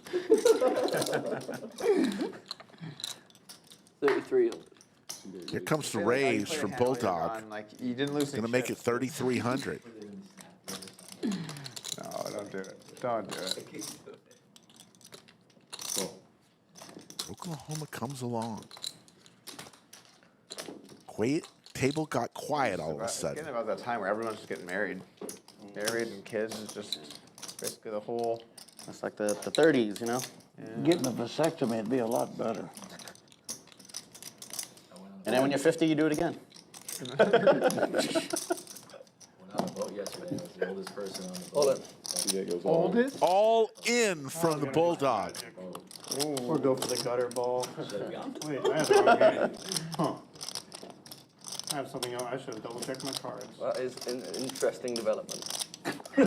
3,300. Here comes the raise from Bulldog. Like, you didn't lose Gonna make it 3,300. No, don't do it. Don't do it. Oklahoma comes along. Table got quiet all of a It's sudden. getting about that time where everyone's just getting married. Married and kids is just basically the whole. It's like the 30s, you know? Getting a vasectomy would be a lot better. And then when you're 50, you do it again. Went on a boat yesterday. I was the oldest person on the boat. C8 goes all in. Oldest? All in from the Bulldog. Or go for the gutter ball. Wait, I have the wrong hand. Huh. I have something else. I should have double checked my cards. That is an interesting development. I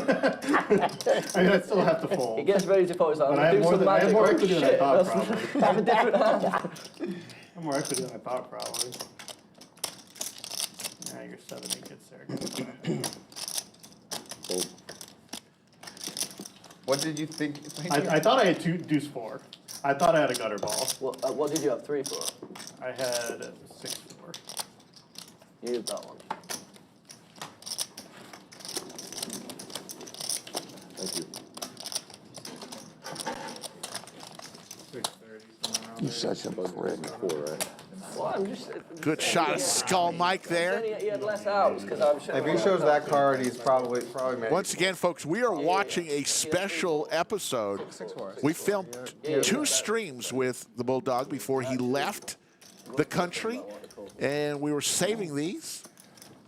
mean, I still have to He fold. gets ready to put his hand. But I have Do more some than- I have magic. more Oh, equity than I shit, thought, that's- probably. have a different hand. I'm more equity than I thought, probably. Yeah, your 7-8 gets there. Fold. What did you think? I thought I had deuce 4. I thought I had a gutter ball. What did you have 3 for? I had 6-4. You did that one. Thank you. 630 somewhere around You're there. such a prick. 4, right? Well, I'm just, Good shot of Skull Mike there. he had less outs because I'm sure. If he shows that card, he's probably made. Once again, folks, we are watching a special episode. We filmed 2 streams with the Bulldog before he left the country, and we were saving these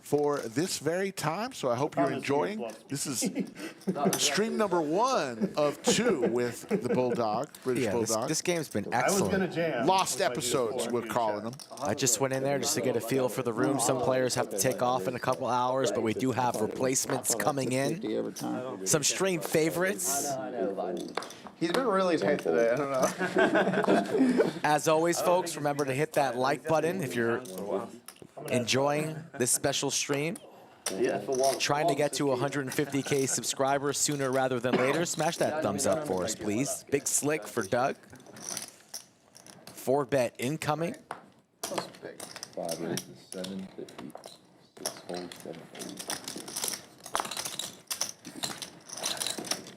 for this very time, so I hope you're enjoying. This is stream number 1 of 2 with the Bulldog, British Bulldog. This game's been excellent. Lost episodes, we're calling them. I just went in there just to get a feel for the room. Some players have to take off in a couple hours, but we do have replacements coming in. Some stream favorites. He's been really tight today. I don't know. As always, folks, remember to hit that like button if you're enjoying this special stream. Trying to get to 150K subscribers sooner rather than later. Smash that thumbs up for us, please. Big slick for Doug. 4-bet incoming. 5 raises, 750. 6 folds, 7 folds.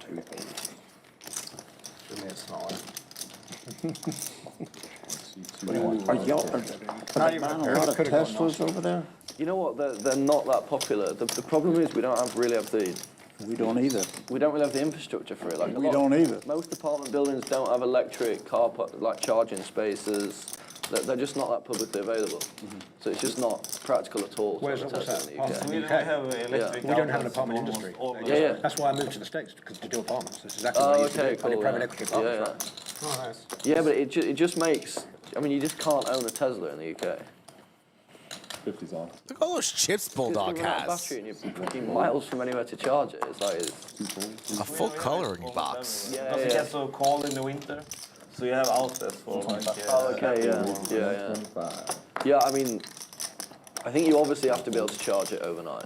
3 folds. Should made it smaller. Are y'all, not even a lot of Teslas over there? You know what? They're not that popular. The problem is we don't really have the. We don't either. We don't really have the infrastructure for it. Like We don't either. Most apartment buildings don't have electric car like charging spaces. They're just not that publicly available. So it's just not practical at all. Where's to that? in the UK. We don't have electric. We don't have an apartment industry. Yeah. That's why I moved to the States, to do apartments. That's exactly Oh, what I used to okay, do. I did cool. private equity apartments. Oh, nice. Yeah, but it just makes. I mean, you just can't own a Tesla in the UK. 50's on. Look at all those chips Bulldog Because has. battery and you're fucking miles from anywhere to charge it. It's like A full coloring box. Does it get so cold in the winter? So you have outlets for like. Oh, okay, yeah. Yeah, I mean, I think you obviously have to be able to charge it overnight.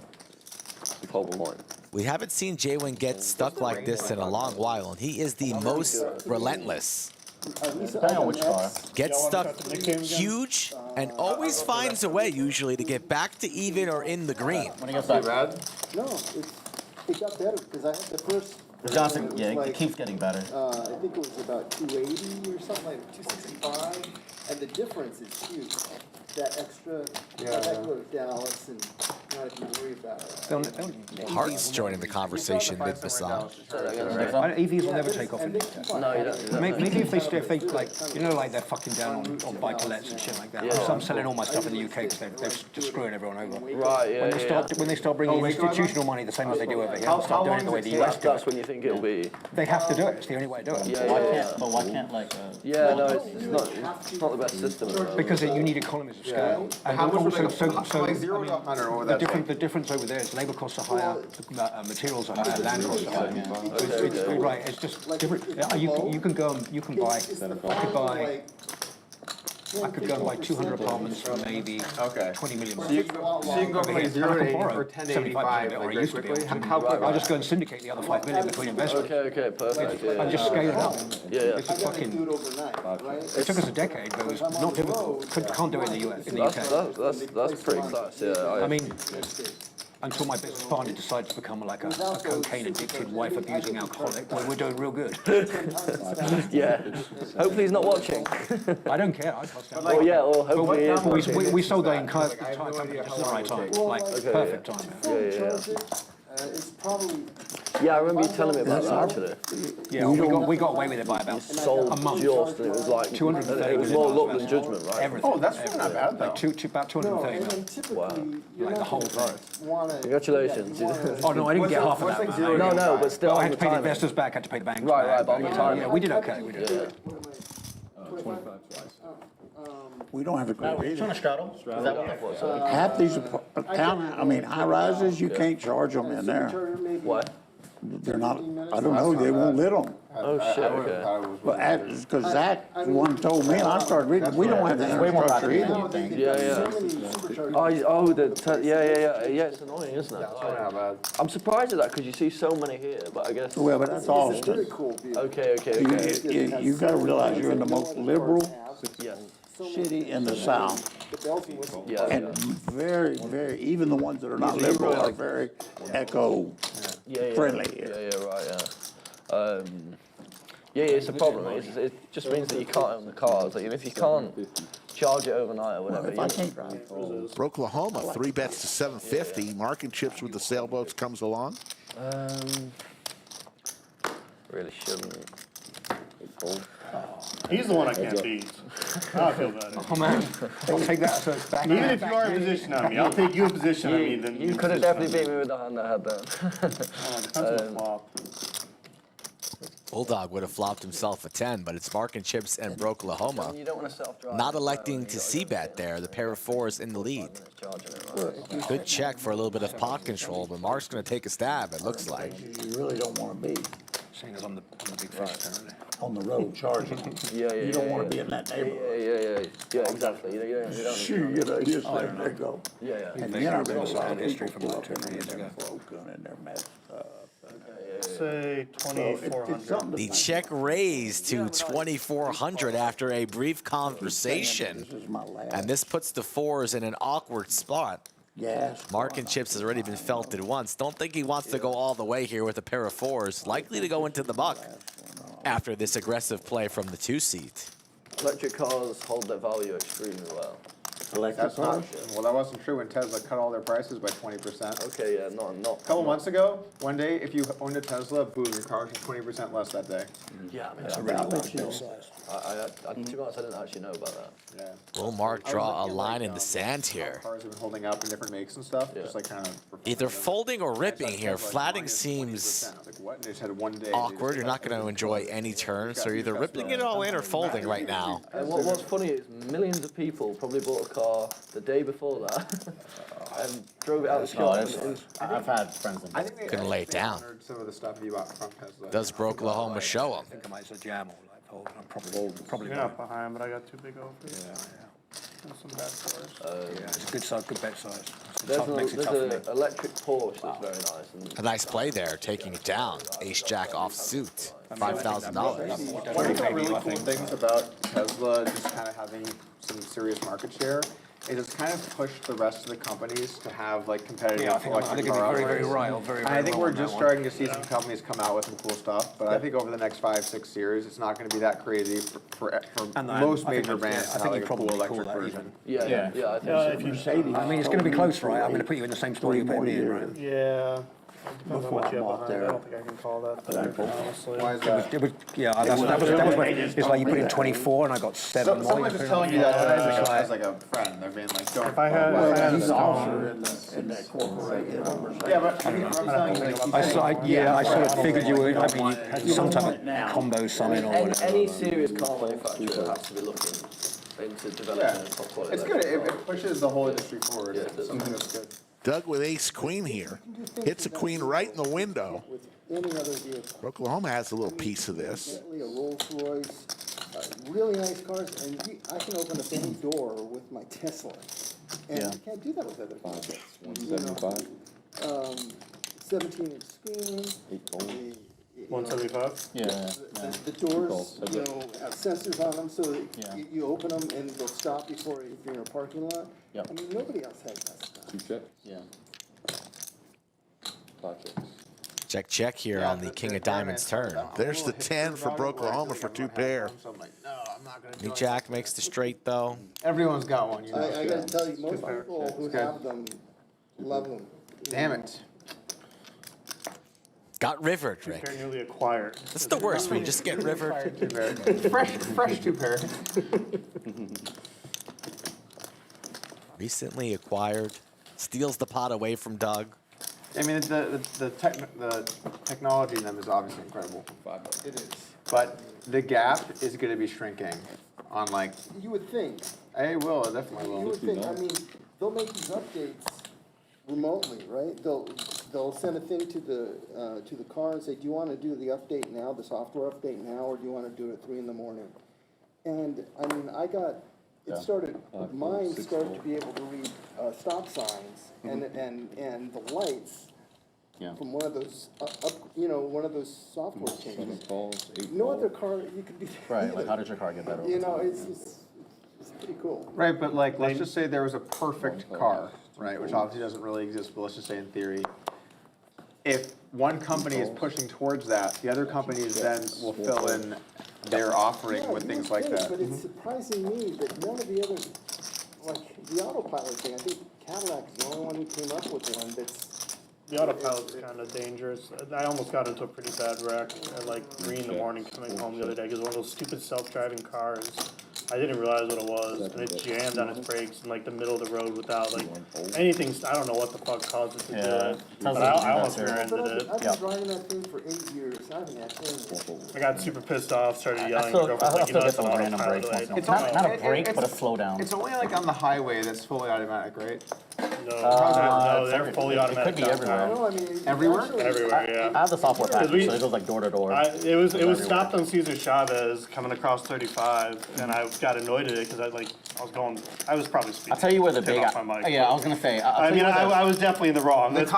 Whole point. We haven't seen J-Win get stuck like this in a long while, and he is the most relentless. Depending on which car. Gets stuck huge and always finds a way usually to get back to even or in the green. When he gets back. No, it got better because I had the first. Johnson, yeah, it keeps getting better. I think it was about 280 or something, like 265, and the difference is huge. That extra, that go to Dallas and not even worry about it. Hart's joining the conversation mid-massage. EVs will never take off in the UK. No, you don't. Maybe if they like, you know, like they're fucking down on buy-to-lets and shit like that. So I'm selling all my stuff in the UK because they're just screwing everyone over. Right, yeah. When they start bringing institutional money the same as they do over here, they'll start doing it the way the US do That's it. when you think it'll be. They have to do it. It's the only way to do it. Why can't like? Yeah, no, it's not the best system. Because you need economies of scale. And How much also, was it? 0 to 100 over that? the difference over there is labour costs are higher, materials are higher, land costs are higher. Right, it's just different. You can go and you can buy. I could go and buy 200 apartments for maybe 20 million. So you can go from like 0 to 80 for 10 to 85 like very quickly. How quick? I'll just go and syndicate the other 5 million between investors. Okay, perfect. And just scale it up. Yeah. It's a fucking. It took us a decade, but it was not difficult. Can't do it in the US, in the UK. That's pretty class. Yeah. I mean, until my business partner decides to become like a cocaine-addicted, wife-abusing alcoholic, we're doing real good. Yeah. Hopefully he's not watching. I don't care. I trust him. Oh yeah, or hopefully he is. We sold the entire company just at the right time, like perfect time. Yeah. It's probably. Yeah, I remember you telling me about that actually. Yeah, we got away with it by about Sold a month. just, and it was like 230. It was more luck than judgment, right? Everything. Oh, that's not bad though. Like about 230 And mil. typically, Wow. you're Like the whole thing. Congratulations. Oh no, I didn't get half of that. What's like man. 0 to No, but still I on had the to pay the time. investors back. I had to pay the banks Right, back. but on the time. Yeah, we did okay. We did. Okay. 25 twice. We don't have a great Which one, a straddle? Is that what that was? Half these high rises, you can't charge them in there. What? They're not, I don't know, they won't let them. Oh shit. Okay. But because Zach, the one told me, and I started reading, we don't have the infrastructure either. Yeah. Yeah. It's annoying, isn't it? I'm surprised at that because you see so many here, but I guess. Well, but that's Austin. Okay. You gotta realize you're in the most liberal Yeah. city in the South. Yeah. And very, very, even the ones that are not liberal are very eco-friendly here. Yeah, right, yeah. Yeah, it's a problem. It just means that you can't own the cars. Like, if you can't charge it overnight or whatever. Broklahoma, 3 bets to 750. Marking chips with the sailboats comes along. Really shouldn't. He's the one I can't beat. I feel better. Oh man, I'll take that as a back. Even if you are in position on me, I'll take you in position on me. Then You could have definitely beat me with the hand I had then. Depends on the flop. Bulldog would have flopped himself a 10, but it's Marking Chips and Broklahoma. You don't want to self-drive. Not electing to c-bet there, the pair of 4s in the lead. Good check for a little bit of pot control, but Mark's going to take a stab, it looks like. You really don't want to be Seeing as on the big fish apparently. on the road charging. You don't want to be in that neighborhood. Yeah, exactly. You don't Shoot, you know, just there they go. Yeah. And then I read about history from like 2 years ago. In their mess. Say 2,400. The check raised to 2,400 after a brief conversation. And this puts the 4s in an awkward spot. Yes. Marking Chips has already been felted once. Don't think he wants to go all the way here with a pair of 4s. Likely to go into the buck after this aggressive play from the 2-seat. Electric cars hold their value extremely well. That's not, well, that wasn't true when Tesla cut all their prices by 20%. Okay, yeah, not. A couple months ago, one day, if you owned a Tesla, boom, your car was 20% less that day. Yeah, I mean, That's a really large deal size. to be honest, I didn't actually know about that. Yeah. Will Mark draw a line in the sand How here? cars have been holding up in different makes and stuff, just like kind of. Either folding or ripping here. Flatting seems Like what? They just had one day. awkward. You're not going to enjoy any turns, so you're either ripping it all in or folding right now. And what's funny is millions of people probably bought a car the day before that and drove it out the shop. I've had friends in I think they Gonna lay it down. honored some of the stuff you bought from Tesla. Does Broklahoma show him? I think I might as jam or like fold. I'm probably You're not behind, but I got 2 big overs. And some bad scores. yeah, it's a good size, good bet size. There's an electric Porsche that's very nice. And A nice play there, taking it down. Ace-Jack off suit, $5,000. One of the really cool things about Tesla just kind of having some serious market share is it's kind of pushed the rest of the companies to have like competitive Yeah, I think electric you're car very, very offerings. right. Very, And I think we're just starting to see some companies come out with some cool stuff, but I think over the next 5-6 years, it's not going to be that crazy for most major brands to have like a cool electric version. yeah, I think Mercedes. I mean, it's going to be close, right? I'm going to put you in the same story you put me in, right? Yeah. Depends on what you have behind. there. I don't think I can call that fair, honestly. Why is that? It was, yeah, that was when, it's like you put in 24 and I got 7 more. Someone's just telling you that as like a friend. They're being like, don't. If I had a He's an stone, officer in that corporation. Yeah, but I'm telling you, like, I sort of figured you were, I mean, you had some type of combo summon or whatever. any serious car manufacturer has to be looking into developing a top quality. it's good. It pushes the whole industry forward. Yeah, it does. Something that's good. Doug with ace-queen here. Hits a queen right in the window. With any other vehicle. Oklahoma has a little piece of this. Bentley, a Rolls Royce, really nice cars, and I can open the same door with my Tesla. And you can't do that with other vehicles. 175. 17-inch screen. 8 gold. 175? Yeah. The doors, have sensors on them, so that you open them and they'll stop before if you're in a parking lot. Yep. I mean, nobody else has that stuff. 2 checks. Yeah. 5 checks. Check, check here on the King of Diamonds turn. There's the 10 for Broklahoma for 2 pair. So I'm like, no, I'm not going to do New it. Jack makes the straight, though. Everyone's got one, you know. I gotta tell you, most people who have them love them. Damn it. Got rivered, Rick. They're newly acquired. That's the worst when you just get rivered. Fresh 2 pair. Recently acquired. Steals the pot away from Doug. I mean, the technology in them is obviously incredible. It is. But the gap is going to be shrinking on like, You would think. it will, it definitely You will. would think, I mean, they'll make these updates remotely, right? They'll send a thing to the car and say, do you want to do the update now, the software update now, or do you want to do it at 3 in the morning? And, I mean, mine started to be able to read stop signs and the lights from one of those, one of those software 7 changes. calls, 8 No calls. other car you could be. Right. Like, how did your car get better? You know, it's pretty cool. Right, but like, let's just say there was a perfect car, right, which obviously doesn't really exist, but let's just say in theory. if one company is pushing towards that, the other companies then will fill in their offering with things like that. But it's surprising me that none of the other, like the autopilot thing, I think Cadillac's the only one who came up with one that's. The autopilot's kind of dangerous. I almost got into a pretty bad wreck at like 3 in the morning coming home the other day because one of those stupid self-driving cars, I didn't realize what it was, and it jammed on its brakes in like the middle of the road without like anything. I don't know what the fuck caused it to do it, but I almost rear-ended it. I've been driving that thing for 8 years. I haven't had anything. I got super pissed off, started yelling. I still get those random brakes once in a while. It's not- Not a brake, but a slowdown. It's only like on the highway that's fully automatic, right? No, they're fully automatic. It could be everywhere. No, I mean, Everywhere? Everywhere, yeah. I have the software package, so it goes like door to door. It was stopped on Cesar Chavez coming across 35, and I got annoyed at it because I was probably speeding. I'll tell you where the Take big. off my mic. Yeah, I was gonna say. I mean, I was definitely in the wrong. Let's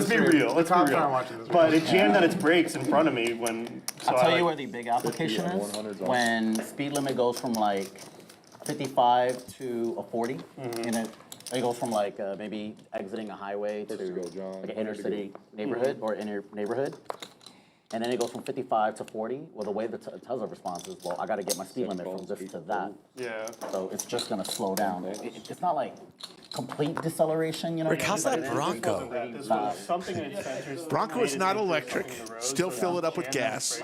be real. Let's be real. But it jammed on its brakes in front of me when. I'll tell you where the big application is. When speed limit goes from like 55 to a 40, and it goes from like maybe exiting a highway to like an inner city neighborhood or inner neighborhood. And then it goes from 55 to 40. Well, the way the Tesla responds is, well, I got to get my speed limit from this to that. Yeah. So it's just going to slow down. It's not like complete deceleration, you know? Rick, how's that Bronco? Bronco is not electric. Still fill it up with gas.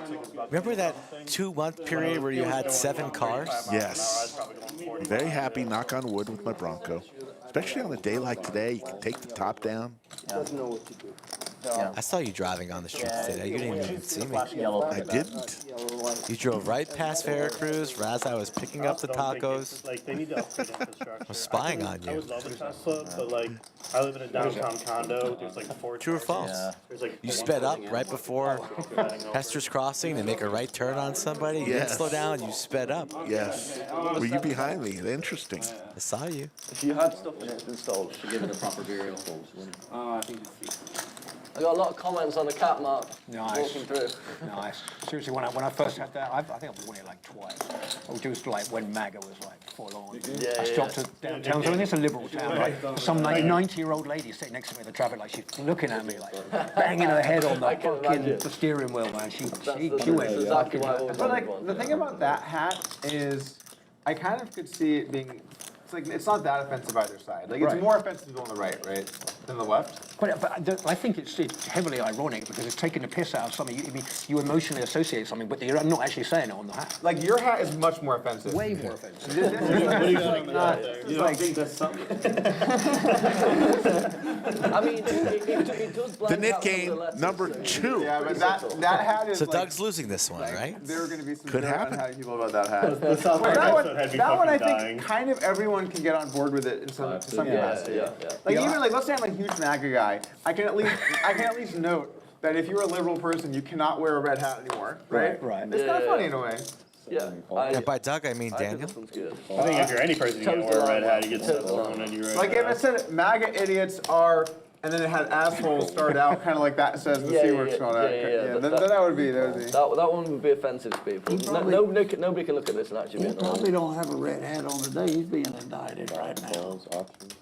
Remember that 2-month period where you had 7 cars? Yes. I'm very happy, knock on wood, with my Bronco. Especially on a day like today, you can take the top down. doesn't know what to do. Yeah. I saw you driving on the streets today. You didn't even see me. I didn't. You drove right past Veracruz. Razai was picking up the tacos. Like, they need to upgrade infrastructure. I was spying on I you. would love a Tesla, but like, I live in a downtown condo. There's like 4 True or false? There's like You sped up right before Hester's Crossing to make a right turn on somebody. You didn't Yes. slow down. You sped up. Yes. Were you behind me? Interesting. I saw you. If you had stuff installed, To give it a proper burial. I think it's I got a lot of comments on the cat mark. Nice. Walking through. Nice. Seriously, when I first had that, I think I've worn it like twice. I was just like when MAGA was like full on. I stopped at downtown. So it's a liberal town. Like some like 90-year-old lady sitting next to me in the traffic, like she's looking at me, like banging her head on the fucking the steering wheel, man. She went. Exactly why I always But like wanted the one. thing about that hat is, I kind of could see it being. It's like it's not that offensive either side. Like it's more offensive on the right, than the left. But I think it's heavily ironic because it's taking the piss out of something. You emotionally associate something, but you're not actually saying it on the hat. Like your hat is much more offensive. Way more offensive. What do you got on the hat there? You don't think that's something? I mean, it does The blank Nik out some of game, the letters. number 2. Yeah, but that hat is. So like, Doug's losing this one, right? There are going to be some Could very happen. unhappy people about that hat. The South Park that episode had me one I fucking think dying. kind of everyone can get on board with it in some capacity. Yeah. Like even like let's say I'm a huge MAGA guy, I can at least note that if you're a liberal person, you cannot wear a red hat anymore, right? Right. It's kind of funny in a way. Yeah. And by Doug, I mean I think Daniel. this one's good. I think if you're any person, you can wear a red hat. You get stuff thrown at you right Like if now. it said MAGA idiots are, and then it had assholes start out kind of like that says the C word spelled out. Then that would be. That one would be offensive to people. Nobody can look at this and actually be He annoyed. probably don't have a red hat on today, he's being indicted right now. Calls, options.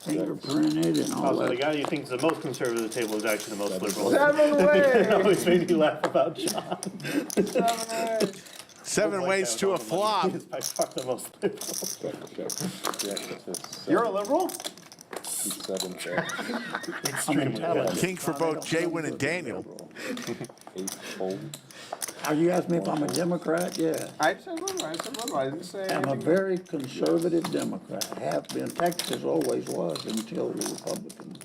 Fingerprinted and all Also, the that. guy you think is the most conservative at the table is actually the most liberal. 7 It ways. always made me laugh about John. 7 ways to a flop. He's by far the most liberal. You're a liberal? 7 Extremely. King for both Jaywin and Daniel. 8 fold. Are you asking me if I'm a Democrat? Yeah. I said liberal. I didn't say I'm a anything. very conservative Democrat. Have been. Texas always was until the Republicans.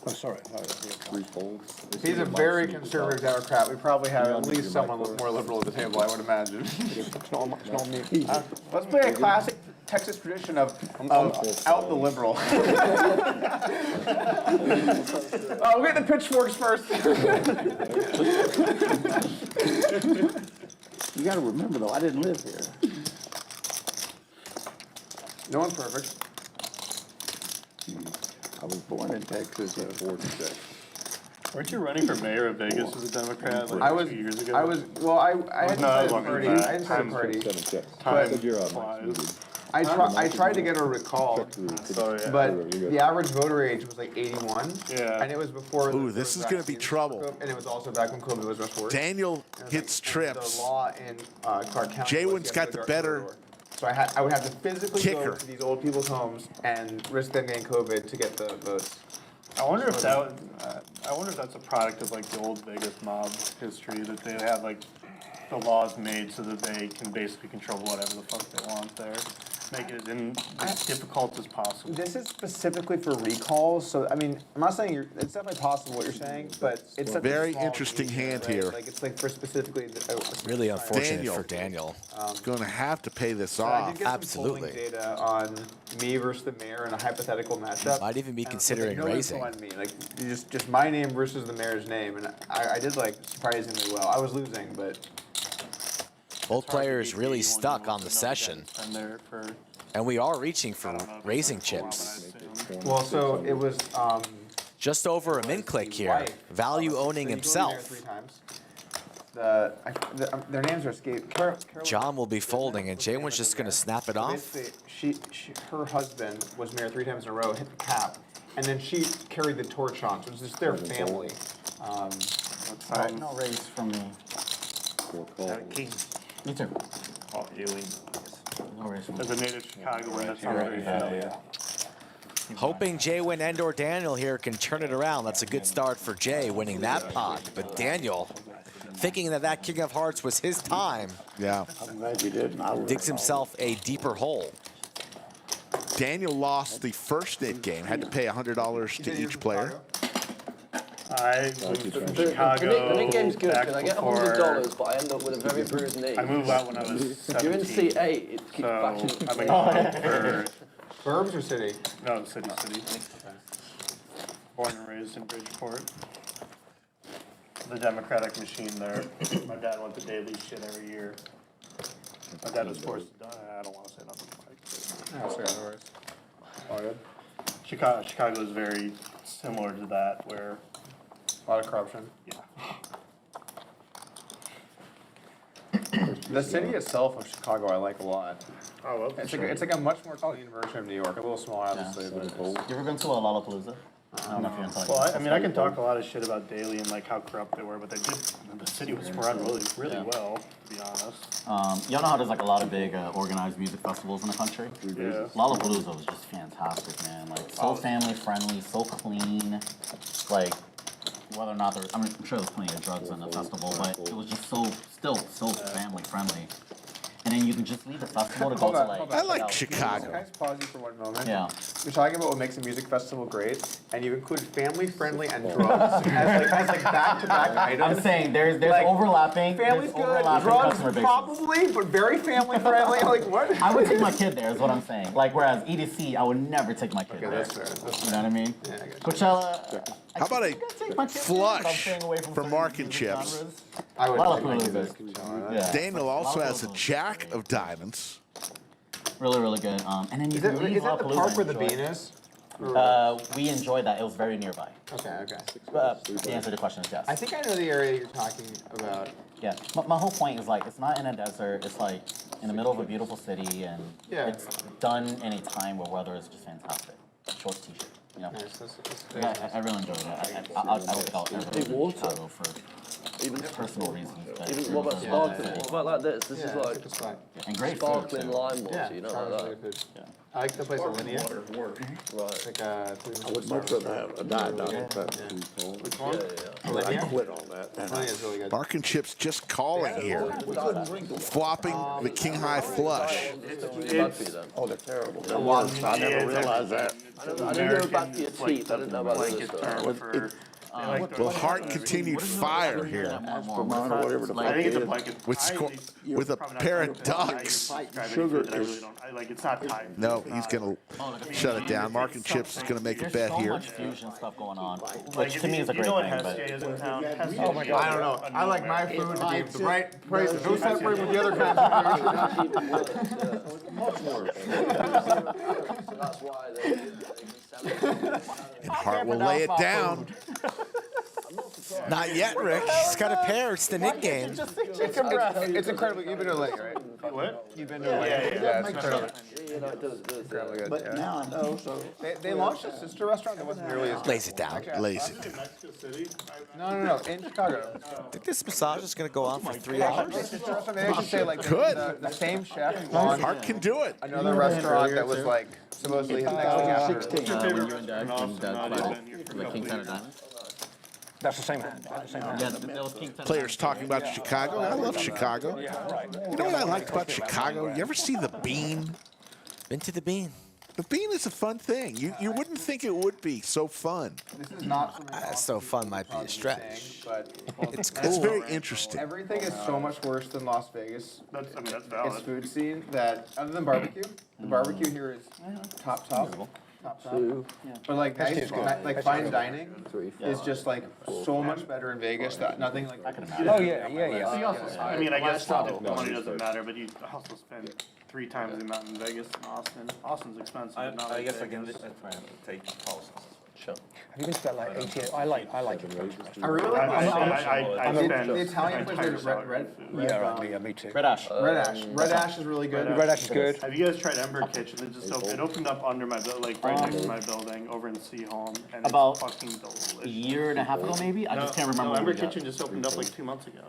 Oh, sorry. 3 folds. He's a very conservative Democrat. We probably have at least someone more liberal at the table, I would imagine. It's not me. Let's play a classic Texas tradition of out the liberal. Oh, we'll get the pitchforks first. You gotta remember though, I didn't live here. No one's perfect. I was born in Texas. 46. Weren't you running for mayor of Vegas as a Democrat like I was 2 years ago? I had No, that was a longer party. than I that. didn't say a party. 7 checks. Time But you're up. flies. I tried to get her recalled, but the average voter age was like 81. Yeah. And it was before. Ooh, this is going to be trouble. And it was also back when COVID was much worse. Daniel hits trips. The law in Clark County. Jaywin's got the better. So I would have to physically kicker. go to these old people's homes and risk them getting COVID to get the votes. I wonder if that's a product of like the old Vegas mob history, that they have like the laws made so that they can basically control whatever the fuck they want there. Make it as difficult as possible. This is specifically for recalls, so I mean, I'm not saying it's definitely possible what you're saying, but it's such Very a small interesting niche, hand right? here. Like it's like for specifically. Really unfortunate for Daniel. Going to have to pay this I off. did get some polling data on me versus the mayor in a hypothetical matchup. Might even be and considering no raising. info on me, like just my name versus the mayor's name, and I did like surprisingly well. I was losing, but Both players really stuck on the session. And we are reaching for raising chips. well, so it was Just over a min click here. Value owning himself. 3 times. Their names are escaped. John will be folding, and Jaywin's just going to snap it off. Basically, her husband was mayor 3 times in a row, hit the cap, and then she carried the torch on. So it's just their family. No raise from me. King. Me too. Oh, Aileen. No raise from me. As a native Chicagoan, that's not very familiar. Hoping Jaywin and or Daniel here can turn it around. That's a good start for Jay, winning that pot. But Daniel, thinking that King of Hearts was his time, Yeah. I'm glad you didn't. digs himself a deeper hole. Daniel lost the first knit game. Had to pay $100 to each player. I moved from The Chicago Nik game's good back because I get before $100, but I end up with a very bruised knee. I moved out when I was 17. You're in C8, it keeps So backing. I've been going for Burbs or city? no city. Born and raised in Bridgeport. The Democratic machine there. My dad went to daily shit every year. My dad was forced to die. I don't want to say nothing. No, sorry, no worries. All good. Chicago is very similar to that, where A lot of corruption. yeah. The city itself of Chicago, I like a lot. Oh, well, It's like a much more clean version of New York. A little smaller, obviously, but You ever been to a Lollapalooza? I don't know if you're gonna Well, I mean, I can talk a lot of shit about Daly and like how corrupt they were, but the city was run really well, to be honest. Y'all know how there's like a lot of big organized music festivals in the country? Yeah. Lollapalooza was just fantastic, man. Like so family friendly, so clean. Like whether or not I'm sure there's plenty of drugs in the festival, but it was just still so family friendly. And then you can just leave the festival to go to like. I like Chicago. Can I just pause you for 1 moment? Yeah. You're talking about what makes a music festival great, and you include family friendly and drugs as like back-to-back items. I'm saying there's Like, overlapping. Family's there's good, overlapping drugs customer bases. probably, but very family friendly. Like what? I would take my kid there, is what I'm saying. Like, whereas EDC, I would never take my kid Okay, there. that's fair. That's You know what I mean? Yeah, I got you. Coachella. How about a take my kid flush there, but I'm staying away from for certain Mark and music Chips? genres. I would. Lollapalooza. Yeah. Daniel also has a jack of diamonds. Really, really good. And then you Is can that leave the Lollapalooza park and where the enjoy- bean is? We enjoyed that. It was very nearby. Okay. The answer to the question is yes. I think I know the area you're talking about. Yeah. My whole point is like, it's not in a desert. It's like in the middle of a beautiful city, and Yeah. it's done in a time where weather is just fantastic. Short t-shirt. You know. Nice. That's Yeah, I really enjoyed it. I don't think I'll ever Big leave water. Chicago for personal reasons. But Even what about sparkling? It's like this. This is like It's fine. and great food sparkling too. lime water, Yeah, you know, Chicago's like really that. good. I like the place Alinea. Right. Like I would much rather have a diet diet, but Which one? I Alinea? quit on that. Alinea's really good. Mark and Chips just calling here. Flopping the king high flush. Oh, they're terrible. I never realized that. I didn't know about your teeth. I didn't know about the other stuff. Will Hart continued fire here For mine or whatever the I fuck think it it's a is. blanket. with a pair of ducks. Sugar I really is- don't. Like it's not tied. No, he's going to shut it down. Mark and Chips is going to make a There's bet so here. much fusion stuff going on, Like, which to me is a great you know what thing. Heskey But is in town? Oh my god. I don't know. I like my food to be the right price. Don't separate with the other kinds of food. Much worse. So that's why they And Hart will lay it down. I'm not surprised Not yet, Rick. He's got a pair. It's the Nik game. Chicken breast. It's incredible. You've been to Lake, right? What? You've been to Lake. Yeah, it's incredible. Incredibly good. But now I know, so. They launched a sister restaurant that wasn't nearly as Lays it down. Lays it. Mexico City. No, in Chicago. I think this massage is going to go on for 3 hours. Sister restaurant, they actually say like Could. the same chef launched Hart can do it. another restaurant that was like supposedly his next thing after. 16. When you and Doug played the King Center Diamond. That's the same hand. That's the same hand. Yeah, that was King Center. Players talking about Chicago. I love Chicago. You know what I liked about Chicago? You ever see the Bean? Been to the Bean. The Bean is a fun thing. You wouldn't think it would be so fun. This is not something So fun might be a stretch. but It's It's cool. very interesting. everything is so much worse than Las Vegas. That's Its valid. food scene that other than barbecue, the barbecue here is top. But like nice, like fine dining is just like so much better in Vegas that nothing like. Oh, yeah. I mean, I guess money doesn't matter, but you also spend 3 times the amount in Vegas and Austin. Austin's expensive, but not I like guess I Vegas. can take calls. Sure. Have you been to that like 88? I like it. I really like I spend the Italian place entire is salary red. on food. Yeah, me too. Red Ash. Red Ash is really good. Red Ash is good. Have you guys tried Ember Kitchen? It opened up under my like right next to my building over in Seaholm, and About it's fucking delicious. A year and a half ago, maybe? I just can't remember. No, when Ember we got it. Kitchen just opened up like 2 months ago.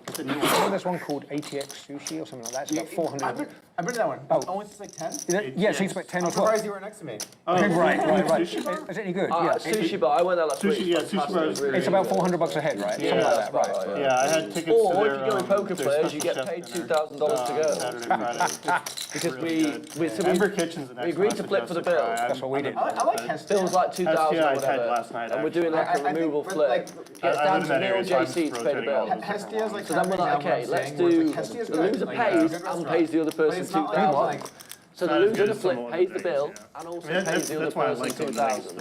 It's a new I one. think there's one called ATX Sushi or something like that. It's about 400. I've been to that one. Oh. Only since like 10. Yeah, so it's about 10 or I'm 12. surprised you were next to me. Right. Sushi bar? Is it any good? Yeah. Sushi bar, I went there last week. Sushi, yeah, sushi bar is It's about $400 a head, right? Something like that, right? Yeah, I had tickets to Or their, if you go with poker their players, you special get paid chef dinner, $2,000 to go. Saturday, Friday. Because Really good. so Ember Kitchen's an we agreed to flip for the bill. That's what we did. I like Hestia. Bill's like 2,000 STI or I had whatever. last night, And we're doing like a I think removal for, flip. like, Gets I down live in to that me area, or so I'm JC to pay the rotating all bill. the Hestia's like So then we're like, okay, let's do, Hestia's the good. loser Like, pays good and restaurant. pays the other But person it's not like, 2,000. So the Not as loser good of the as flip some old pays the days, bill yeah. and also Yeah, pays the other that's why I person like going to 2,000. Vegas.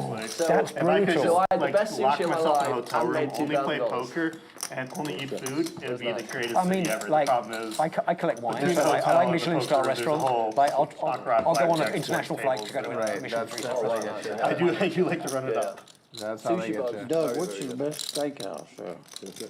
Like, So, That's if I could brutal. So I had the like, best lock sushi of my myself in a life hotel and room, made only play $2,000. poker, and only eat food, it would be the greatest I mean, city ever. like, The problem is, I collect wine, there's so a I hotel like and Michelin the star poker, there's a restaurant. whole Like, I'll baccarat, go on an blackjack, international sports flight to go tables, to a Michelin That's 3-star totally restaurant. get you. I do like to run it up. That's how they Sushi get bars. you. Doug, what's your best steakhouse?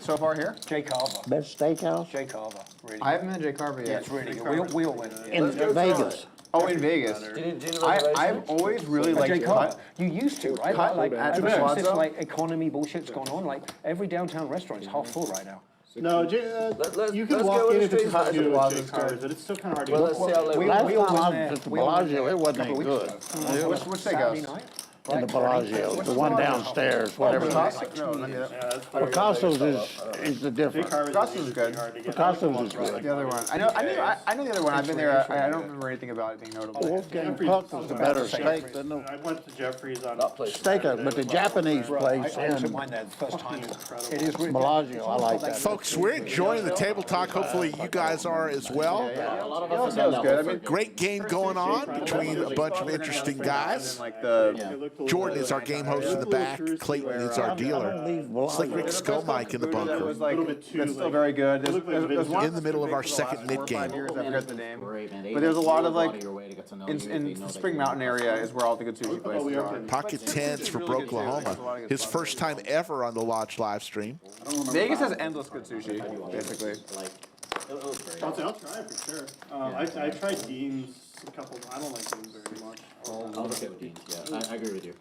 So far here? Jay Carver. Best steakhouse? Jay Carver. Really I haven't been to Jay Carver yet. Yeah, it's really good. We all went. In Vegas. Oh, in Vegas. Do you need a I've reservation? always really Jay liked Carver. cut. You used to, right? Cut Like, at ever the since this Plaza. like economy bullshit's gone on, like every downtown restaurant is half full right now. No, let's- you can let's walk go in with if it's the hot street to food. Jay Carver's, but it's still kind of hard to Well, get. let's see how late We we all Last went time I there. was at the We all went Bellagio, there it wasn't a couple any weeks good. ago. Which Saturday steakhouse? night. In the Bellagio, the one downstairs, whatever. No, not the other. Picasso's is the Jay difference. Carver's Picasso's is good. hard to get. Picasso's is good. The other one. I know the other one. I've been there. I don't remember anything about it being notable. Wolfgang Puck was a better steak than the I went to Jeffrey's on That place. steakhouse, but the Japanese place I took in mine there the first time. It is really Bellagio, I like that. Folks, we're enjoying the table talk. Hopefully you guys are as well. A lot of That us was good. I mean, Great game going on between a bunch of interesting guys. like the Jordan is our game host in the back. Clayton is our dealer. Slick Rick Skull Mike in the that bunker. was like that's still very good. There's one In the middle of our second mid game. I forget the name. great, man. They But there's a lot of go out like your way to get to know in you. They know the that Spring you're Mountain area is where all the good sushi places are. Pocket tens for Oklahoma. His first time ever on the Lodge live stream. Vegas has endless good sushi, basically. like, it was great. I'll try it for sure. I tried Dean's a couple. I don't like Dean's very much. I was okay with Dean's, yeah. I agree with you.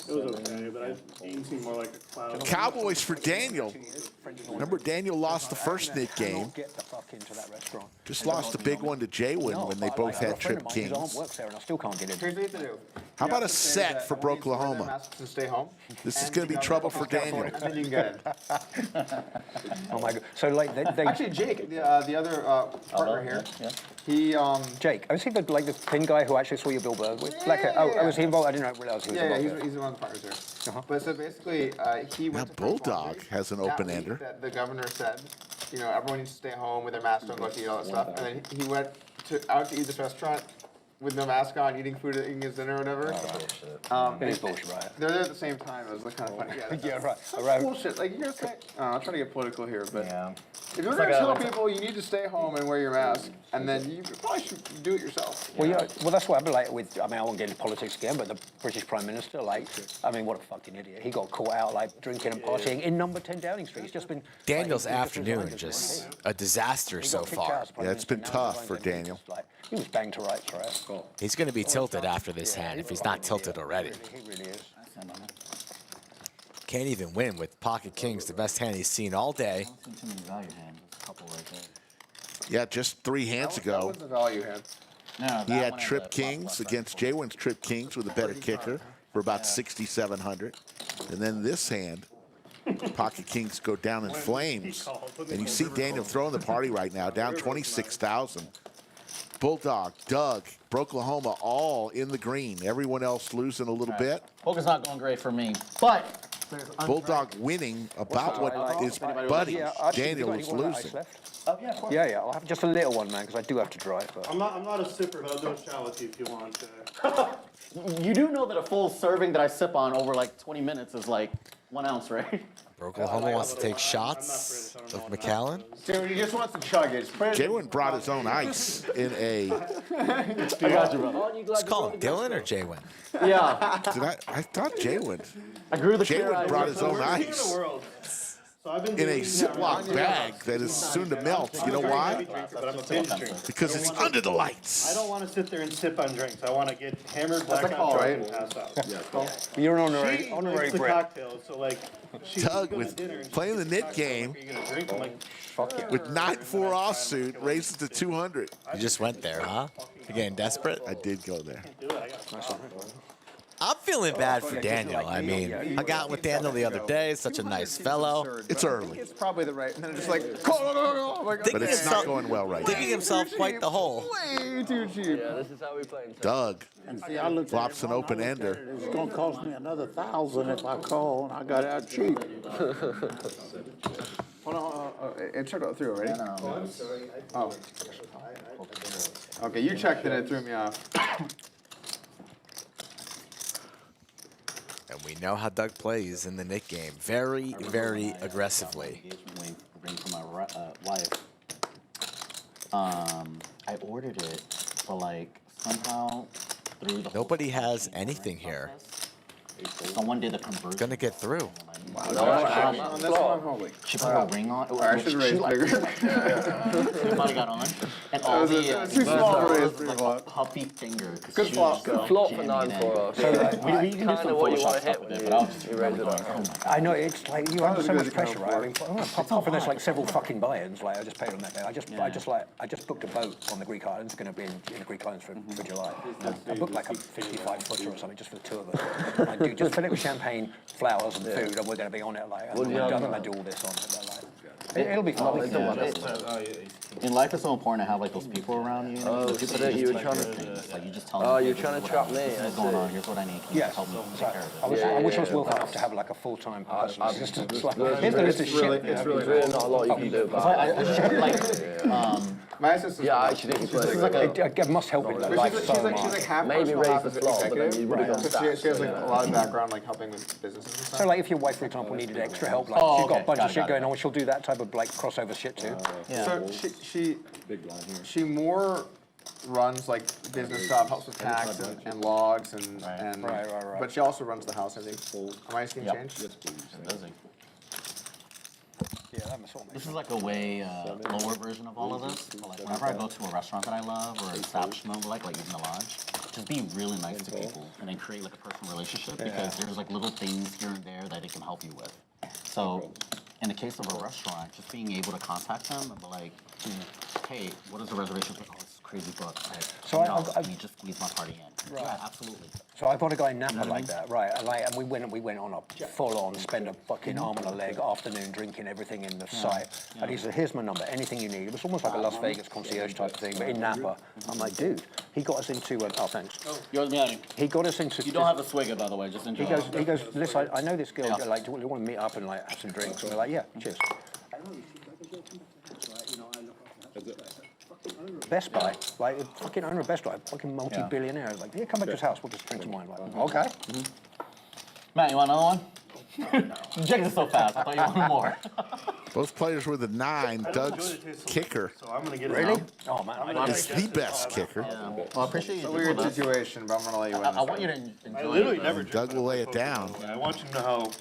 It was okay, but Dean seemed more like a cloud. Cowboys for Daniel. Remember, Daniel lost the first Nik game. get the fuck into that restaurant. Just lost a big one to Jaywin when they both had trip His kings. aunt works there and I still can't get in. Here's what you have to do. How about a set for Oklahoma? To stay home. This is going to be trouble for Daniel. And then you can get it. Oh my god. So like they Actually, Jake, the other partner here, he Jake, was he the like the thin guy who actually saw your Bill Berg with? Was he involved? I didn't realize he was yeah, involved. he's one of the partners here. But so basically, he Now went to Bulldog has an that open week ender. that the governor said, you know, everyone needs to stay home with their masks, don't go to eat all that stuff. And then he went out to eat this restaurant with no mask on, eating food, eating his dinner or whatever. It is bullshit, right? They're there at the same time. It was kind of funny. Yeah, right. That's bullshit. Like you're okay. I'm trying to get political here, but if you're It's gonna like tell a- people you need to stay home and wear your mask, and then you probably should do it yourself. Well, yeah. Well, that's what happened. Like with, I mean, I won't get into politics again, but the British Prime Minister, like, I mean, what a fucking idiot. He got caught out like drinking and partying in number 10 Downing Street. He's just been. Daniel's like, he just afternoon resigned just as a disaster He so got kicked far. out as Prime Yeah, it's been Minister, now he's tough for resigned. Daniel. Like, he was banged to rights, right? He's going to be tilted after this hand if he's not tilted already. He really is. Can't even win with Pocket Kings, the best hand he's seen all day. Too many value hands. There's a couple right there. Yeah, just 3 hands That ago, was the value hand. No, he that had one and trip the kings flop against Jaywin's trip kings with a better kicker for about 6,700. And then this hand, Pocket Kings go down in flames. And you see Daniel throwing the party right now, down 26,000. Bulldog, Doug, Broklahoma, all in the green. Everyone else losing a little bit. Poker's not going great for me, but Bulldog winning about what his buddy Daniel was losing. Yeah, I'll have just a little one, man, because I do have to drive. But. I'm not a sipper, but I'll do a shot with you if you want to. you do know that a full serving that I sip on over like 20 minutes is like 1 ounce, right? Oklahoma wants to take shots of McAllen. Dude, he just wants to chug it. Jaywin brought his own ice in a. I got you, brother. Let's call him Dylan or Jaywin. Yeah. I thought Jaywin. I grew the clear Jaywin eyes. brought his own Where's he in ice the world? So I've been in a doing- Ziploc bag that is soon to melt. You know why? But I'm a binge drinker. Because it's under the I lights. don't want to sit there and sip on drinks. I want to get hammered, That's a black call, out, right? and pass out. You're an She honorary likes the Brit. cocktails, so like, she's Doug going to with dinner and she playing the gets knit cocktails. game Are you gonna drink? I'm like, with 9-4 offsuit, raises to 200. You just went there, huh? You're getting desperate? I did go there. do it. I got I'm feeling bad for Daniel. I mean, I got with Daniel the other day, such a nice fellow. It's early, It's probably the right. And then just like, oh my God. but it's not going well right Digging now. himself quite the hole. Way too cheap. Yeah, this is how we play in Doug And see, I looked at flops it, an open ender. It's gonna cost me another 1,000 if I call, and I got out cheap. Hold on, it turned out through already. Oh. Okay, you checked it. It threw me off. And we know how Doug plays in the Nik game. Very, very aggressively. Engagement ring for my wife. I ordered it, but like somehow through the Nobody has anything here. someone did the conversion. Gonna get through. That's what I'm holding. She put a ring on. I should raise bigger. Everybody got on, and all That was the too small to raise like a puffy finger. Good flop. Good flop for 9-4. We can do Kind some of what you want Photoshop to hit stuff with when it, but I was just you raise it up. oh my God. I know, it's like, you're under so was much good pressure, right? I mean, apart from there's like several fucking buy-ins, like I just paid on that day. I just booked a boat on the Greek Islands, going to be in the Greek Islands for July. I booked like a 55-footer or something just for the two of us. I do just fill it with champagne, flowers and food, and we're going to be on it like, I'm going to do all this on it. Like, it'll be fun. In life, it's so important to have like those people around you. Oh, People so that you were just trying take to- care of things. Like you just tell Oh, them. you're this trying is to what trap me, This I is going see. on. Here's what I need. Can you Yes. help me take care of I it? wish I was Will enough to have like a full-time person. Just to, like, It's here's the list of shit. It's really There's not a lot you can do about it. I just like My sister's. Yeah, I actually think you play It must help in But life she's so like much. half Maybe personal, raise half the flop, but then executive. you would've gone So stats, she has like yeah. a lot of background, like helping with businesses and stuff. So like if your wife, for example, needed extra help, like Oh, she's got okay. a bunch Got of it, shit got going it. on, she'll do that type of like crossover shit too. So she more runs like business stuff, helps with tax and logs and Right. but she also runs the house. I think. Am I seeing change? Yeah, that must all make This is like a way lower version of all of this. But like whenever I go to a restaurant that I love or an establishment like even the lodge, just be really nice to people and then create like a personal relationship because there's like little things here and there that it can help you with. So in the case of a restaurant, just being able to contact them and be like, hey, what is the reservation? Like, oh, this is crazy book. So Can you just squeeze my party in? Yeah, absolutely. So I bought a guy in Napa like that, right? And we went on a full-on, spend a fucking arm and a leg afternoon drinking everything in the site. And he said, "Here's my number. Anything you need." It was almost like a Las Vegas concierge type of thing, but in Napa. I'm like, dude, he got us into. Oh, thanks. Yours, Mariano. He got us into. You don't have a swigger, by the way. Just enjoy. He goes. Listen, I know this girl. Like, do you want to meet up and like have some drinks? And we're like, yeah, cheers. Best Buy, like the fucking owner of Best Buy, fucking multi-billionaire, is like, here, come back to his house, we'll just drink some wine. Like, okay. Matt, you want another one? You checked it so fast. I thought you wanted more. Both players with a 9. Doug's kicker So I'm gonna get it Really? now. Oh man, is the best kicker. Well, I appreciate you. It's a weird situation, but I'm gonna let you win this I want you to enjoy I literally it. never And drink Doug when will I lay it poke down. away. I want you to know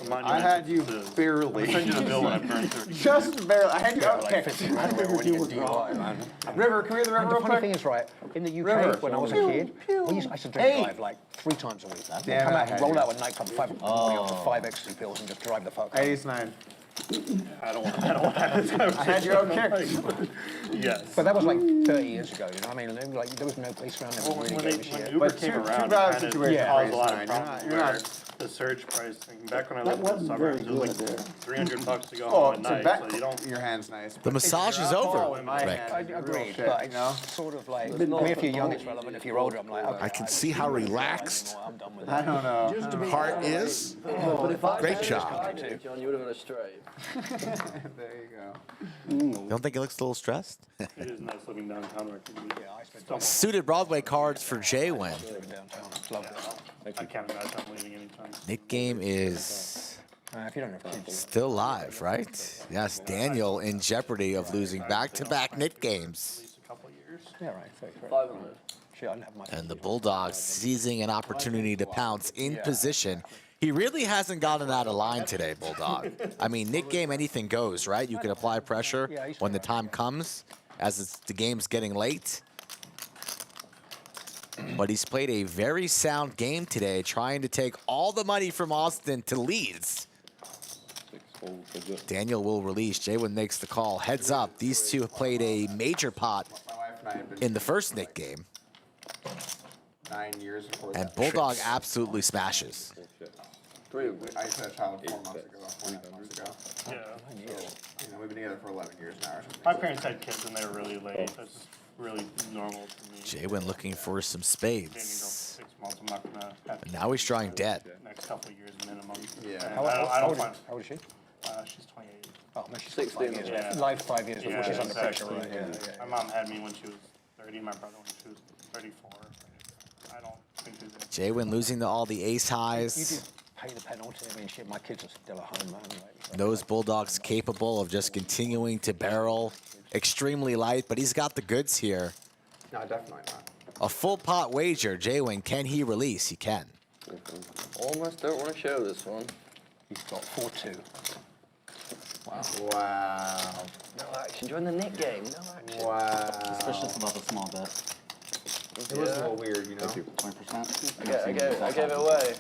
how I had you I'll barely. send you the bill when I burn through. Just barely. I had you like okay. 50 grand when you get DUI, man. River, come here the river And the real funny quick. thing is, right, in the UK, River. when I was a kid, I used to drink drive like 3 times a week. Damn Come it, I out had and roll you. out with nightclub 5 o'clock to 5 ecstasy pills and just drive the fuck home. 89. I don't want that. I had you out kicked. Yes. But that was like 30 years ago, you know what I mean? Like, there was no place around there Well, that when really gave a when shit. Uber But came two around, it bad kind of situations caused a lot raised of nine. problems You're where not- the surge price thing. Back when I That lived in the wasn't very suburbs, it was good like there. $300 to go Oh, home at it's a night. bet. So you don't. Your hand's nice. The massage is over, in my Rick. hand, I real agreed, shit, but you know? it's sort of like, I mean, if you're young, it's relevant. If you're older, I'm like, okay. I can see how relaxed I'm done with I that. don't know. Heart is. Great job. John, you would have been a straight. There you go. Don't think he looks a little stressed? It is nice living downtown where I can be. Suited Broadway cards for Jay-Win. I can't imagine I'm leaving anytime. Nick game is If you don't have kids. still live, right? Yes, Daniel in jeopardy of losing back-to-back Nick games. At least a couple of years. Yeah, right. 500. Shit, I didn't have my. And the Bulldogs seizing an opportunity to pounce in position. He really hasn't gotten out of line today, Bulldog. I mean, Nick game, anything goes, right? You can apply pressure when the time comes, as the game's getting late. But he's played a very sound game today, trying to take all the money from Austin to Leeds. Daniel will release. Jay-Win makes the call. Heads up. These two have played a major pot in the first Nick game. 9 years before And that. Bulldog absolutely smashes. I used to have a child 4 months ago, 4.5 months ago. Yeah. You know, we've been together for 11 years now or something. My parents had kids and they were really late. That's really normal to me. Jay-Win looking for some Dating girl for spades. 6 months. I'm not gonna have And now he's drawing dead. next couple of years minimum. Yeah. And How I don't old find. is she? She's 28. Oh, man, she's 16. 5 years. Yeah. Live 5 years before Yeah, she's under pressure, exactly. right? Yeah. My mom had me when she was 30. My brother when she was 34. I don't think there's any. Jay-Win losing to all the ace You highs. do pay the penalty. I mean, shit, my kids are still at home, man. Like, Those Bulldogs capable of just continuing to barrel. Extremely light, but he's got the goods here. No, definitely not. A full pot wager. Jay-Win, can he release? He can. Almost don't want to show this one. he's got 4-2. Wow. No action. Join the Nick game. No action. Wow. Suspicious about the small bet. It was a little weird, you know? 20%. I gave it away.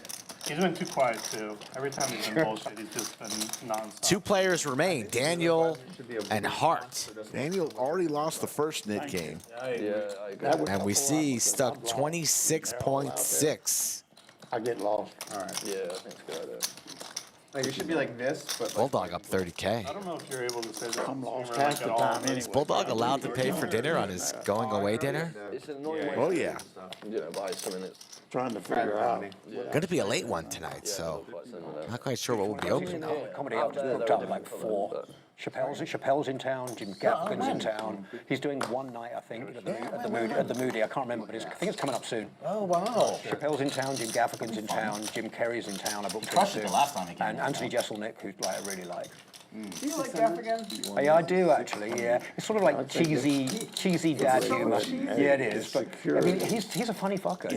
He's been too quiet too. Every time he's been bullshit, he's just been nonstop. 2 players remain, Daniel and Hart. Daniel already lost the first Nick game. Yeah, I agree. And we see he's stuck 26.6. I get lost. All right. Yeah, I think it's a good idea. Like, it should be like this, but like, Bulldog up 30K. I don't know if you're able to say that. I'm lost consumer, half the at all. time Is Bulldog allowed to pay for dinner on his going away dinner? It's an annoying way Oh, to yeah. buy something that's Trying to figure out. Going to be a late one tonight, so quite similar. not quite sure what will be open though. Comedy I've just booked up like 4. Chappelle's in town, Jim Gaffigan's in town. He's doing one night, I think, at the Moody. I can't remember, but I think it's coming up soon. Oh, wow. Chappelle's in town, Jim Gaffigan's in town, Jim Kerry's in town. I booked him Crushed it soon. the last time he came And in. Anthony Jeselnik, who I really like. Do you like Gaffigan? Yeah, I do actually. Yeah, it's sort of like cheesy dad humor. Yeah, it is. But I mean, he's a funny fucker.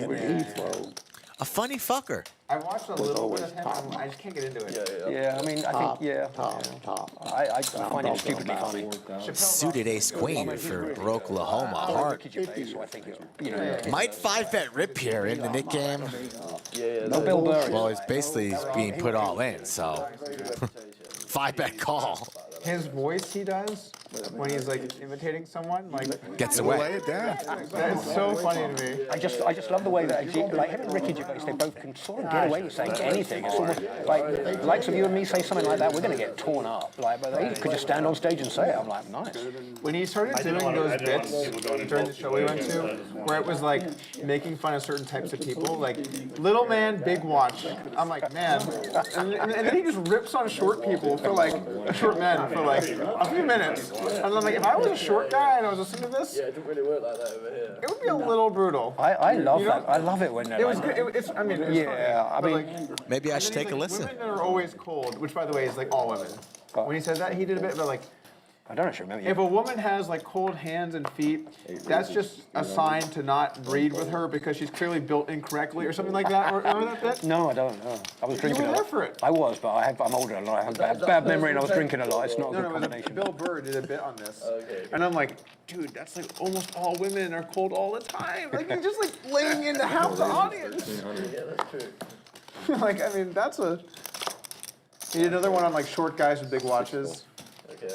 A funny fucker. I watched a little bit of him. I just can't get into it. Yeah, I mean, I think I find it stupidly funny. Suited ace queen for Oklahoma. Hart So I think it's, you know, might 5-bet rip here in the Nick game. no Bill Burr. Well, it's basically being put all in, so 5-bet call. His voice he does when he's like imitating someone, like Gets Lay away. it down. that's so funny to me. I just love the way that like him and Ricky Gervais, they both can sort of get away with saying anything. It's almost like likes of you and me say something like that, we're going to get torn up. Like, but they could just stand on stage and say it. I'm like, nice. When he started doing those bits during the show we went to, where it was like making fun of certain types of people, like little man, big watch. I'm like, man, and then he just rips on short people for like short men for like a few minutes. And I'm like, if I was a short guy and I was listening to this, Yeah, it didn't really work like that over here. it would be a little brutal. I love that. I love it when they're It was like good. It's, I mean, it's Yeah, I funny, mean, but, like, Maybe I and should then take a he's like, listen. Women are always cold, which by the way is like all women. When he said that, he did a bit, but like, I don't actually remember. if a woman has like cold hands and feet, that's just a sign to not breed with her because she's clearly built incorrectly or something like that. Remember that bit? No, I don't know. I was drinking were a there lot. for it. I was, but I'm older and I have bad memory and I was drinking a lot. It's not a good No, combination. Bill Burr did a bit on this. Okay. And I'm like, dude, that's like almost all women are cold all the time. Like he's just like laying into half the audience. Yeah, that's true. Like, I mean, that's a. He did another one on like short guys with big watches. Okay.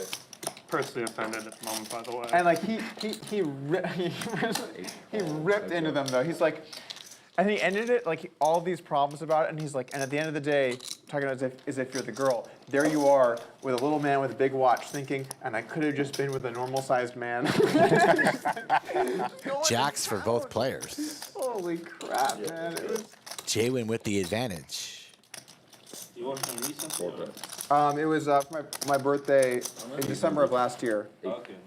Personally offended at the moment, by the way. And like he ripped into them though. He's like, and he ended it like all these problems about it, and he's like, and at the end of the day, talking about as if you're the girl, there you are with a little man with a big watch, thinking, and I could have just been with a normal-sized man. Jacks for both players. Holy crap, man! It was. Jaywin with the advantage. You want some recently? It was for my birthday in December of last year. Okay, nice.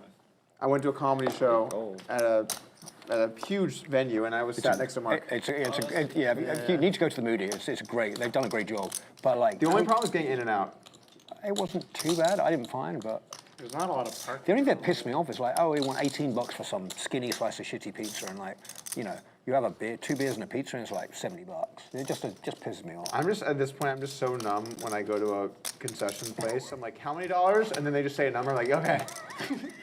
I went to a comedy show at a huge venue, and I was sat next to Mark. Yeah, you need to go to the Moody. It's great. They've done a great job. But like The only problem is getting in and out. it wasn't too bad. I didn't find, but There's not a lot of parking. the only thing that pissed me off is like, oh, we want $18 for some skinny slice of shitty pizza, and like, you know, you have a beer, 2 beers and a pizza, and it's like $70. It just pisses me off. I'm just at this point. I'm just so numb when I go to a concession place. I'm like, how many dollars? And then they just say a number. I'm like, okay,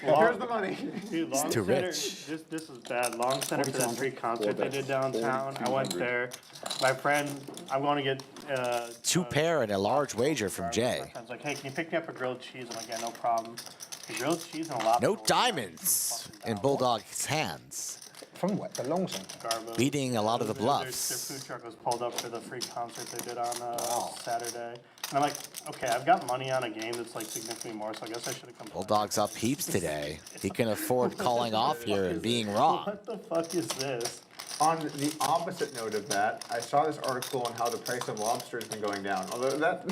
here's the money. Dude, Long too Center, rich. This is bad. Long Center for that free concert they did downtown. I went there. My friend, I'm going to get. 2 pair and a large wager from Jay. I was like, hey, can you pick me up a grilled cheese? I'm like, yeah, no problem. The grilled cheese and a lobster. No diamonds in Bulldog's hands. From what? The long center. Garbo. Beating a lot of the Their bluffs. food truck was pulled up for the free concert they did on Saturday. And I'm like, okay, I've got money on a game that's like significantly more, so I guess I should have come. Bulldog's up heaps today. He can afford calling off here and being wrong. What the fuck is this? On the opposite note of that, I saw this article on how the price of lobster has been going down. Although that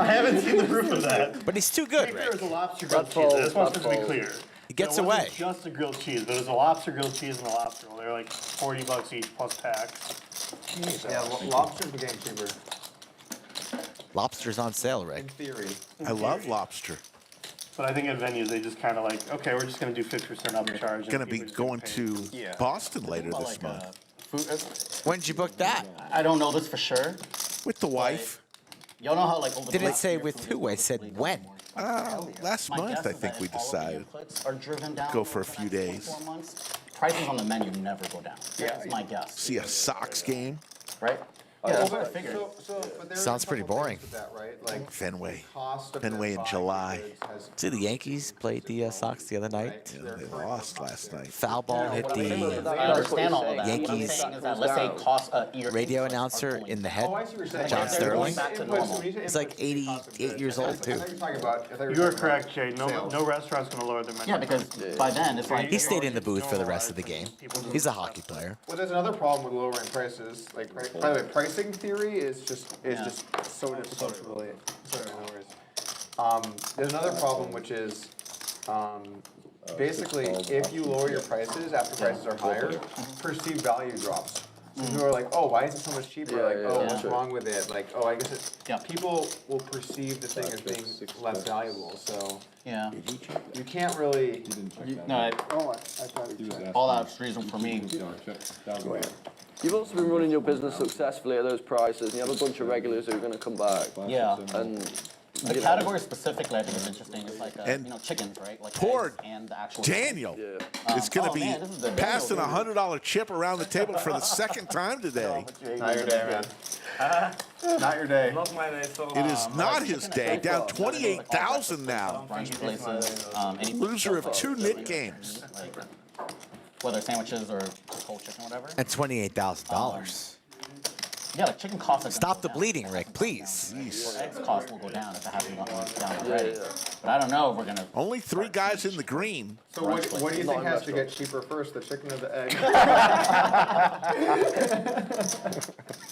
I haven't seen the proof of that. But he's too good, There was Rick. a lobster grilled cheese. I just want this to be clear. He gets It wasn't away. just a grilled cheese, but it was a lobster grilled cheese and a lobster roll. They're like $40 each plus tax. yeah, lobsters are getting cheaper Lobster's on sale, in Rick. theory. I love lobster. But I think at venues they just kind of like, okay, we're just gonna do 50% upcharge. and Gonna be people just going get paid. to Boston later this month When did you book that? I don't know this for sure. with the wife. Y'all know how like over the Didn't last say year with from who. I said when. Last My month, guess I is think that we if all of the decided. inputs are driven down Go for a over the few next days. 24 months, prices on the menu never go down. That's my guess. See a Sox game. Right? Yeah, that's what I figured. But there's Sounds a pretty couple boring. things with that, right? Like Fenway. cost of Fenway their in buying July. goods has See, the Yankees played the Sox the other night. Yeah, they lost last night. Foul ball hit I the understand all of that. What I'm Yankees saying is that let's say cost your radio inputs are announcer pulling in the down. head. Oh, I see what you're saying. John Yeah, they're Sterling. going Back to inputs, normal. when you say He's like inputs, the cost of 88 goods. years old, I thought too. you were talking about. I thought you You were are talking correct, about Jay. No, sales. no restaurant's gonna lower their menu. Yeah, because by then it's like He stayed in the booth for the rest of the game. He's a hockey player. Well, there's another problem with lowering prices. Like, by the way, pricing theory is just so difficult to relate. Sorry, no worries. There's another problem, which is basically if you lower your prices after prices are higher, perceived value drops. So people are like, oh, why is it so much cheaper? Like, oh, what's wrong with it? Like, oh, I guess it. People will perceive the thing as being less valuable. So yeah. you can't really. No, Oh, I thought he checked. all that's reason for me. You've also been running your business successfully at those prices, and you have a bunch of regulars who are going to come back. Yeah. And The category specifically, I think, is interesting. It's like, And you know, chickens, right? Like poor eggs and the actual Daniel is going to be man, this is the passing a Daniel $100 chip around the table for the second time today. Not your day, man. Not your day. Not my day, so It is not his day. Down 28,000 now. brunch places, any Loser of 2 Nik games. like, whether sandwiches or cold chicken, whatever. At $28,000. Yeah, like chicken costs. Stop the bleeding, Rick, please. Eggs cost will go down if it hasn't gone down already. But I don't know if we're gonna. Only 3 guys in the green. So what do you think has to get cheaper first, the chicken or the egg?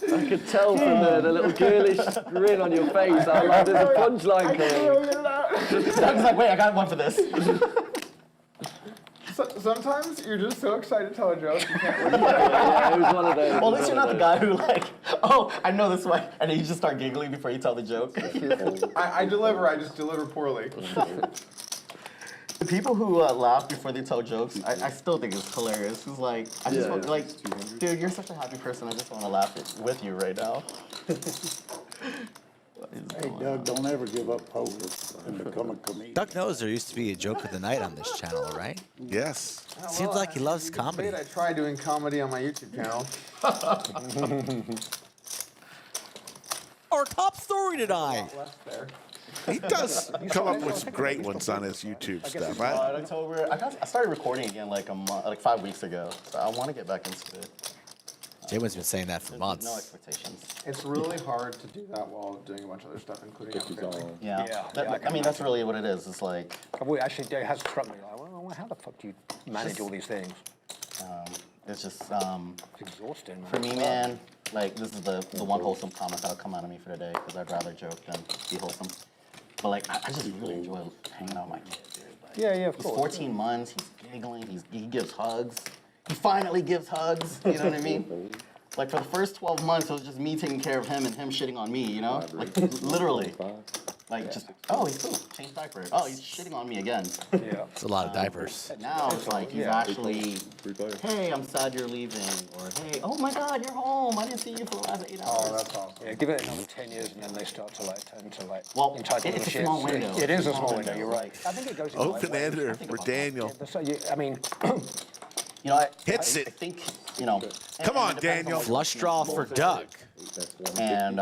I could tell from the little girlish grin on your face that like, there's a punchline coming. Doug's like, wait, I got one for this. Sometimes you're just so excited to tell a joke, you can't wait. Yeah, it was one of those. Well, at least you're not the guy who like, oh, I know this one, and then you just start giggling before you tell the joke. I just deliver poorly. The people who laugh before they tell jokes, I still think it's hilarious. It's like, I just want, like, dude, you're such a happy person. I just want to laugh with you right now. Hey, Doug, don't ever give up poker and become a comedian. Doug knows there used to be a joke of the night on this channel, right? Yes. Seems like he loves comedy. I tried doing comedy on my YouTube channel. Our top story tonight. He does come up with some great ones on his YouTube stuff. Right? In October, I started recording again like 5 weeks ago, so I want to get back into it. Jaywood's been saying that for months. No expectations. It's really hard to do that while doing a bunch of other stuff, including Yeah. I mean, that's really what it is. It's like. Actually, it has struck me like, well, how the fuck do you manage all these things? It's just. It's exhausting. For me, man, like this is the one wholesome comment that'll come out of me for the day because I'd rather joke than be wholesome. But like, I just really enjoy hanging out with my kids, dude. Like, Yeah, of he's course. 14 months. He's giggling. He gives hugs. He finally gives hugs. You know what I mean? Like for the first 12 months, it was just me taking care of him and him shitting on me. You know, like literally. Like just, oh, he's pooped, changed diaper. Oh, he's shitting on me again. Yeah. It's a lot of diapers. Now it's like he's actually, hey, I'm sad you're leaving, or hey, oh my God, you're home. I didn't see you for the last 8 hours. Oh, that's awesome. Yeah, give it another 10 years and then they start to like turn to like it's entitled little a shits. small window. It is a small window, you're right. I think it goes in Open-ender for Daniel. So, I mean, You know, I think, you know. Come on, Daniel. Flush draw for Doug. And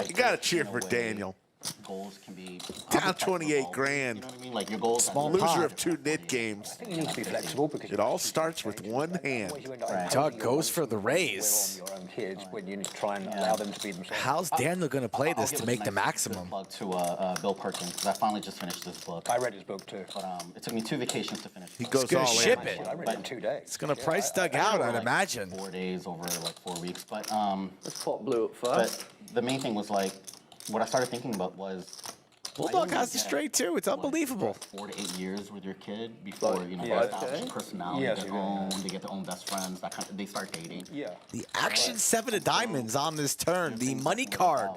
you got to cheer for Daniel. Goals can be down 28 grand. You know what I mean? Like your goals. Small loser of 2 knit games. I think you need to be flexible because it all starts with one hand. Doug goes for the raise. Your own kids when you try and allow them to be themselves. How's Daniel going to play this to make the maximum? Plug to Bill Perkins because I finally just finished this book. I read his book too. But it took me 2 vacations to finish. He goes all in. Ship it. I read it in 2 days. It's going to price Doug out, I'd imagine. 4 days over like 4 weeks, but This pot blew up fast. But the main thing was like, what I started thinking about was. Bulldog has the straight too. It's unbelievable. 4 to 8 years with your kid before they establish a personality, they get their own best friends. That kind of, they start dating. Yeah. The action 7 of diamonds on this turn. The money card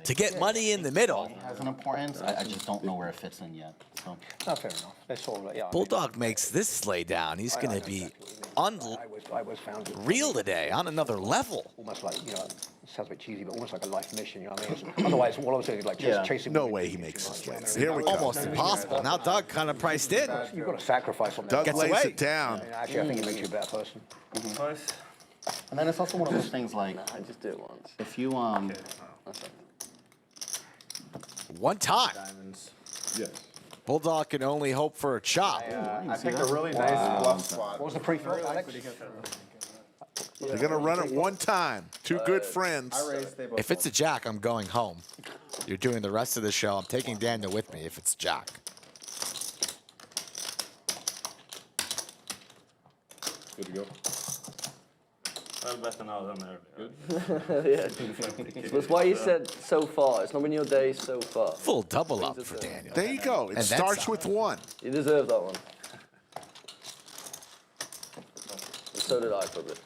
to get money in the middle. It has an importance. I just don't know where it fits in yet. So. Not fair enough. That's all. Yeah. Bulldog makes this lay down. He's going to be unreal today, on another level. Almost like, you know, it sounds a bit cheesy, but almost like a life mission. You know what I mean? Otherwise, all I was saying is like just chasing. No way he makes this lays. Here we go. Almost impossible. Now Doug kind of priced in. You've got to sacrifice on Doug that. lays it down. Actually, I think it makes you a better person. And then it's also one of those things like. I just do it once. If you One time. Yes. Bulldog can only hope for a chop. I picked a really nice bluff spot. What was the pre-flop, Alex? They're going to run it one time. 2 good friends. If it's a jack, I'm going home. You're doing the rest of the show. I'm taking Daniel with me if it's jack. Good to go. Well, better now than earlier. Yeah. That's why you said so far. It's not been your day so far. Full double up for Daniel. There you go. It starts with 1. You deserve that one. And so did I, probably.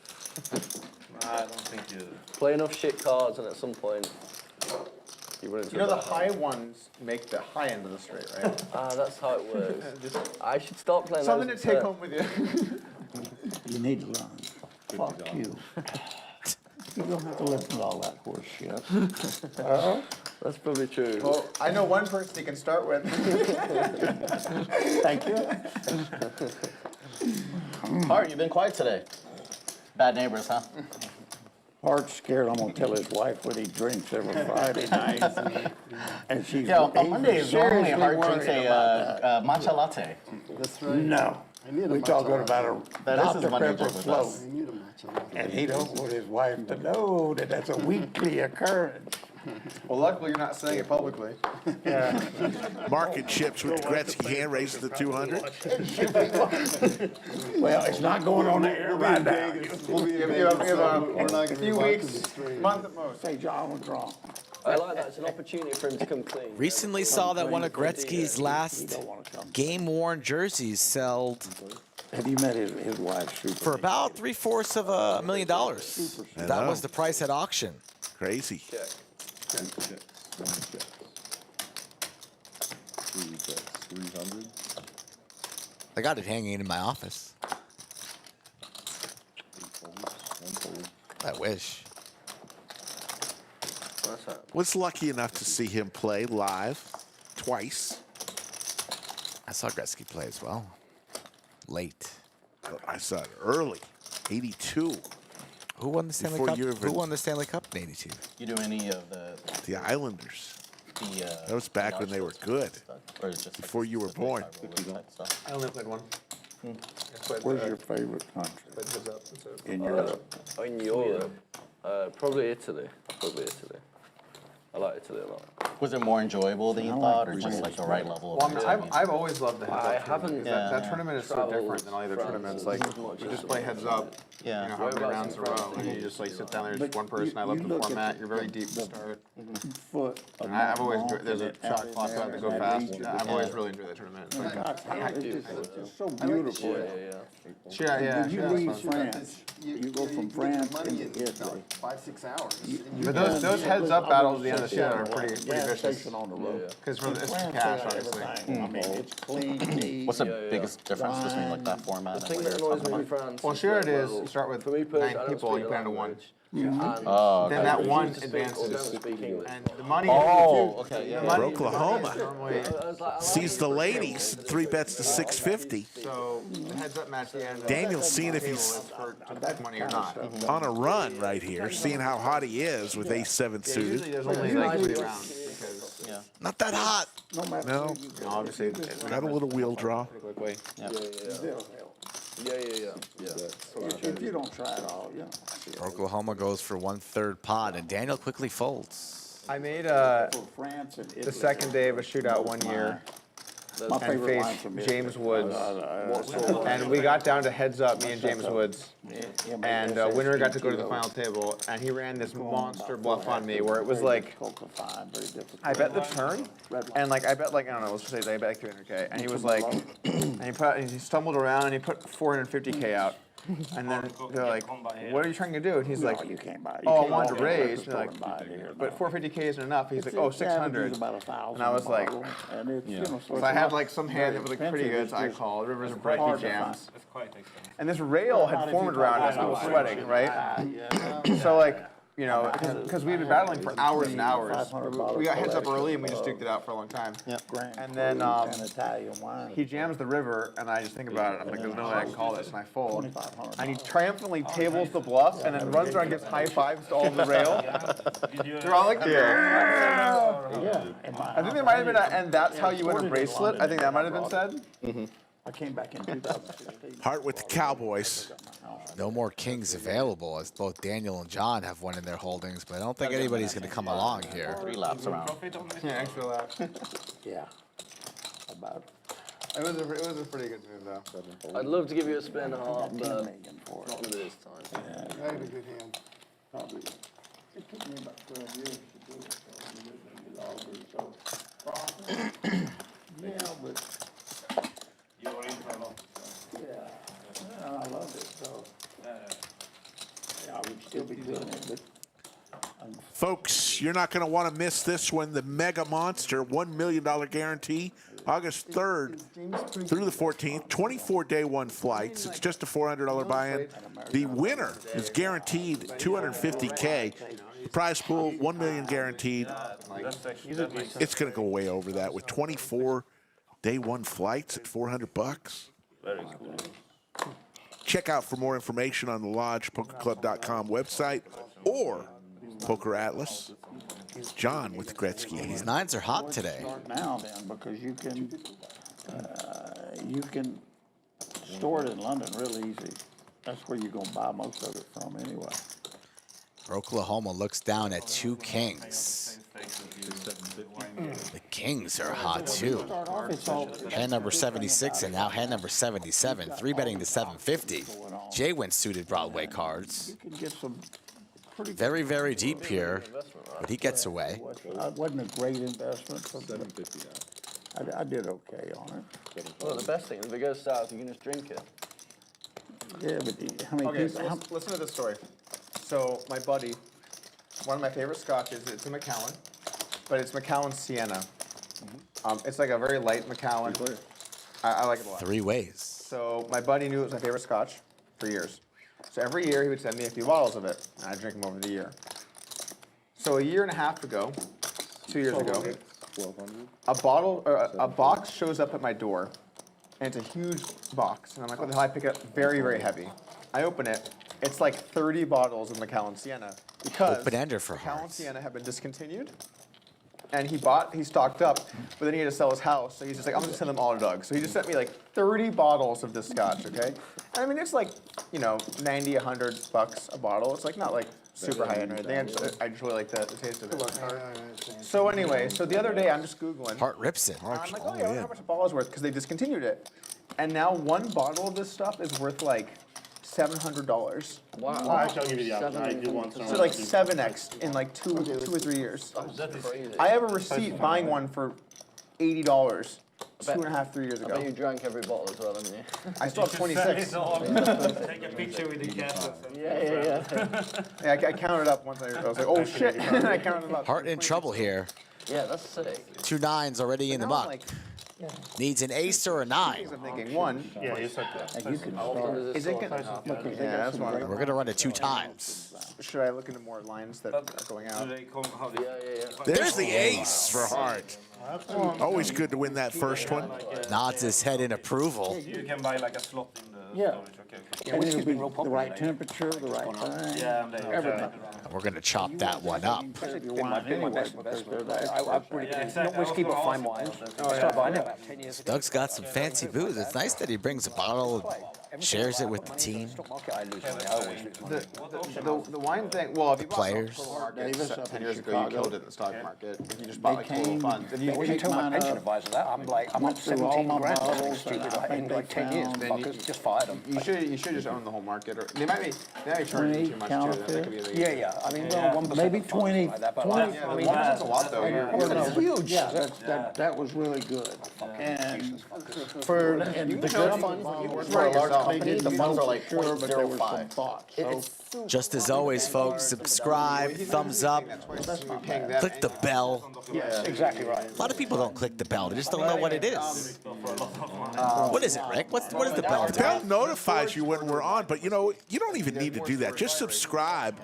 I don't think you. Play enough shit cards, and at some point, you run into. You know the high ones make the high end of the straight, right? Ah, that's how it works. I should stop playing. Something those to take instead. home with you. You need to learn. Fuck you. You don't have to listen to all that horse shit. That's probably true. Well, I know one person you can start with. Thank you. Hart, you've been quiet today. Bad neighbors, huh? Hart's scared I'm going to tell his wife what he drinks every Friday night. And she's Yeah, on Mondays, normally Hart drinks worried a matcha latte. That's right. No. We talking about a That is his Dr. money Pepper joke with float. us. And he don't want his wife to know that that's a weekly occurrence. Well, luckily you're not saying it publicly. Market chips with the Gretzky hand raises the 200. Well, it's not going on the air right now. We'll be in Vegas, so we're not gonna be few watching weeks, the stream. month at most. Say John was wrong. I like that. It's an opportunity for him to come clean. Recently saw that one of Gretzky's last game-worn jerseys sold Have you met his wife, Super? for about $750,000 of $1 million. That was the price at auction. Crazy. Check. 3 bets, 300. I got it hanging in my office. 3 folds, 1 fold. I wish. Was lucky enough to see him play live twice. I saw Gretzky play as well. Late. I saw it early, 82. Who won the Stanley Before Cup? you Who won the Stanley Cup in '82? You do any of The Islanders. the That was back when they were good. or is it just Before you were born. I only played one. Where's your favorite country? In Europe? In Europe, probably Italy. I like Italy a lot. Was it more enjoyable than you thought, or just like the right level of Well, I mean, entertainment? I've always loved the heads up. I tournament, haven't- because that Yeah. tournament is so Travels, different than all the other France, tournaments. as Like, much you as just play heads up. Yeah. You know, how many Whereabouts rounds in a in row, France and do you you just like sit down there, But just one person. I love you the look at format. the- You're very deep to the- start. Foot. And I've always enjoyed. There's a shot clock about to go fast. I've always really enjoyed that tournament. It's like, It's so beautiful. yeah. When you leave France, you go from France into Italy. 5-6 hours. But those heads up battles at the end of the shit are pretty Gas vicious. station on the road. Because it's France cash, has obviously. everything. I mean, it's clean, neat. What's the biggest difference between like that format The and thing what that you're annoys talking me in about? France. Well, is sure that, it is. well, You start with for me personally, 9 I don't people, speak you the put into one. language. Oh, Then okay. that one Or don't advances. speak English. And the money. Oh, okay, yeah. money- Oklahoma. Normally, Sees the ladies, 3 bets to 650. so the heads up match at the end. Daniel's seeing if he's for money or not. on a run right here, seeing how hot he is with ace-7 Usually suited. there's only like 3 rounds because Yeah. Not that hot. No matter. No, obviously got a little wheel draw. quickly. Yeah. If you don't try it all, you know. Oklahoma goes for 1/3 pot, and Daniel quickly folds. I made For France and Italy. the second day of a shootout one year My and favorite line faced from James Woods. Italy. And we got down to heads up, me and James Woods. And winner got to go to the final table, and he ran this monster bluff on me where it was like, I bet the turn, and like I bet like I don't know, let's just say I bet like 300K, and he was like, and he stumbled around and he put 450K out, and then they're like, what are you trying to do? And he's like, You can't buy it. oh, I wanted to raise, and they're like, but 450K isn't enough. He's like, oh, 600. And I was like, if I had like some hand that was like pretty good, so I called. Rivers and bright he jams. It's quite expensive. And this rail had formed around us, and I was sweating, right? So like, you know, because we had been battling for hours and hours. We got heads up early and we just duked it out for a long time. And then he jams the river, and I just think about it. I'm like, there's no way I can call this, and I fold. And he triumphantly tables the bluff, and then runs around and gives high fives to all of the rail. They're all like, yeah. I think there might have been, and that's how you win a bracelet. I think that might have been said. I came back in 2016. Heart with the Cowboys. No more kings available, as both Daniel and John have one in their holdings, but I don't think anybody's going to come along here. 3 laps around. Yeah, extra lap. Yeah. About It was a pretty good move though. I'd love to give you a spin half, 10 but million for not it. with this time. I had a good hand. Probably. It took me about 12 years to do it, so it was a little bit so. Yeah, but. You were in for a lot. Yeah, I loved it, so. Yeah, I would still be doing it, but. Folks, you're not going to want to miss this one. The Mega Monster $1 million guarantee, August 3rd through the 14th, 24 day one flights. It's just a $400 buy-in. The winner is guaranteed $250K. Prize pool, $1 million guaranteed. It's going to go way over that with 24 day one flights at $400. Very cool. Check out for more information on the Lodge PokerClub.com website or Poker Atlas. John with Gretzky. These nines are hot today. Start now then, because you can Store it in London real easy. That's where you're gonna buy most of it from anyway. Oklahoma looks down at two kings. The kings are hot too. Hand number 76 and now hand number 77. 3-betting to 750. Jay went suited Broadway cards. You can get some pretty Very, very deep here, but he gets away. It wasn't a great investment. But I did okay on it. Well, the best thing, if it goes south, you can just drink it. Yeah, but how many Okay, people? so listen to this story. So my buddy, one of my favorite scotches, it's a Macallan, but it's Macallan Sienna. It's like a very light Macallan. I like it a lot. 3 ways. So my buddy knew it was my favorite scotch for years. So every year he would send me a few bottles of it, and I'd drink them over the year. So a year and a half ago, 2 years ago, a box shows up at my door, and it's a huge box. And I'm like, what the hell? I pick it up, very, very heavy. I open it. It's like 30 bottles of Macallan Sienna because Open-ender for Macallan hearts. Sienna had been discontinued. And he stocked up, but then he had to sell his house, so he's just like, I'm gonna send them all to Doug. So he just sent me like 30 bottles of this scotch, okay? And I mean, it's like, you know, 90, 100 bucks a bottle. It's like not like super high end or anything. I just really like the taste of it. So anyway, so the other day I'm just Googling. Heart rips it. I'm like, oh yeah, I wonder how much a bottle is worth, because they discontinued it. And now one bottle of this stuff is worth like $700. Wow. I'll give you the option. I do want some. So like 7x in like two or 3 years. I have a receipt buying one for $80 2.5, 3 years I ago. bet you drank every bottle as well, haven't you? I still have 26. Take a picture with the cat. Yeah, I counted up once. I was like, oh shit, and I counted up. Heart in trouble here. Yeah, that's sick. 2 9s already in the Now I'm muck. like, Needs an ace or a 9. I'm thinking one. Yeah, you said that. You can How often does Is this it sort? gonna? Yeah, that's one. We're gonna run it 2 times. Should I look into more lines that are going out? There's the ace for Hart. Always good to win that first one. Nods his head in approval. You can buy like a slot in the Yeah. storage. Okay. And it'll be the right temperature, the right time. Yeah, Everything. We're gonna chop that one up. Been my best investment. I've really been, not whiskey, but fine wines. I started buying it about 10 years ago. Doug's got some fancy booze. It's nice that he brings a bottle and shares it with the team. Stock market, I lose money. I always lose money. The wine thing, well, if you bought players. the whole market Davis up 10 in years ago, you Chicago. killed it in the stock market. If you just bought like total came- funds. If you When you take tell my mine pension up. advisor that, I'm like, I'm Went up through all 17 my grand. That's bottles, stupid. and I In think like they 10 years, found- fuckers, just fired them. You should just own the whole market, or they might be charging you too much too. That could be the Yeah, yeah. I mean, well, 1% Maybe of funds, 20, something like that, but 20. like, I mean, 1%'s a lot though. That's huge. Yeah, that was really good. And for, and the good funds, when you work for a large company, they the didn't funds know are like for sure, but there was some 0.05. thought. So Just as always, folks, subscribe, thumbs up, click the bell. Yes, exactly right. A lot of people don't click the bell. They just don't know what it is. What is it, Rick? What is the bell? The bell notifies you when we're on, but you know, you don't even need to do that. Just subscribe.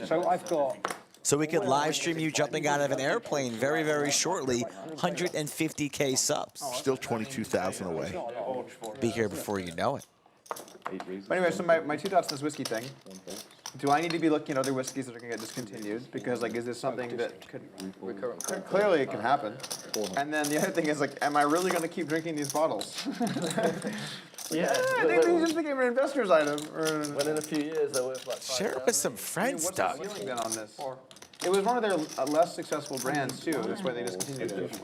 So I've got So we could live stream you jumping out of an airplane very, very shortly. 150K subs. Still 22,000 away. Be here before you know it. But anyway, so my 2 thoughts on this whiskey thing. Do I need to be looking at other whiskeys that are going to get discontinued? Because, like, is this something that could... Clearly it can happen. And then the other thing is, like, am I really going to keep drinking these bottles? Yeah. They just became an investor's item. When in a few years they're worth like Share it with some friends, What's the Doug. feeling then on this? It was one of their less successful brands, too. That's why they discontinued it.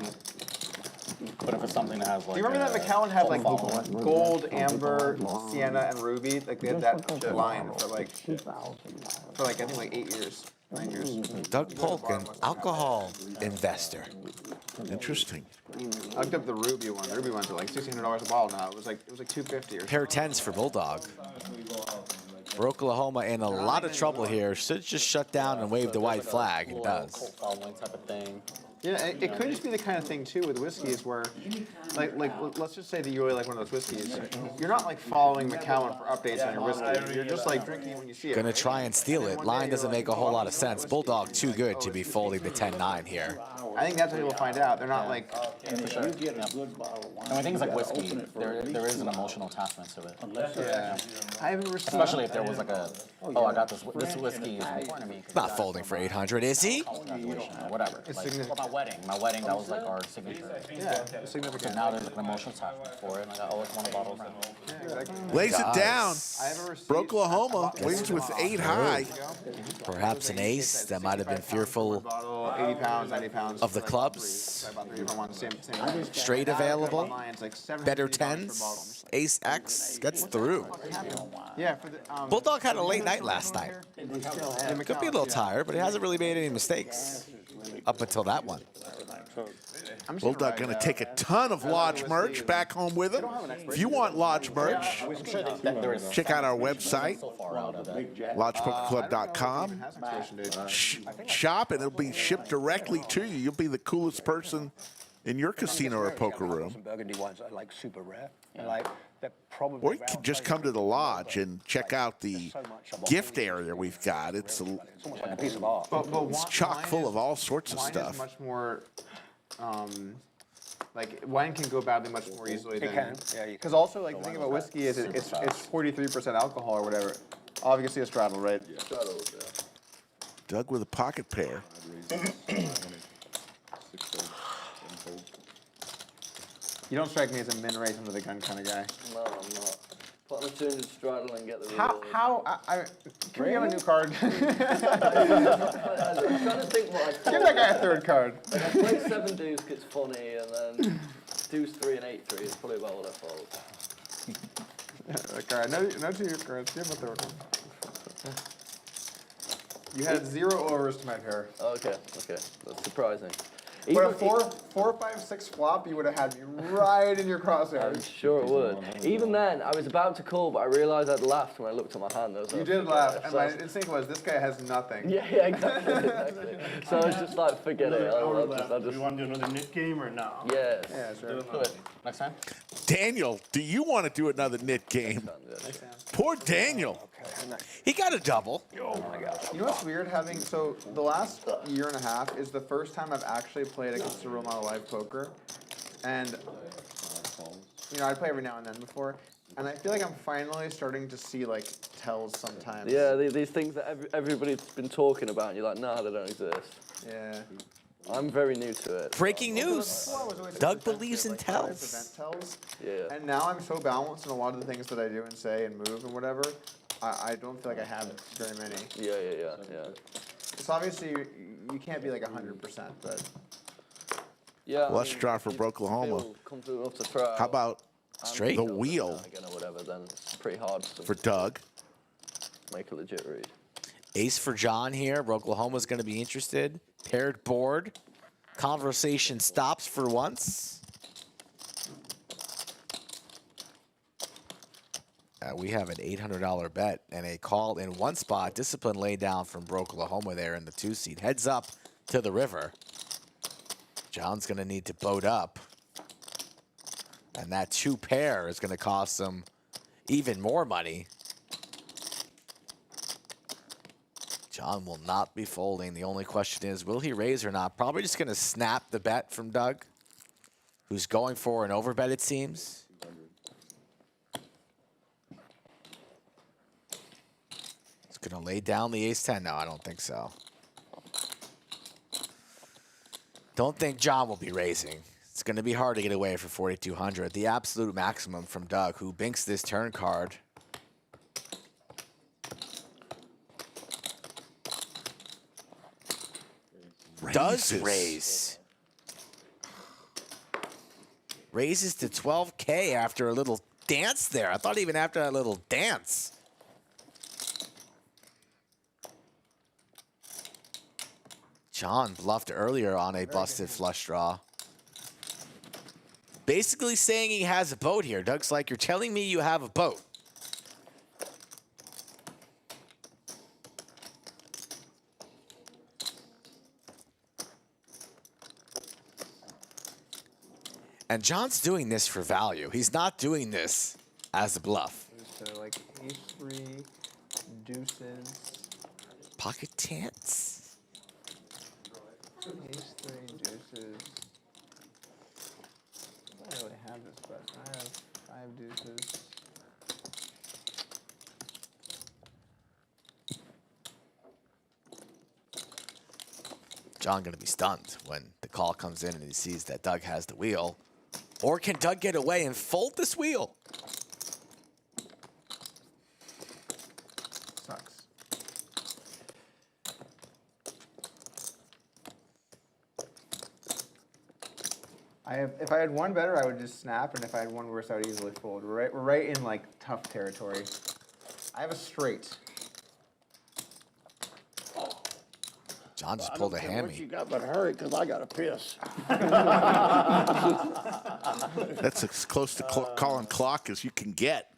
But if it's something that has like. Do you remember that Macallan had like gold, amber, sienna, and ruby? Like they had that line for like I think like 8 years, 9 years. Doug Polk, an alcohol investor. Interesting. I looked up the ruby one. The ruby ones are like $1,600 a bottle now. It was like $250 or Pair of 10s for Bulldog. For Oklahoma in a lot of trouble here. Should just shut down and wave the white flag. It does. Cult following type of thing. Yeah, it could just be the kind of thing too with whiskeys where, like let's just say that you really like one of those whiskeys. You're not like following Macallan for updates on your whiskey. You're just like drinking it when you see it. Gonna try and steal it. Line doesn't make a whole lot of sense. Bulldog too good to be folding the 10-9 here. I think that's how you'll find out. They're not like. For sure. you get a good bottle of wine. And I think it's like you gotta whiskey. open it There first. is an emotional attachment to it. Yeah. I haven't received. Especially if there was like a, oh, I got this whiskey is important to me. Not folding for 800, is he? Congratulations, or whatever. It's Like, significant. wedding. My wedding, that was like our signature. Yeah, significant. So now there's like an emotional attachment for it. Like I always want a bottle of rum. Yeah, exactly. Lays it down. I ever received Oklahoma wins with 8 high. Perhaps an ace that might have been fearful 80 pounds, 90 pounds. of the clubs. So I bought 3 different ones, same. Straight available. It's like $750 Better per tens. bottle. Ace X gets through. Yeah, for the Bulldog had a late night last night. Could be a little tired, but he hasn't really made any mistakes up until that one. Bulldog going to take a ton of Lodge merch back home with him. If you want Lodge merch, check out our website, lodgepokerclub.com. Shop, and it'll be shipped directly to you. You'll be the coolest person in your casino or poker room. Some Burgundy ones are like super rare. And like they're probably. Or you can just come to the lodge and check out the gift area we've got. It's almost like a piece of art. It's chock full of all sorts of wine stuff. Is much more, like wine can go badly much more easily than. It can. Yeah. Because also like the thing about whiskey is it's 43% alcohol or whatever. Obviously a straddle, right? Yeah. Straddles, yeah. Doug with a pocket pair. You don't strike me as a min race under the gun kind of guy. No, I'm not. Put on a 200 straddle and get the Can we have a new card? I'm trying to think what I thought. Give that guy a 3rd card. Like I play 7 deuce, it's funny, and then deuce 3 and 8-3 is probably about what I fold. Okay, no 2 cards. Give him a 3rd one. You had 0 overs to my pair. Okay, that's surprising. But a 4, 5, 6 flop, you would have had me right in your crosshairs. I'm sure it would. Even then, I was about to call, but I realized I'd laughed when I looked at my hand. You did laugh, and my instinct was, this guy has nothing. Yeah, exactly. So I was just like, forget it. I'll just... Do you want to do another Nik game or no? Yes. Yeah, sure. Do it. Next time? Daniel, do you want to do another Nik game? Poor Daniel. He got a double. Oh my gosh. You know what's weird? So the last year and a half is the first time I've actually played against a real amount of live poker. And, you know, I play every now and then before. And I feel like I'm finally starting to see, like, tells sometimes. Yeah, these things that everybody's been talking about, and you're like, nah, they don't exist. Yeah. I'm very new to it. Breaking news. Doug believes in tells. Event tells. Yeah. And now I'm so balanced in a lot of the things that I do and say and move and whatever. I don't feel like I have very many. Yeah. So obviously you can't be like 100%, but. Yeah. Let's draw for Oklahoma. How about straight the wheel Again or whatever, then it's pretty hard for Doug? Make a legit read. Ace for John here. Oklahoma's going to be interested. Paired board. Conversation stops for once. We have an $800 bet and a call in one spot. Discipline laid down from Oklahoma there in the 2 seat. Heads up to the river. John's going to need to boat up. And that 2 pair is going to cost him even more money. John will not be folding. The only question is, will he raise or not? Probably just going to snap the bet from Doug, who's going for an overbet, it seems. He's going to lay down the ace-10. No, I don't think so. Don't think John will be raising. It's going to be hard to get away for 4,200. The absolute maximum from Doug, who binks this turn card. Does raise. Raises to 12K after a little dance there. I thought even after that little dance. John bluffed earlier on a busted flush draw. Basically saying he has a boat here. Doug's like, you're telling me you have a boat. And John's doing this for value. He's not doing this as a bluff. So like ace-3, deuces. Pocket tents. Ace-3, deuces. I don't really have this, but I have 5 deuces. John going to be stunned when the call comes in and he sees that Doug has the wheel. Or can Doug get away and fold this wheel? Sucks. If I had one better, I would just snap, and if I had one worse, I would easily fold. We're right in like tough territory. I have a straight. John just pulled a hammy. What you got, but hurry, because I got to piss. That's as close to calling clock as you can get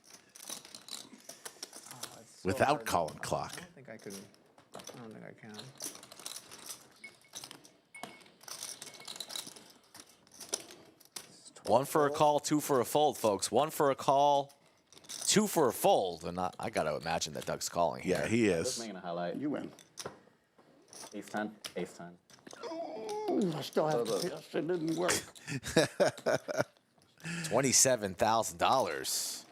without calling clock. I don't think I can. One for a call, two for a fold, folks. One for a call, two for a fold. And I got to imagine that Doug's calling here. Yeah, he Just is. making a highlight. You win. Ace 10, ace 10. Ooh, I still have to piss. It didn't work. $27,000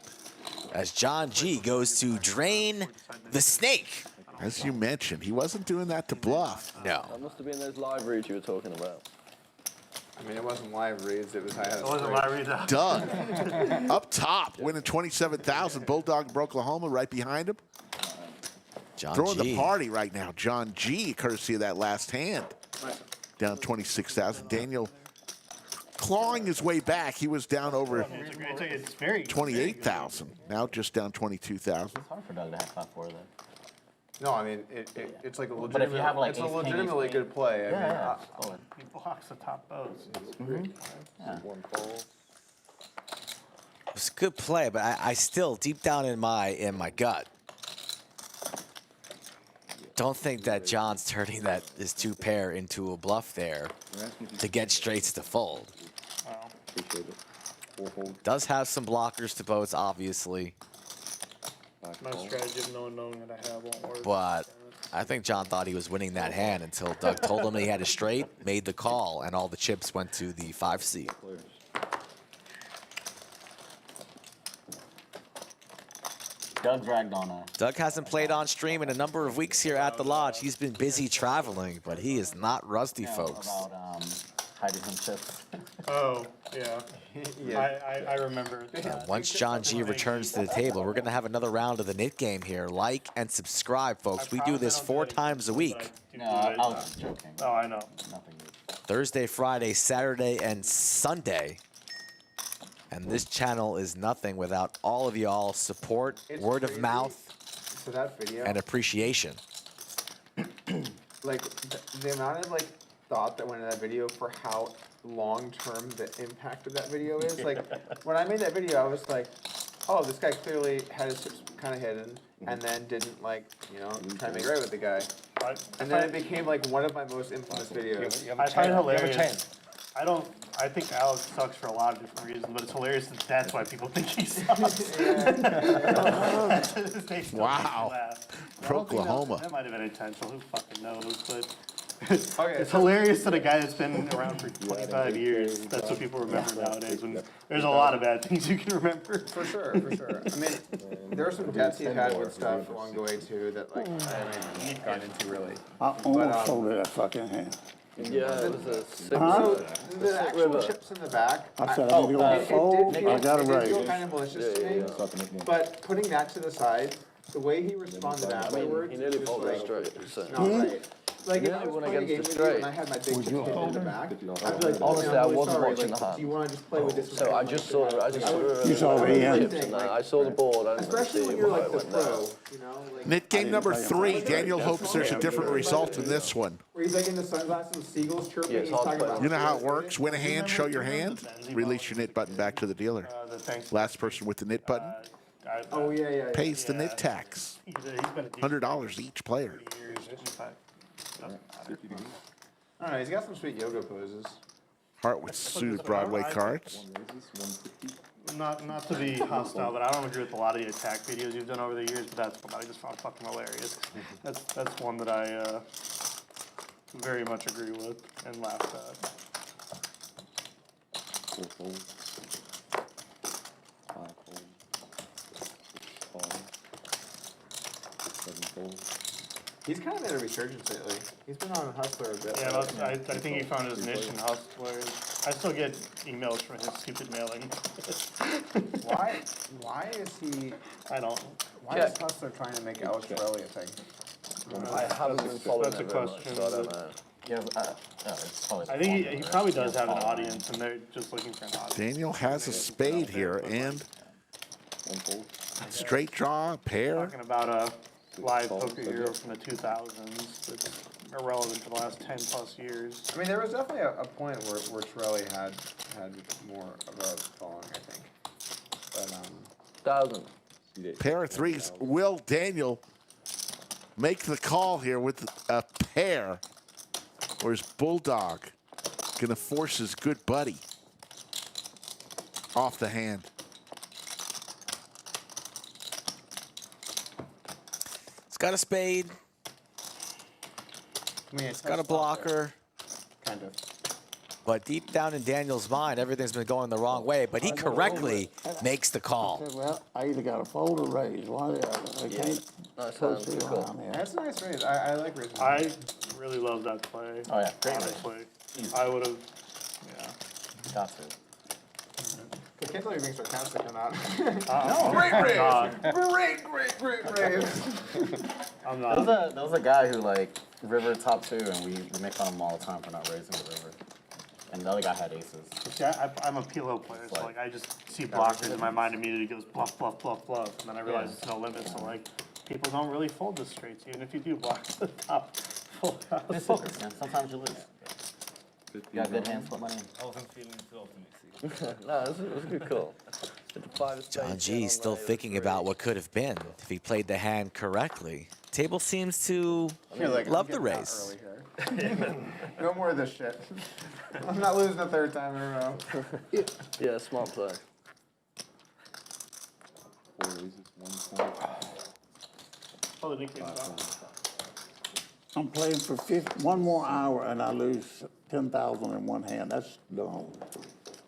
as John G goes to drain the snake. As you mentioned, he wasn't doing that to bluff. No. That must have been those live reads you were talking about. I mean, it wasn't live reads. It was I had a It wasn't straight. my read. Doug, up top, winning 27,000. Bulldog from Oklahoma right behind him. John Throwing G. the party right now. John G, courtesy of that last hand. Down 26,000. Daniel clawing his way back. He was down over It's very 28,000. Now just down 22,000. It's hard for Doug to have 5-4 there. No, I mean it's like a But if you have, like, it's a ace king, ace legitimately queen. good play. I mean, Yeah. He blocks the top bows. One call. It was a good play, but I still, deep down in my gut, don't think that John's turning his two pair into a bluff there to get straights to fold. Appreciate it. 4 hold. Does have some blockers to boats, obviously, 5 My call. strategy of knowing that I have won't work. but I think John thought he was winning that hand until Doug told him he had a straight, made the call, and all the chips went to the 5C. Players. Doug dragged on a. Doug hasn't played on stream in a number of weeks here at the lodge. He's been busy traveling, but he is not rusty, folks. About hiding some chips. Oh, yeah. I remember. And once John G returns to the table, we're going to have another round of the Knit game here. Like and subscribe, folks. We do this 4 times a week. No, I was just joking. Oh, I know. Nothing. Thursday, Friday, Saturday, and Sunday. And this channel is nothing without all of y'all support, It's word of crazy. mouth, So that video, and appreciation. like the amount of like thought that went into that video for how long term the impact of that video is. Like when I made that video, I was like, oh, this guy clearly had his chips kind of hidden, and then didn't like try to make right with the guy. And then it became like one of my most infamous videos. I find it hilarious. I think Alex sucks for a lot of different reasons, but it's hilarious that that's why people think he sucks. They still Wow. make me laugh. I don't think Oklahoma. That might have been intentional. Who fucking knows? But Okay, it's hilarious that a guy that's been around for 25 years, that's what people remember nowadays. When there's a lot of bad things you can remember. For sure. I mean, there are some debts he's had with stuff along the way too that like I haven't even gotten into really. I almost folded that fucking hand. Yeah, it was a 6. So the Sick actual river. chips in the back. I said I need to go it fold. did I got a feel raise. kind of malicious to me. But putting that to the side, the way he responded afterwards, He nearly was folded like, straight. So. not right. Like if Yeah, I was went playing a game against with the you and straight. I had my big chip hidden in the back, I'd be like, Honestly, "Man, I I'm really wasn't sorry. watching Like, the hand. do you want to just play with this? So I just saw You saw the end. I saw the board. I didn't Especially see when you're how like it the went down. pro, you know? Like, Knit game number 3. Daniel hopes there's a different result in this one. where he's like in the sunglasses with seagulls chirping, Yeah, it's he's hard to talking play. about You know how it works? Win a hand, show your hand, release your knit button back to the dealer. Last person with the knit button Oh yeah. pays the knit tax. He's been a decent $100 each player. years. I don't know, he's got some sweet yoga poses. Heart with Soothe Broadway cards. Not to be hostile, but I don't agree with a lot of the attack videos you've done over the years, but that's one I just found fucking hilarious. That's one that I very much agree with and laughed at. 4 fold. 5 fold. Call. 7 fold. He's kind of made a resurgence lately. He's been on Hustler a bit. Yeah, I think he found his niche in Hustlers. I still get emails from his stupid mailing. Why is he? I don't. Why is Hustler trying to make Alex Morelli a thing? I haven't been following That's a it very much, question. so I don't know. Yeah, it's probably I think he probably does have an audience, and they're just looking for an audience. Daniel has a spade here and straight draw, pair. Talking about a live poker hero from the 2000s that's irrelevant for the last 10 plus years. I mean, there was definitely a point where Torelli had more of a following, I think. But 1,000. Pair of threes. Will Daniel make the call here with a pair? Or is Bulldog going to force his good buddy off the hand? It's got a spade. It's got a blocker. Kind of. But deep down in Daniel's mind, everything's been going the wrong way. But he correctly makes the call. Well, I either got a fold or raise. One or the other. I can't Nice post hand. it Cool. around here. That's a nice raise. I like raising. I really love that play. Oh yeah, great Honestly, Easy. I would have. Yeah. Got to. I can't tell you're being sarcastic or not. No, Great raise! not. Great raise! I'm There was not. there was a guy who like river top 2, and we make fun of him all the time for not raising the river. And the other guy had aces. See, I'm a PLO player, so like I just see blockers in my mind immediately goes bluff, bluff, bluff, bluff, and then I realize it's no limit. So like people don't really fold the straights, even if you do block the top. It's secrets, man. Sometimes you lose. You got good hands, put money in. I wasn't feeling too optimistic. No, it was a good call. John G still thinking about what could have been if he played the hand correctly. Table seems to love the raise. No more of this shit. I'm not losing the third time in a row. Yeah, smart play. 4 raises, 1 point. Oh, the Nik Airball. I'm playing for one more hour and I lose 10,000 in one hand. That's dumb.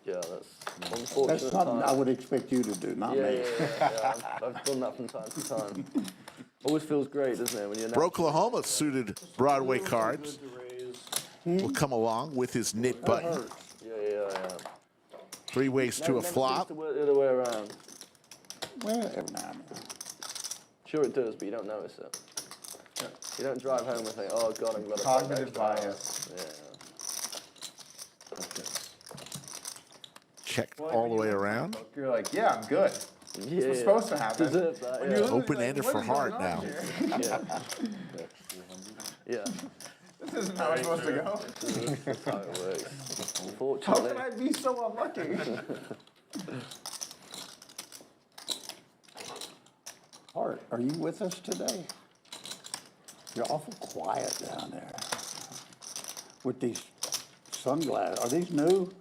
Yeah, that's unfortunate. That's something I would expect you to do, not me. Yeah. I've done that from time to time. Always feels great, doesn't it, when you're Broklahoma suited Broadway cards will come along with his knit button. Yeah. 3 ways to a flop. The other way around. Well, every now and then. Sure it does, but you don't notice it. You don't drive home and think, oh God, I'm gonna Cognitive bias. Yeah. Checked all the way around. You're like, yeah, I'm good. Yeah. What's supposed to happen? Deserve that, When yeah. you lose, Open-ended you're for like, what heart is now. going on here? Yeah. This isn't how it's supposed to go. That's how it works. How Unfortunately. can I be so unlucky? Hart, are you with us today? You're awful quiet down there. With these sunglasses. Are these new?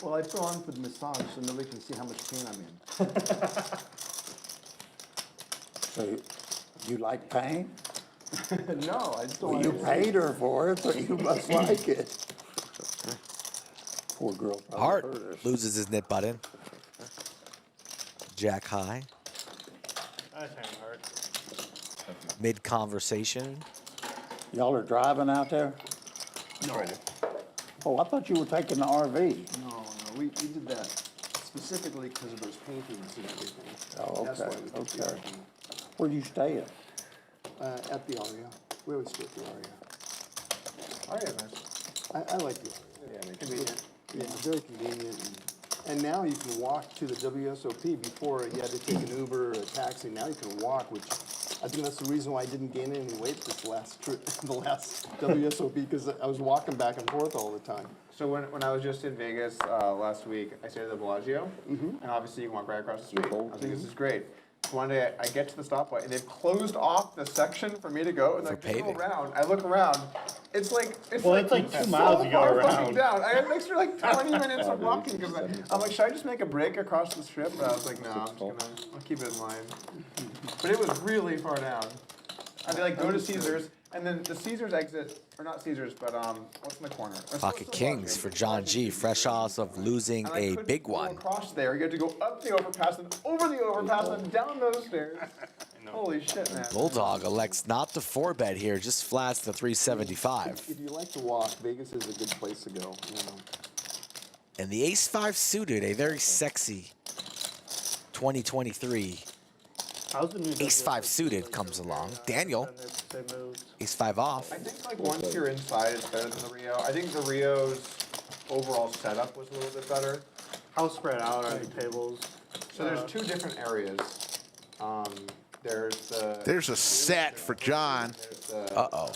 Well, I throw on for the massage so nobody can see how much pain I'm in. So you like pain? No, I just don't Well, want you to. paid her for it, so you must like it. Poor girl. probably Hart hurt us. loses his knit button. Jack high. I think hard. Mid-conversation. Y'all are driving out there? No, Oh, I thought you were taking the RV. no, we did that specifically because of those paintings and everything. Oh, That's okay, why we did the okay. RV. Where do you stay at? At the Aria. We always stay at the Aria. Aria, nice. I like the Aria. Yeah, convenient. Yeah, very convenient. And now you can walk to the WSOP. Before you had to take an Uber or a taxi. Now you can walk, which I think that's the reason why I didn't gain any weight this last trip, the last WSOP, because I was walking back and forth all the time. So when I was just in Vegas last week, I stayed at the Bellagio, and obviously you can walk right across the street. I think this is great. So one day I get to the stoplight, and they've closed off the section for me to go, and like just go around. I look around. It's like it's like 2 miles to go around. Down. I had an extra like 20 minutes of walking because I'm like, should I just make a break across the strip? But I was like, no, I'll keep it in mind. But it was really far down. I'd like go to Caesars, and then the Caesars exit, or not Caesars, but what's in the corner? Pocket kings for John G, fresh off of losing a big one. Across there, you have to go up the overpass and over the overpass and down those stairs. Holy shit, man. Bulldog elects not to 4-bet here, just flats the 375. If you like to walk, Vegas is a good place to go. You know. And the ace-5 suited, a very sexy 2023 ace-5 suited comes along. Daniel, ace-5 off. I think like once you're inside, it's better than the Rio. I think the Rio's overall setup was a little bit better. How spread out are the tables? So there's two different areas. There's a set for John. Uh-oh.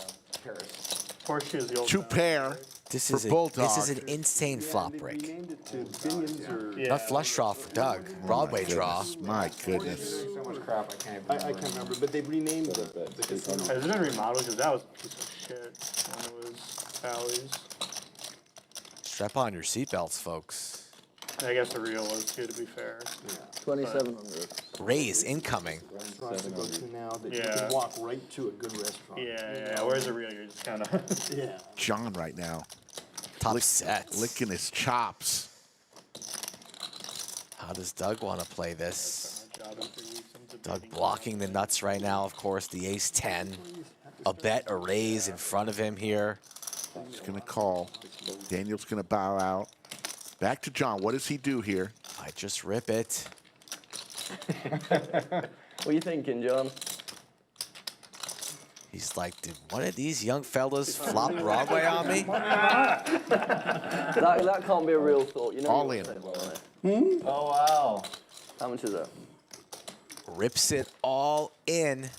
Horseshoes, the old 2 pair for Bulldog. This is an insane flop break. Renamed it to Binions or... Not flush draw for Doug. Broadway draw. My goodness. So much crap, I can't remember, but they've renamed the casino. Has it been remodeled? Because that was a piece of shit when it was Bally's. Strap on your seatbelts, folks. I guess the real was too, to be fair. 2,700. Raise incoming. Restaurants to go to now that you Yeah. can walk right to a good restaurant. Yeah. Where's the real? You're just kind of. Yeah. John right now. Top sets. Licking his chops. How does Doug want to play this? Doug blocking the nuts right now, of course, the ace-10. A bet, a raise in front of him here. He's going to call. Daniel's going to bow out. Back to John. What does he do here? I just rip it. What are you thinking, John? He's like, did one of these young fellas flop Broadway on me? That can't be a real thought. You know. All in. Oh wow. How much is that? Rips it all in.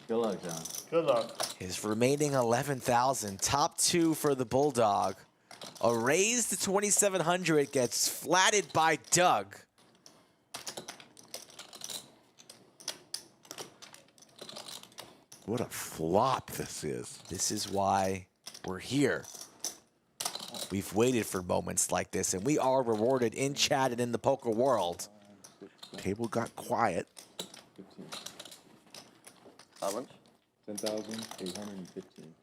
Good luck, John. Good luck. His remaining 11,000. Top 2 for the Bulldog. A raise to 2,700 gets flatted by Doug. What a flop this is. This is why we're here. We've waited for moments like this, and we are rewarded in chat and in the poker world. Table got quiet. 15. How much? 10,815.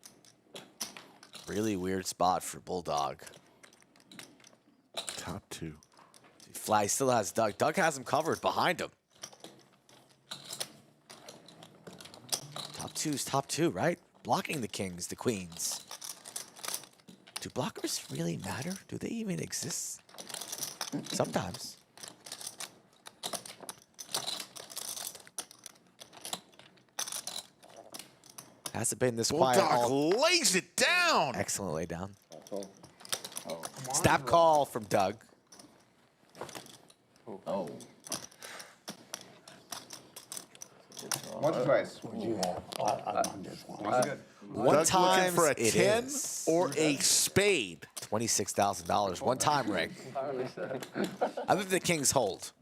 Really weird spot for Bulldog. Top 2. Fly still has Doug. Doug has him covered behind him. Top 2's top 2, right? Blocking the kings, the queens. Do blockers really matter? Do they even exist? Sometimes. Hasn't been this quiet. Bulldog lays it down. Excellent lay down. Oh. Snap call from Doug. Oh. Once or twice. What do you have? I'm on this one. That's good. One Doug's time looking for a it 10 is. or a spade. $26,000. One time rig. Apparently so. I think the kings hold.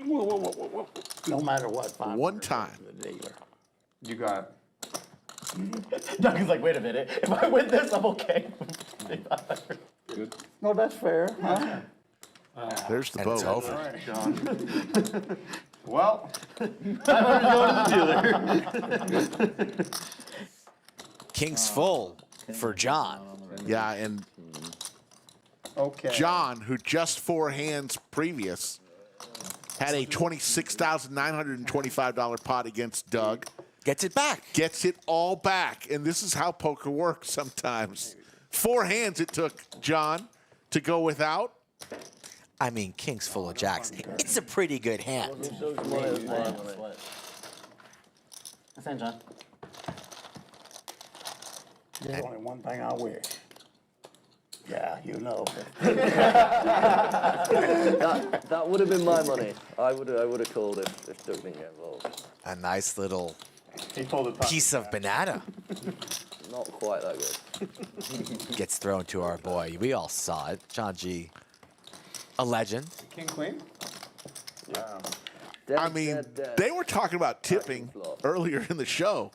No matter what. One time. The dealer. You got. Doug is like, wait a minute. If I win this, I'm okay. Good. No, that's fair. Huh? There's the And it's boat. over. All right, John. Well, Kings full for John. Yeah, and okay. John, who just 4 hands previous, had a $26,925 pot against Doug. Gets it back. Gets it all back. And this is how poker works sometimes. 4 hands it took John to go without. I mean, kings full of jacks. It's a pretty good hand. That's it, John. There's only one thing I wish. Yeah, you know. That would have been my money. I would have called if Doug didn't get involved. A nice little He pulled it. piece of banana Not quite that good. gets thrown to our boy. We all saw it. John G, a legend. King Queen. Dead, I mean, dead. they were talking about tipping earlier in the show.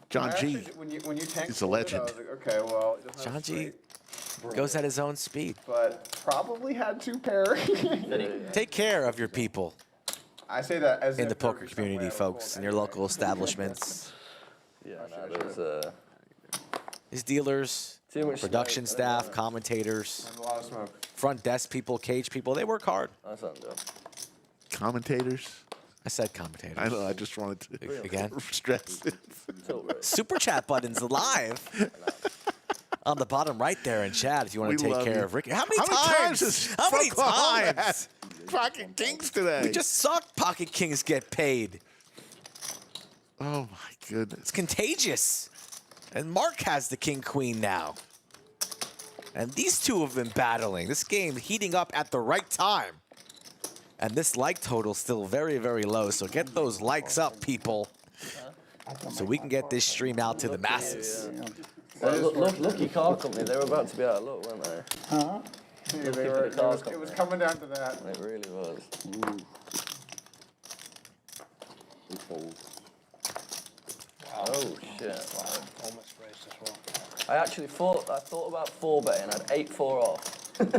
John G When you tank is a legend. I was like, okay, well, it doesn't have John G straight, goes at his own speed. but probably had 2 pair. Take care of your people I say that as in if the there poker was some way I community, would folks, hold in your anyway. local establishments. Yeah, no, there's His dealers, too much production smoke. commentators. I said commentators. I know. I just wanted to Again? stress it. Super chat button's live on the bottom right there in chat if you want to take care of Ricky. How many times? How many times? Pocket Kings today. We just saw Pocket Kings get paid. Oh my goodness. It's contagious. And Mark has the King Queen now. And these two have been battling. This game heating up at the right time. And this like total still very, very low. So get those likes up, people. So we can get this stream out to the masses. Lucky car company, they were about to be out of luck, weren't they? Huh? Yeah, it was coming down to that. It really was. Oh shit. Almost raised as well. I thought about 4 betting, I had 8-4 off. And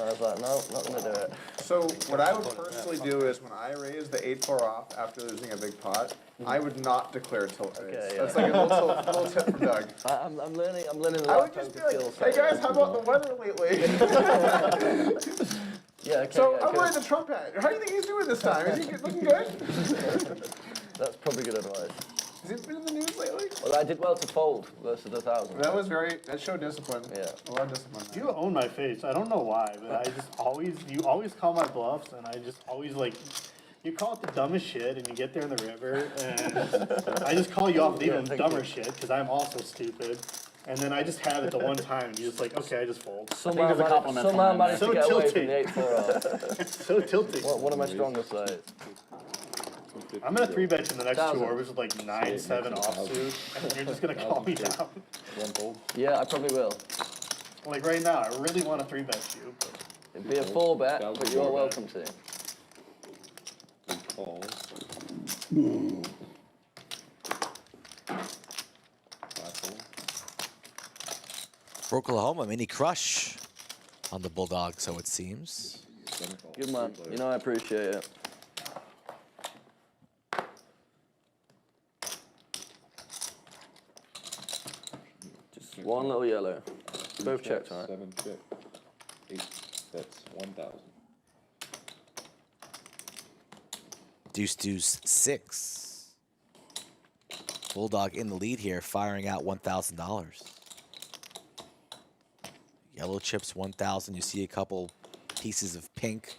I was like, no, not gonna do it. So what I would personally do is when I raise the 8-4 off after losing a big pot, I would not declare tilt raise. Okay, That's like a little tip from Doug. I'm learning the I would just be like, hey guys, how about the weather lately? Yeah, okay. So yeah, I'm wearing the Trump hat. How do you think he's doing this time? Is he looking good? That's probably good advice. Has he been in the news lately? Well, I did well to fold versus 1,000. That showed discipline. Yeah. A lot of discipline. You own my face. I don't know why, but you always call my bluffs, and I just always like, you call it the dumbest shit, and you get there in the river, and I just call you off the even dumber shit, because I'm also stupid. And then I just have it the one time, and you're just like, okay, I just fold. Somehow I managed to get away from the 8-4 off. So tilting. One of my strongest sides. I'm gonna 3-bet in the next 2 orbits with like 9-7 offsuit, and you're just gonna call me down. Yeah, I probably will. Like right now, I really want to 3-bet you, but It'd be a 4-bet, but you're welcome to. Oklahoma mini crush on the Bulldog, so it seems. Good man. You know I appreciate it. Just one little yellow. Both checks, right? 7 check. 8 bets 1,000. Deuce 6. Bulldog in the lead here, firing out $1,000. Yellow chips 1,000. You see a couple pieces of pink,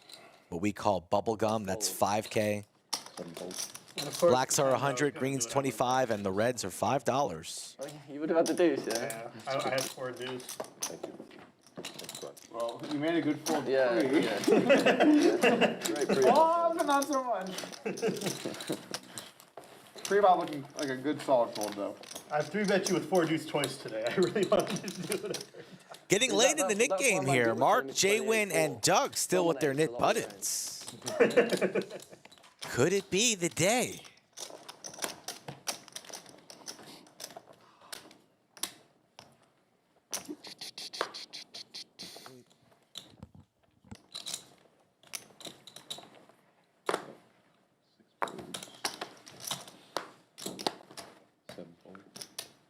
what we call bubble gum. That's 5K. Blacks are 100, greens 25, and the reds are $5. Oh, you would have had the deuce, yeah? yeah, I had 4 deuce. Thank you. Well, you made a good fold. Yeah. Three. Great pre. Oh, but not so much. Pre-bot looking like a good solid fold though. I've 3-bet you with 4 deuce twice today. I really wanted to do it. Getting late in the Nik game here. Mark, Jaywin, and Doug still with their knit buttons. Could it be the day?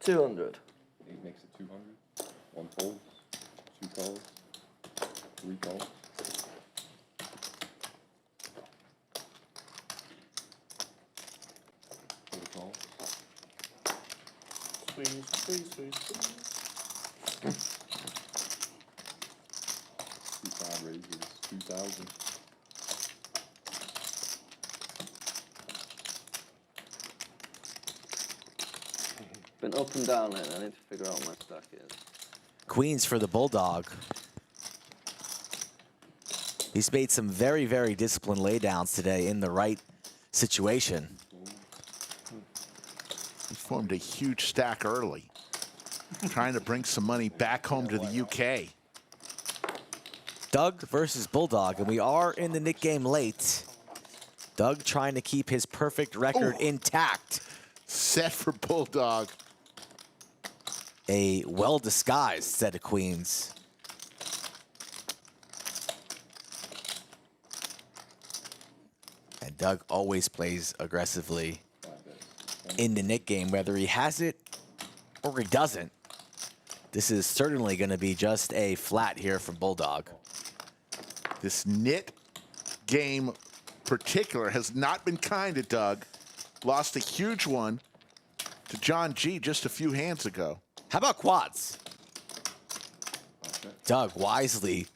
$200. 8 makes it 200. 1 fold. 2 calls. 3 calls. Squeeze, squeeze, squeeze, squeeze. 2 5 raises 2,000. Been up and down lately. I need to figure out what my stack is. Queens for the Bulldog. He's made some very, very disciplined laydowns today in the right situation. He formed a huge stack early, trying to bring some money back home to the UK. Doug versus Bulldog, and we are in the Nik game late. Doug trying to keep his perfect record intact. Set for Bulldog. A well-disguised set of queens. And Doug always plays aggressively in the Nik game, whether he has it or he doesn't. This is certainly going to be just a flat here from Bulldog. This Nik game particular has not been kind to Doug. Lost a huge one to John G just a few hands ago. How about quads? Doug wisely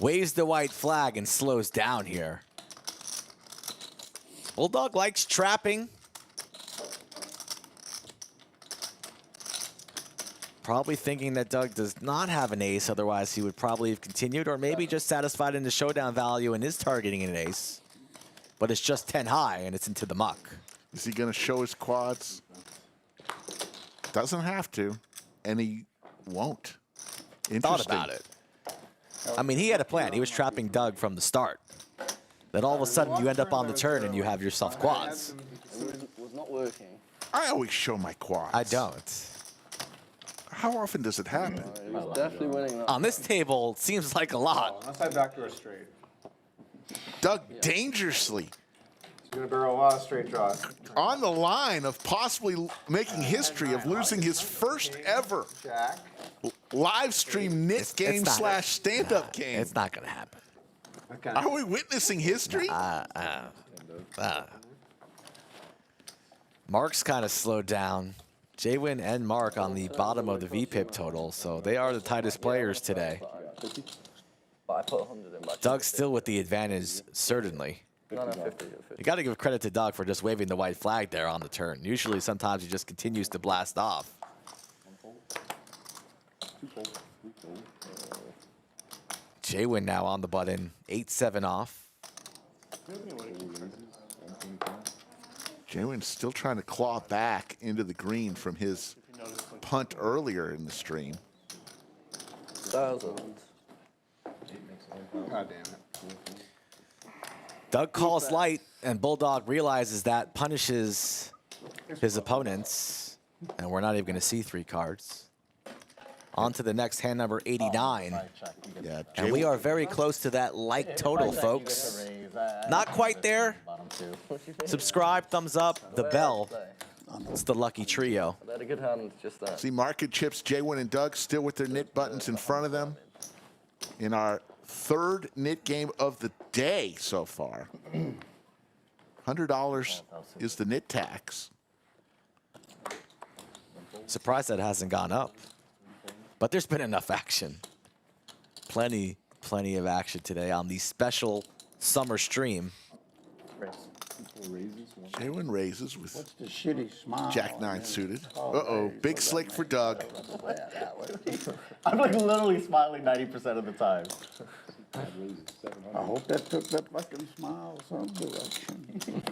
waves the white flag and slows down here. Bulldog likes trapping. Probably thinking that Doug does not have an ace, otherwise he would probably have continued, or maybe just satisfied in the showdown value and is targeting an ace. But it's just 10 high and it's into the muck. Is he going to show his quads? Doesn't have to, and he won't. Thought about it. I mean, he had a plan. He was trapping Doug from the start. Then all of a sudden you end up on the turn and you have yourself quads. It was not working. I always show my quads. I don't. How often does it happen? He was definitely winning that. On this table, it seems like a lot. Unless I backdoor straight. Doug dangerously He's going to barrel a lot of straight draws. on the line of possibly making history of losing his first ever Jack. live stream Nik game / stand-up game. It's not going to happen. Okay. Are we witnessing history? Mark's kind of slowed down. Jaywin and Mark on the bottom of the VPIP total, so they are the tightest players today. But I put 100 in back. Doug's still with the advantage, certainly. No, 50. You got to give credit to Doug for just waving the white flag there on the turn. Usually, sometimes he just continues to blast off. Jaywin now on the button, 8-7 off. Jaywin's still trying to claw back into the green from his punt earlier in the stream. 1,000. God damn it. Doug calls light, and Bulldog realizes that punishes his opponents, and we're not even going to see 3 cards. On to the next hand, number 89. Yeah, And we are very close to that like total, folks. Not quite there. Subscribe, thumbs up, the bell. It's the lucky trio. They had a good hand just there. See market chips, Jaywin and Doug still with their knit buttons in front of them in our 3rd knit game of the day so far. $100 is the knit tax. Surprised that hasn't gone up. But there's been enough action. Plenty of action today on the special summer stream. Jaywin raises with What's the shitty smile? Jack 9 suited. Uh-oh, big slick for Doug. I'm like literally smiling 90% of the time. I hope that took that fucking smile some direction.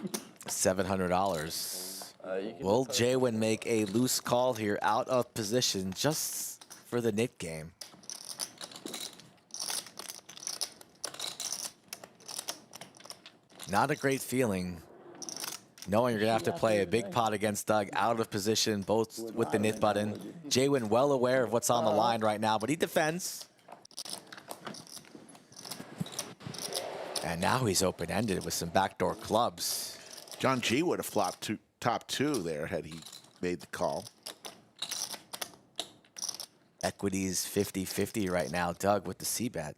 $700. Will Jaywin make a loose call here out of position just for the knit game? Not a great feeling knowing you're going to have to play a big pot against Doug out of position, both with the knit button. Jaywin well aware of what's on the line right now, but he defends. And now he's open-ended with some backdoor clubs. John G would have flopped top 2 there had he made the call. Equities 50-50 right now. Doug with the C-bet.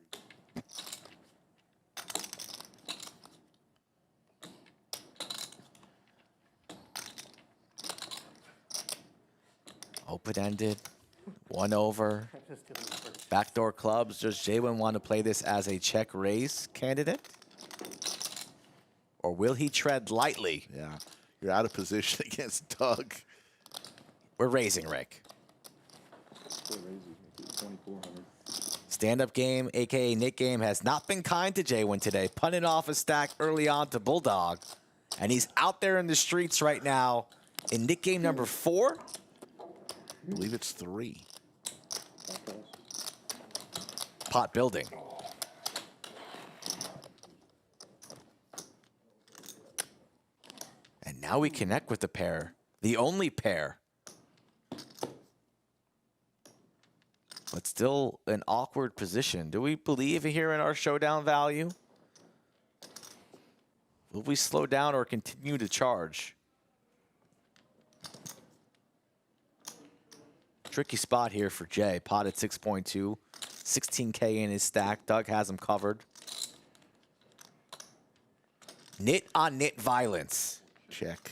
Open-ended, 1 over. Backdoor clubs. Does Jaywin want to play this as a check raise candidate? Or will he tread lightly? Yeah, you're out of position against Doug. We're raising, Rick. Stand-up game, a.k.a. Nik game, has not been kind to Jaywin today. Punting off a stack early on to Bulldog. And he's out there in the streets right now in Nik game number 4. I believe it's 3. Pot building. And now we connect with the pair. The only pair. But still an awkward position. Do we believe here in our showdown value? Will we slow down or continue to charge? Tricky spot here for Jay. Pot at 6.2. 16K in his stack. Doug has him covered. Nit on nit violence. Check.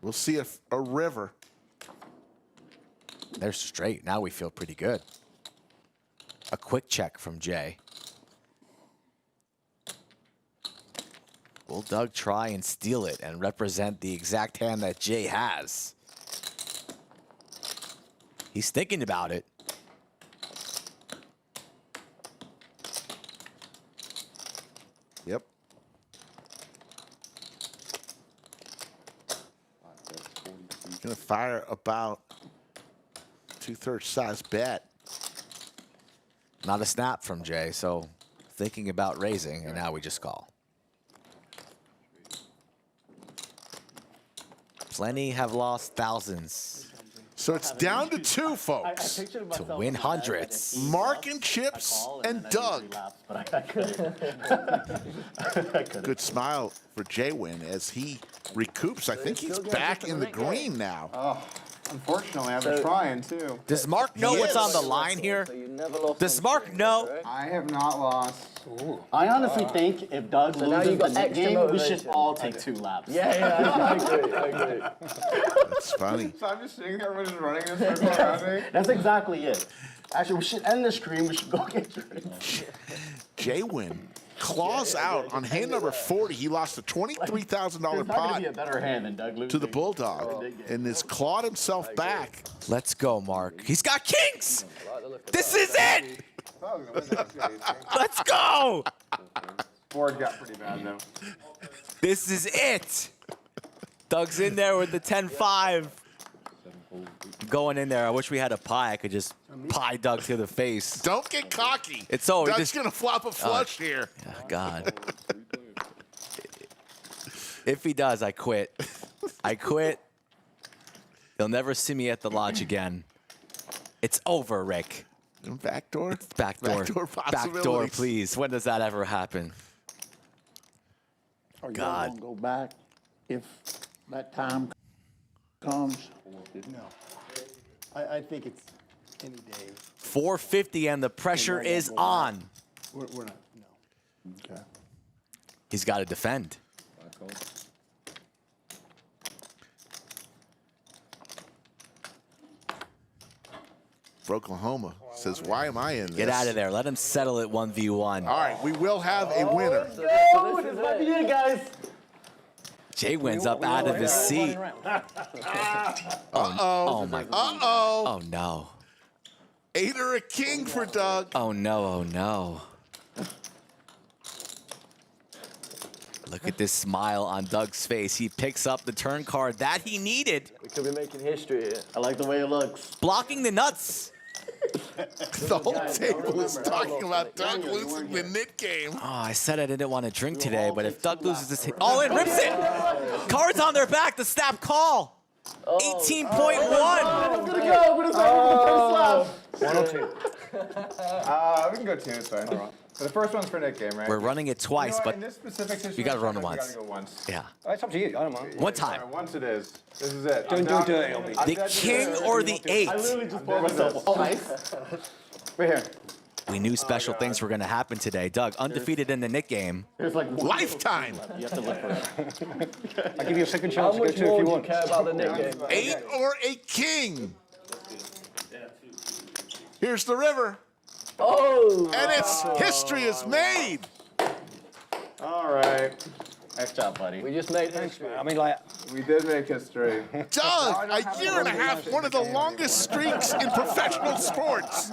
We'll see a river. They're straight. Now we feel pretty good. A quick check from Jay. Will Doug try and steal it and represent the exact hand that Jay has? He's thinking about it. Yep. Gonna fire about 2/3 size bet. Not a snap from Jay, so thinking about raising, and now we just call. Plenty have lost thousands. So it's down to 2, folks. To win hundreds. Mark and Chips and Doug. Good smile for Jay-Win as he recoups. I think he's back in the green now. Oh, unfortunately, I've been trying too. Does Mark know what's on the line here? Does Mark know? I have not lost. I honestly think if Doug loses the Nik game, we should all take 2 laps. Yeah, I agree. That's funny. So I'm just sitting there, we're just running this circle around me. That's exactly it. Actually, we should end the stream. We should go get drinks. Jay-Win claws out on hand number 40. He lost a $23,000 pot Be a better hand than Doug losing to the Bulldog and has clawed himself back. Let's go, Mark. He's got kings. This is it. Let's go. Board got pretty bad though. This is it. Doug's in there with the 10-5. Going in there. I wish we had a pie. I could just pie Doug to the face. Don't get cocky. It's over. Doug's going to flop a flush here. Oh, God. If he does, I quit. I quit. He'll never see me at the lodge again. It's over, Rick. Backdoor? It's backdoor. Backdoor possibilities. Backdoor, please. When does that ever happen? Are you God. gonna go back if that time comes? No. I think it's any day. 450 and the pressure is on. We're not, no. Okay. He's got to defend. For Oklahoma says, why am I in this? Get out of there. Let him settle it 1v1. All right, we will have a winner. This might be it, guys. Jay wins up out of his seat. Oh my God. Oh no. 8 or a king for Doug. Oh no, oh no. Look at this smile on Doug's face. He picks up the turn card that he needed. We could be making history here. I like the way it looks. Blocking the nuts. The whole table is talking about Doug losing the Nik game. Oh, I said I didn't want to drink today, but if Doug loses this, all in, rips it. Cards on their back, the snap call. 18.1. I'm gonna go. I'm gonna say the first lap. 102. We can go 2, it's fine. But the first one's for Nik game, right? We're running it twice, In but this specific situation, you got to run we once. gotta go once. Yeah. It's up to you. I don't mind. One time. Alright, once it is. This is it. Don't do it dirty on me. The king or the 8? I literally just poured myself ice. Right here. We knew special things were going to happen today. Doug, undefeated in the Nik game. There's like Lifetime. You have to look for it. I'll give you a second How chance to go much too if more you do you want. care about the Nik game? 8 or a king. Here's the river. Oh! And its history is made. All right. Nice job, buddy. We just made history. I mean, like, We did make history. Doug, a year and a half, one of the longest streaks in professional sports.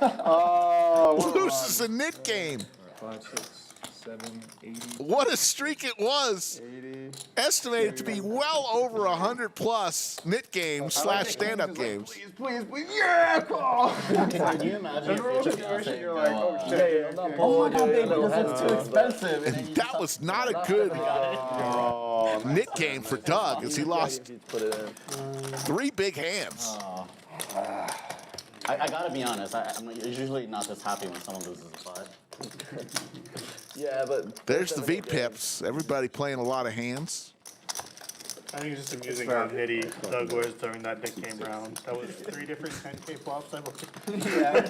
Oh. Loses a Nik game. 5, 6, 7, 80. What a streak it was. 80. Estimated to be well over 100 plus Nik games / stand-up games. Please, yeah, call. Can you imagine In real if situation, you're you're like, oh Yeah, shit. I'm not oh my God, bored, baby, little this is head too up. expensive. And then you That was not a good Nik game for Doug as he lost Put it in. 3 big hands. I gotta be honest, I'm usually not this happy when someone loses a pot. Yeah, but There's the V-pips. Everybody playing a lot of hands. I think it's just amusing how nitty Doug was during that Nik game round. That was 3 different 10K flops, I believe. Yeah.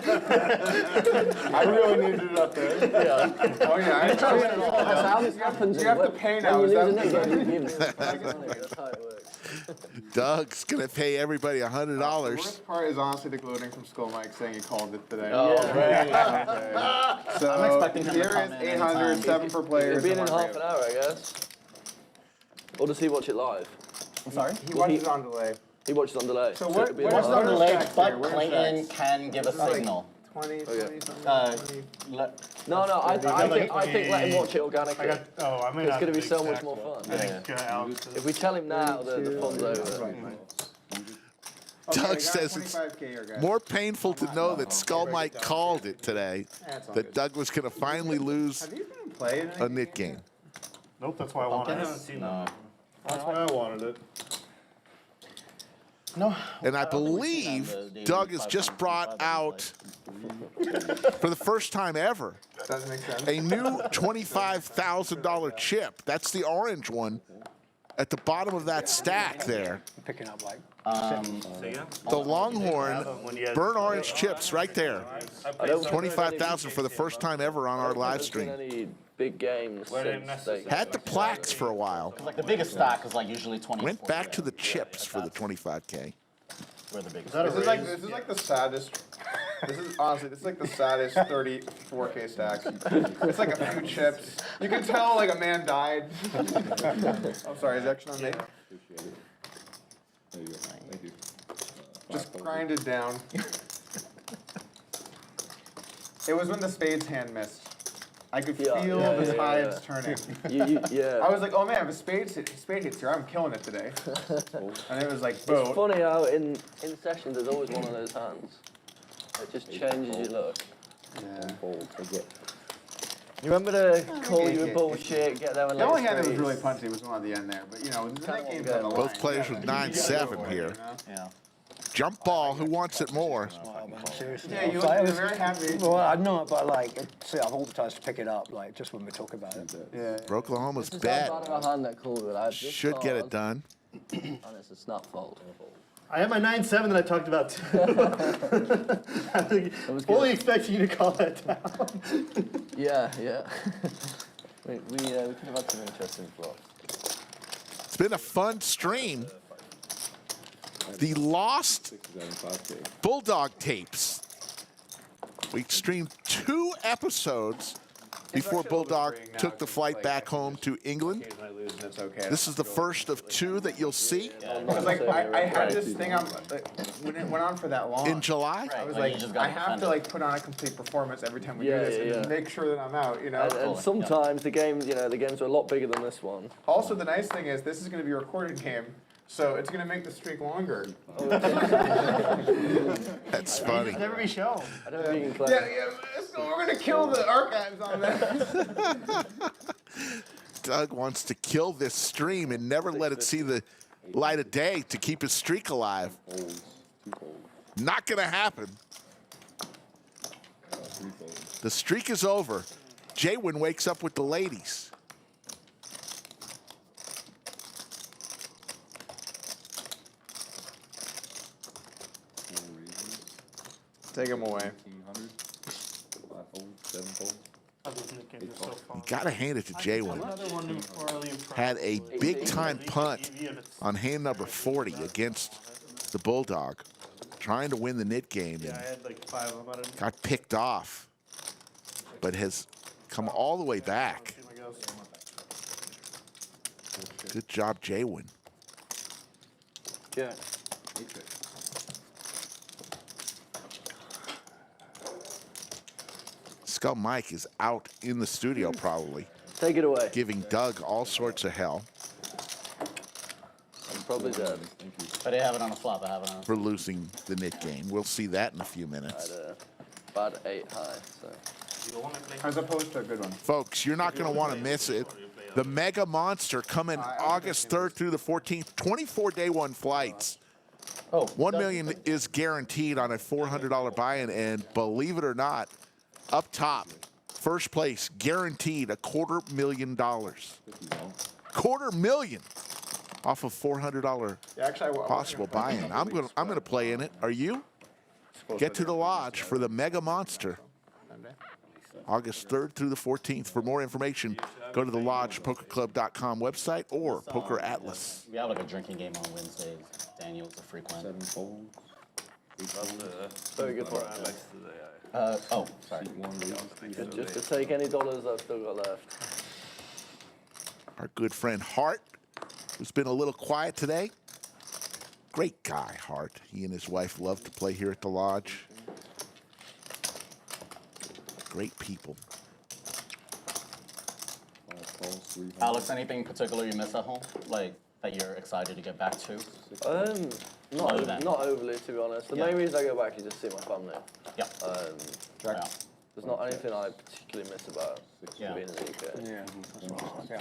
I really needed it up there. Yeah. Oh yeah. That's how this happens. You have to pay now. Is that That's how it works. Doug's gonna pay everybody The $100. worst part is honestly the gloating from Skull Mike saying he called it today. Oh, right. So I'm expecting him to here come is in 800, anytime. 7 per player. It'll be in half an hour, I guess. Or does he watch it live? I'm sorry? He watches it on delay. He watches it on delay. So it'll what? be in What's half on an hour. delay? But Clayton can give a signal. 20, Okay. 20 something. No, I think let him watch it organically. I may It's not. going to be so much more fun. If we tell him now, the fun's over. Doug says it's more painful to know that Skull Mike called it today, that Doug was going to finally lose a Nik game. Nope, that's why I wanted it. That's why I wanted it. No. And I believe Doug has just brought out, for the first time ever, Doesn't make sense. a new $25,000 chip. That's the orange one at the bottom of that stack there. Picking up like The Longhorn burnt orange chips right there. 25,000 for the first time ever on our live stream. Any big games since they Had the plaques for a while. Like the biggest stack is like usually 20. Went back to the chips for the 25K. We're the biggest. This is like the saddest. This is like the saddest 34K stacks. It's like a few chips. You can tell like a man died. I'm sorry, is action on me? Appreciate it. There you go. Thank you. Just grind it down. It was when the spades hand missed. I could feel the tides turning. I was like, oh man, if a spade hits here, I'm killing it today. And it was like, boom. It's funny how in sessions there's always one of those hands. It just changes your look. Yeah. You remember to call you a bullshit, get there and The only hand that was really punchy was one at the end there, but you know, the Nik game's on the line. Both players with 9-7 here. Yeah. Jump ball, who wants it more? seriously. Yeah, you look very happy. Well, I'm not, but like, see, I've all the times to pick it up, like, just when we talk about it. Yeah. Oklahoma's It's bet not bad of a hand that called it. I have this should get it card, done. And it's a snap fold. I have my 9-7 that I talked about too. I was fully expecting you to call that down. Yeah. we could have had some interesting flops. It's been a fun stream. The lost Bulldog tapes. We streamed 2 episodes before Bulldog took the flight back home to England. This is the first of 2 that you'll see. Because like I had this thing on, like, when it went on for that long. In July? I was like, I have to like put on a complete performance every time we do this and make sure that I'm out, you know. And sometimes the games are a lot bigger than this one. Also, the nice thing is this is going to be a recorded game, so it's going to make the streak longer. That's funny. Never be shown. I don't think you can claim. Yeah, so we're going to kill the archives on that. Doug wants to kill this stream and never let it see the light of day to keep his streak alive. Not gonna happen. The streak is over. Jaywin wakes up with the ladies. Take him away. You gotta hand it to Jaywin. Had a big time punt on hand number 40 against the Bulldog, trying to win the Nik game, and got picked off, but has come all the way back. Good job, Jaywin. Yeah. Skull Mike is out in the studio probably. Take it away. Giving Doug all sorts of hell. I'm probably dead. But I have it on the flop. I have it on. For losing the Nik game. We'll see that in a few minutes. I had a bad 8 high, so. As opposed to a good one. Folks, you're not going to want to miss it. The Mega Monster coming August 3rd through the 14th. 24 day 1 flights. Oh, $1 million is guaranteed on a $400 buy-in, and believe it or not, up top, first place, guaranteed $250,000. $250,000. off of $400 possible buy-in. I'm gonna play in it. Are you? Get to the lodge for the Mega Monster. August 3rd through the 14th. For more information, go to the lodgepokerclub.com website or Poker Atlas. We have like a drinking game on Wednesdays. Daniel's a frequent. 7 folds. Very good point. Oh, sorry. Just to take any dollars I've still got left. Our good friend Hart, who's been a little quiet today. Great guy, Hart. He and his wife love to play here at the lodge. Great people. Alex, anything particular you miss at home? Like, that you're excited to get back to? Not overly, to be honest. The main reason I go back is just to see my family. Yeah. There's not anything I particularly miss about being in the UK.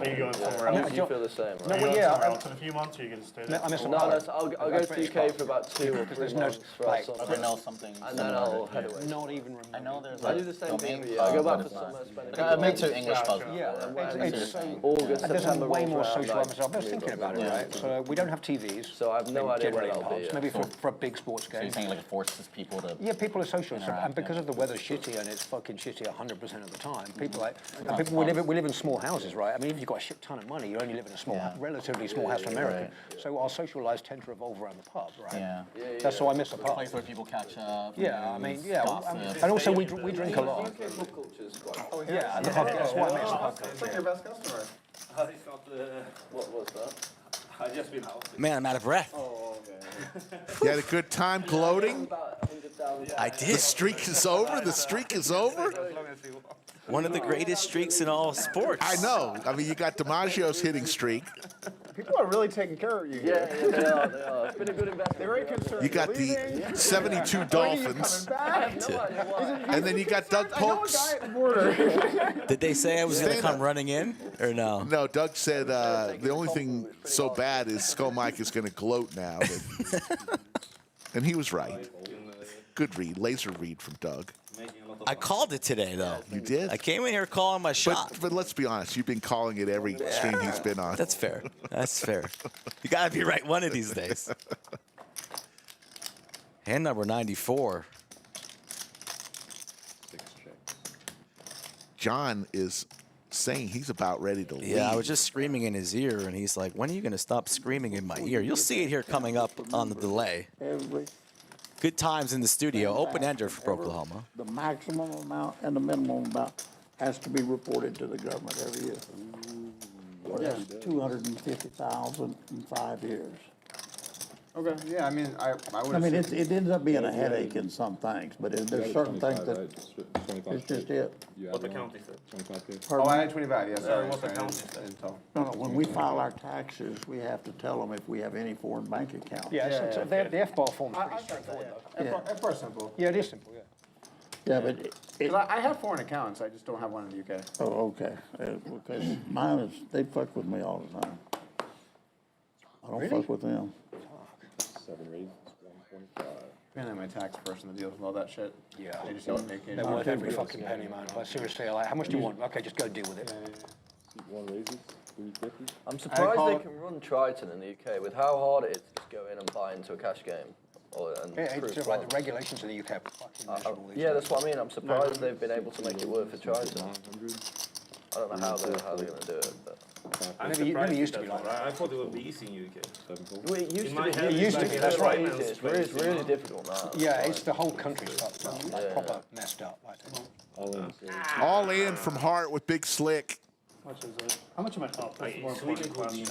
Are you going somewhere else? You feel the same, right? Are you going somewhere else in a few months, or are you going to stay there? I'll go to the UK for about 2 or 3 months for something and then I'll head away. Not even I know there's I do the same thing every year. I go back for summer, spend make 2 English puzzles. It's August, there's September way more rolls around, social atmosphere. I was thinking about it, right? So we don't have TVs. So I have no idea where I'll be. Maybe for a big sports So game. you're saying like it forces people to... Yeah, people are social, and because of the weather's shitty and it's fucking shitty 100% of the time, we live in small houses, right? I mean, if you've got a shit ton of money, you only live in a small, relatively small house in America. So our social lives tend to revolve around the pub, right? Yeah. That's why I miss the pub. A place where people catch up. Yeah, I mean, and also we drink a lot. Yeah, the pub. That's why I miss the pub. It's like your best customer. What's that? I've just been out. Man, I'm out of breath. Oh, okay. You had a good time gloating? I did. The streak is over? The streak is over? One of the greatest streaks in all sports. I know. I mean, you got DiMaggio's hitting streak. People are really taking care of you. Yeah, they are. It's been a good investment. They're very concerned. You got the 72 Dolphins. And then you got Doug Polk. Did they say I was going to come running in, or no? No, Doug said the only thing so bad is Skull Mike is going to gloat now. And he was right. Good read, laser read from Doug. I called it today, though. You did? I came in here calling my shot. But let's be honest, you've been calling it every stream he's been on. That's fair. That's fair. You got to be right one of these days. Hand number 94. John is saying he's about ready to leave. Yeah, I was just screaming in his ear, and he's like, when are you going to stop screaming in my ear? You'll see it here coming up on the delay. Good times in the studio. Open-ender for Oklahoma. The maximum amount and the minimum amount has to be reported to the government every year. That's 250,000 in 5 years. Okay, yeah, I mean, I would. I mean, it ends up being a headache in some things, but there's certain things that it's just it. What the county said. Oh, I had 25, yeah, sorry. What the county said. No, when we file our taxes, we have to tell them if we have any foreign bank account. Yeah, the F-bar form is pretty straightforward, though. That's pretty simple. Yeah, it is simple, yeah. Yeah, but I have foreign accounts, I just don't have one in the UK. Oh, okay. Because mine is, they fuck with me all the time. I don't fuck with them. 7 raises, 125. Apparently my tax person that deals with all that shit. Yeah. They just don't make it. They're worth every fucking penny, man. But seriously, like, how much do you want? Okay, just go deal with it. 1 raises, 350. I'm surprised they can run Triton in the UK with how hard it is to just go in and buy into a cash game. It's just like the regulations in the UK are fucking miserable. Yeah, that's what I mean. I'm surprised they've been able to make it work for Triton. I don't know how they're going to do it, but. Never used to be like that. I thought it would be easy in UK. Well, it used to be. It used to be, that's right. It's really difficult now. Yeah, it's the whole country's fucked up, like proper messed up. All in from Hart with Big Slick. How much is it? How much am I up? That's the more important question.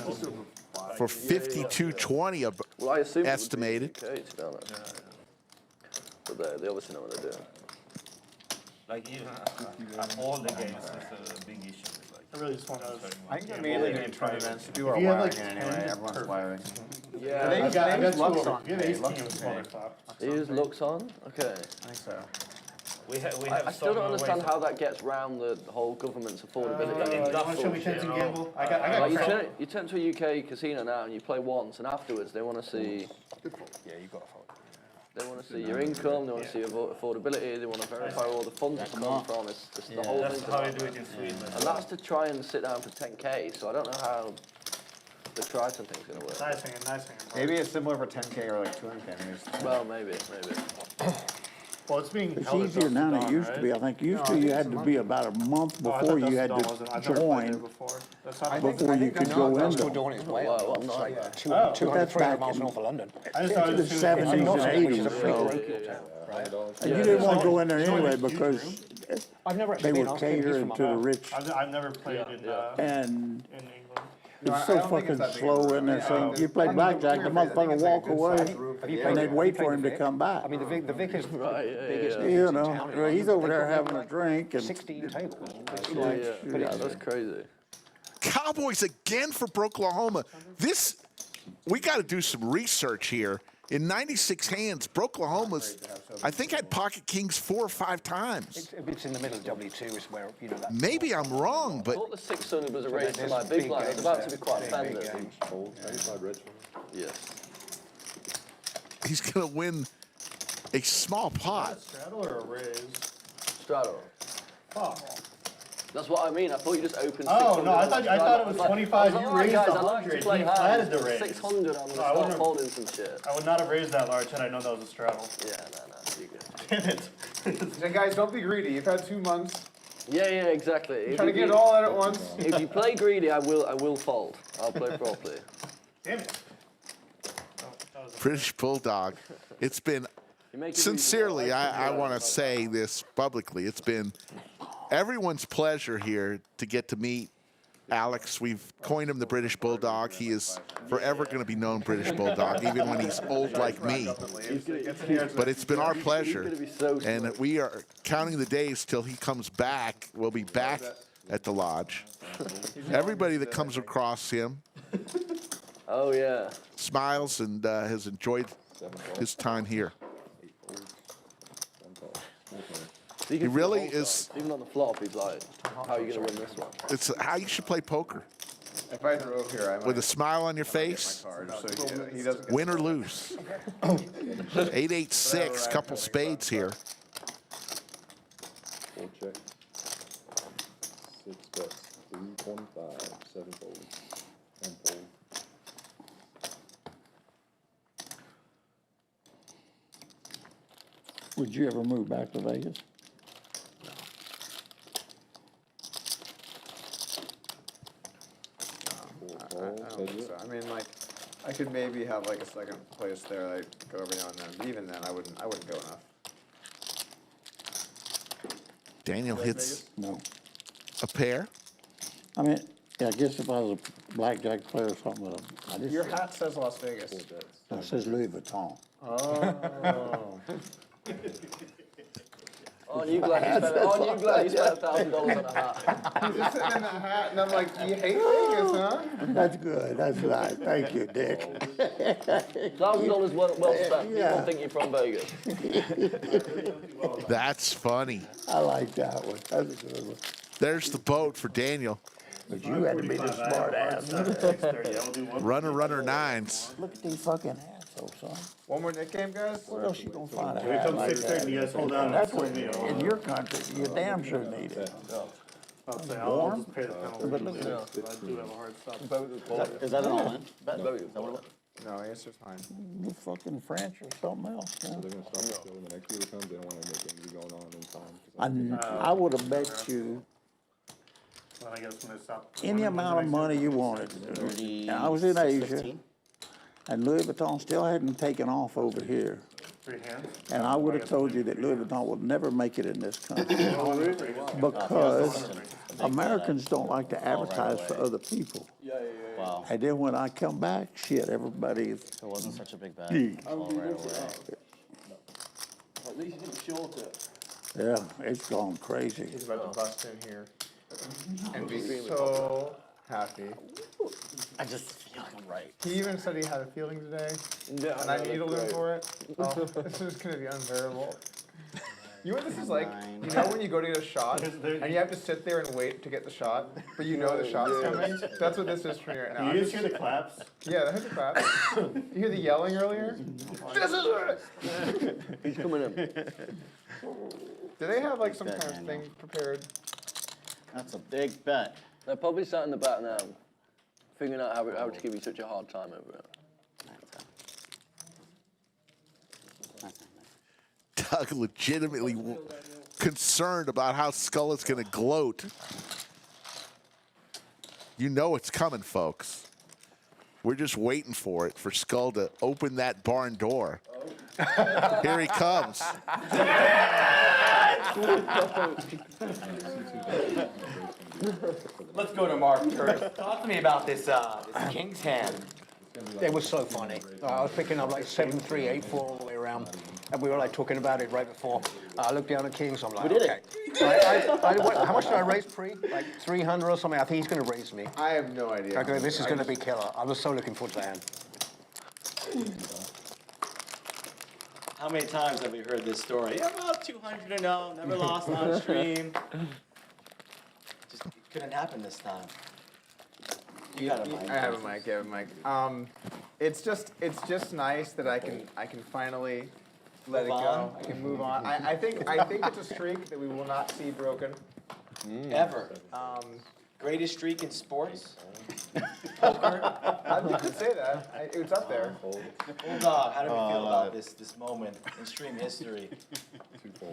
For 52.20 Well, I assume estimated. It would be UK, to be honest. But they obviously know what they're doing. Like even all the games is a big issue. I really just want to. I can mainly do tournaments. People are wiring anyway. Everyone's wiring. Yeah, I got Lux on. You have 18 motherfucker. They use Lux on? Okay. I think so. I still don't understand how that gets round the whole government's affordability. You want to show me Tents and Gamble? I got you turn to a UK casino now and you play once, and afterwards they want to see. Yeah, you got to follow. They want to see your income, they want to see your affordability, they want to verify where all the funds are coming from. It's the whole thing. That's how you do it in Sweden. And that's to try and sit down for 10K, so I don't know how the Triton thing's gonna work. Nice hanging, nice hanging. Maybe it's similar for 10K or like 200K. Well, maybe. Well, it's being It's held easier at now than Dawn, it used to right? be. I think used No, I to think you it's had a to month. be about a month Oh, I thought before you that's had Dawn, to wasn't it? I've never played there join. before. That's not Before you could go They're in. still doing it as well. Well, It's nice. like Oh. 200, 300 back miles in- north of London. I just thought it The was too- 70s and Which is a 80s, big so. parochial town, right? And you didn't want to go in there anyway huge because I've never they actually were been. I was getting catering from to the my mom. rich. I've never played in And England. it's so fucking slow in there. So you play blackjack, the motherfucker walk away, and they'd wait for him to come back. I mean, the Vic is the biggest You in know, town. well, he's over there having a drink and 16 tables. It's Yeah, like, yeah. That's crazy. Cowboys again for Broklahoma. We got to do some research here. In 96 hands, Broklahoma's, I think, had pocket kings 4 or 5 times. it's in the middle of W2 is where, you know, that. Maybe I'm wrong, I but thought the 600 was a race for there's my big big line. I was games about to there. be quite Big offended. games. Fold, 95 rich. Yes. he's going to win a small pot. Straddle or a raise? Straddle. Oh. That's what I mean. I thought you just opened 600. Oh, no, I thought it was 25. You raised guys, I 100. like to play You high. flatted the raise. 600, I'm going to No, I start wouldn't have- folding some shit. I would not have raised that large had I known that was a straddle. Yeah, no, you good. Damn it. And guys, don't be greedy. You've had 2 months. Yeah, exactly. If Trying to you- get it all out at once. If you play greedy, I will fold. I'll play properly. Damn it. Oh, that was a- British Bulldog. It's been, You make it sincerely, reasonable. I want to say this publicly. It's been everyone's pleasure here to get to meet Alex. We've coined him the British Bulldog. He is forever going to be known British Bulldog, even when he's old like me. But it's been our pleasure, and we are counting the days till he comes back. We'll be back at the lodge. Everybody that comes across him Oh, yeah. smiles and has enjoyed his time here. He really is. Even on the flop, he's like, how are you going to win this one? It's how you should play poker. If I drove here, I might With a smile on your face, card, so he doesn't get win or lose. 886, couple spades here. Fold check. 6 bets. 325. 7 fold. 10 fold. would you ever move back to Vegas? I don't think so. I mean, like, I could maybe have like a second place there, like go every now and then. But even then, I wouldn't go enough. Daniel hits No. a pair. I mean, yeah, I guess if I was a blackjack player or something, I just, Your hat says Las Vegas. that says Louis Vuitton. Oh. Aren't you glad you spent $1,000 on a hat? He's just sitting in that hat, and I'm like, you hate Vegas, huh? That's good, that's right, thank you, Dick. $1,000 well spent. Yeah. People think you're from Vegas. That's funny. I like that one, that's a good one. There's the boat for Daniel. But you had to be the smart ass. Runner, nines. Look at these fucking assholes, son. One more Nick game, guys? What else you gonna find a Wait hat till like 6:30, that? you guys hold down. That's what, in your country, you damn sure need it. I'll say I'll just pay the penalty. But look at I do have a hard stop. Is that an all-in? Bet? Is that what it was? No, answer's fine. You fucking French or something else, So man. they're gonna stop it till the next year comes. They don't want to make things going on in time. I would have bet you Then I guess when they stop. any amount of money you wanted. 30, And I was in Asia, 15? and Louis Vuitton still hadn't taken off over here. 3 hands. And I would have told you that Louis Vuitton would never make it in this country. Because Americans don't like to advertise for other people. Wow. And then when I come back, shit, everybody's, It wasn't such a big bet. Gee. All right away. At least you didn't short it. yeah, it's gone crazy. He's about to bust in here. And be so happy. I just feel like I'm right. He even said he had a feeling today, and I needled him for it. Oh, this is gonna be unbearable. You know what this is like? You know when you go to get a shot, and you have to sit there and wait to get the shot, but you know the shot's coming? That's what this is for me right now. You guys hear the claps? Yeah, that has a clap. You hear the yelling earlier? This is it! He's coming in. Do they have like some kind of thing prepared? That's a big bet. They're probably sat in the back now, figuring out how to give you such a hard time over it. Doug legitimately concerned about how Skull is going to gloat. You know it's coming, folks. We're just waiting for it, for Skull to open that barn door. Here he comes. Let's go to Mark first. Talk to me about this king's hand. It was so funny. I was picking up like 7, 3, 8, 4 all the way around. And we were like talking about it right before. I looked down at Kings, I'm like, We did okay. How much did I raise pre? Like 300 or something? I think he's going to raise me. I have no idea. Okay, this is going to be killer. I was so looking forward to the hand. How many times have we heard this story? Yeah, about 200-0, never lost on stream. Just couldn't happen this time. You got a mic. I have a mic. I have a mic. It's just nice that I can finally let it go. I can move on. I think it's a streak that we will not see broken. Ever. Greatest streak in sports? Poker? I could say that. It's up there. Bulldog, how do we feel about this moment in stream history?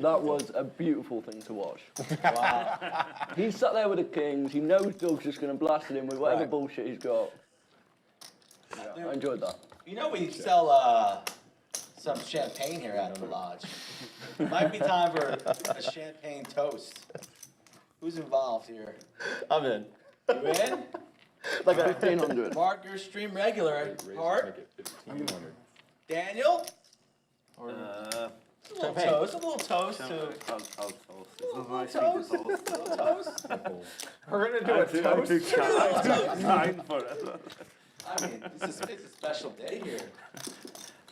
That was a beautiful thing to watch. Wow. He sat there with the Kings. He knows Doug's just going to blast at him with whatever bullshit he's got. Yeah, I enjoyed that. You know we sell some champagne here at the lodge. Might be time for a champagne toast. Who's involved here? I'm in. You in? Like 1,500. Mark, your stream regular. Hart? Daniel? A little toast to... I'll toast. A little toast. We're gonna do a toast. Time for it. I mean, it's a special day here.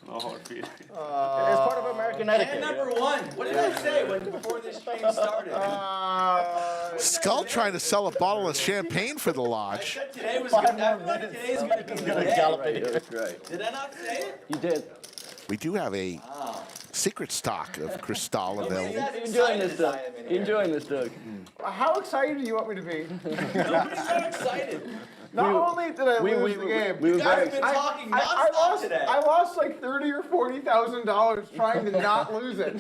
No hard feelings. It's part of American etiquette. And number one, what did I say before this stream started? Skull trying to sell a bottle of champagne for the I lodge. said today was good. I feel like today's going to be the day. That's great. Did I not say it? You did. We do have a secret stock of Cristal available. You enjoying this, Doug? You enjoying this, Doug? How excited do you want me to be? Nobody's so excited. Not only did I lose the game, You guys have been talking nonstop today. I lost like $30,000 or $40,000 trying to not lose it.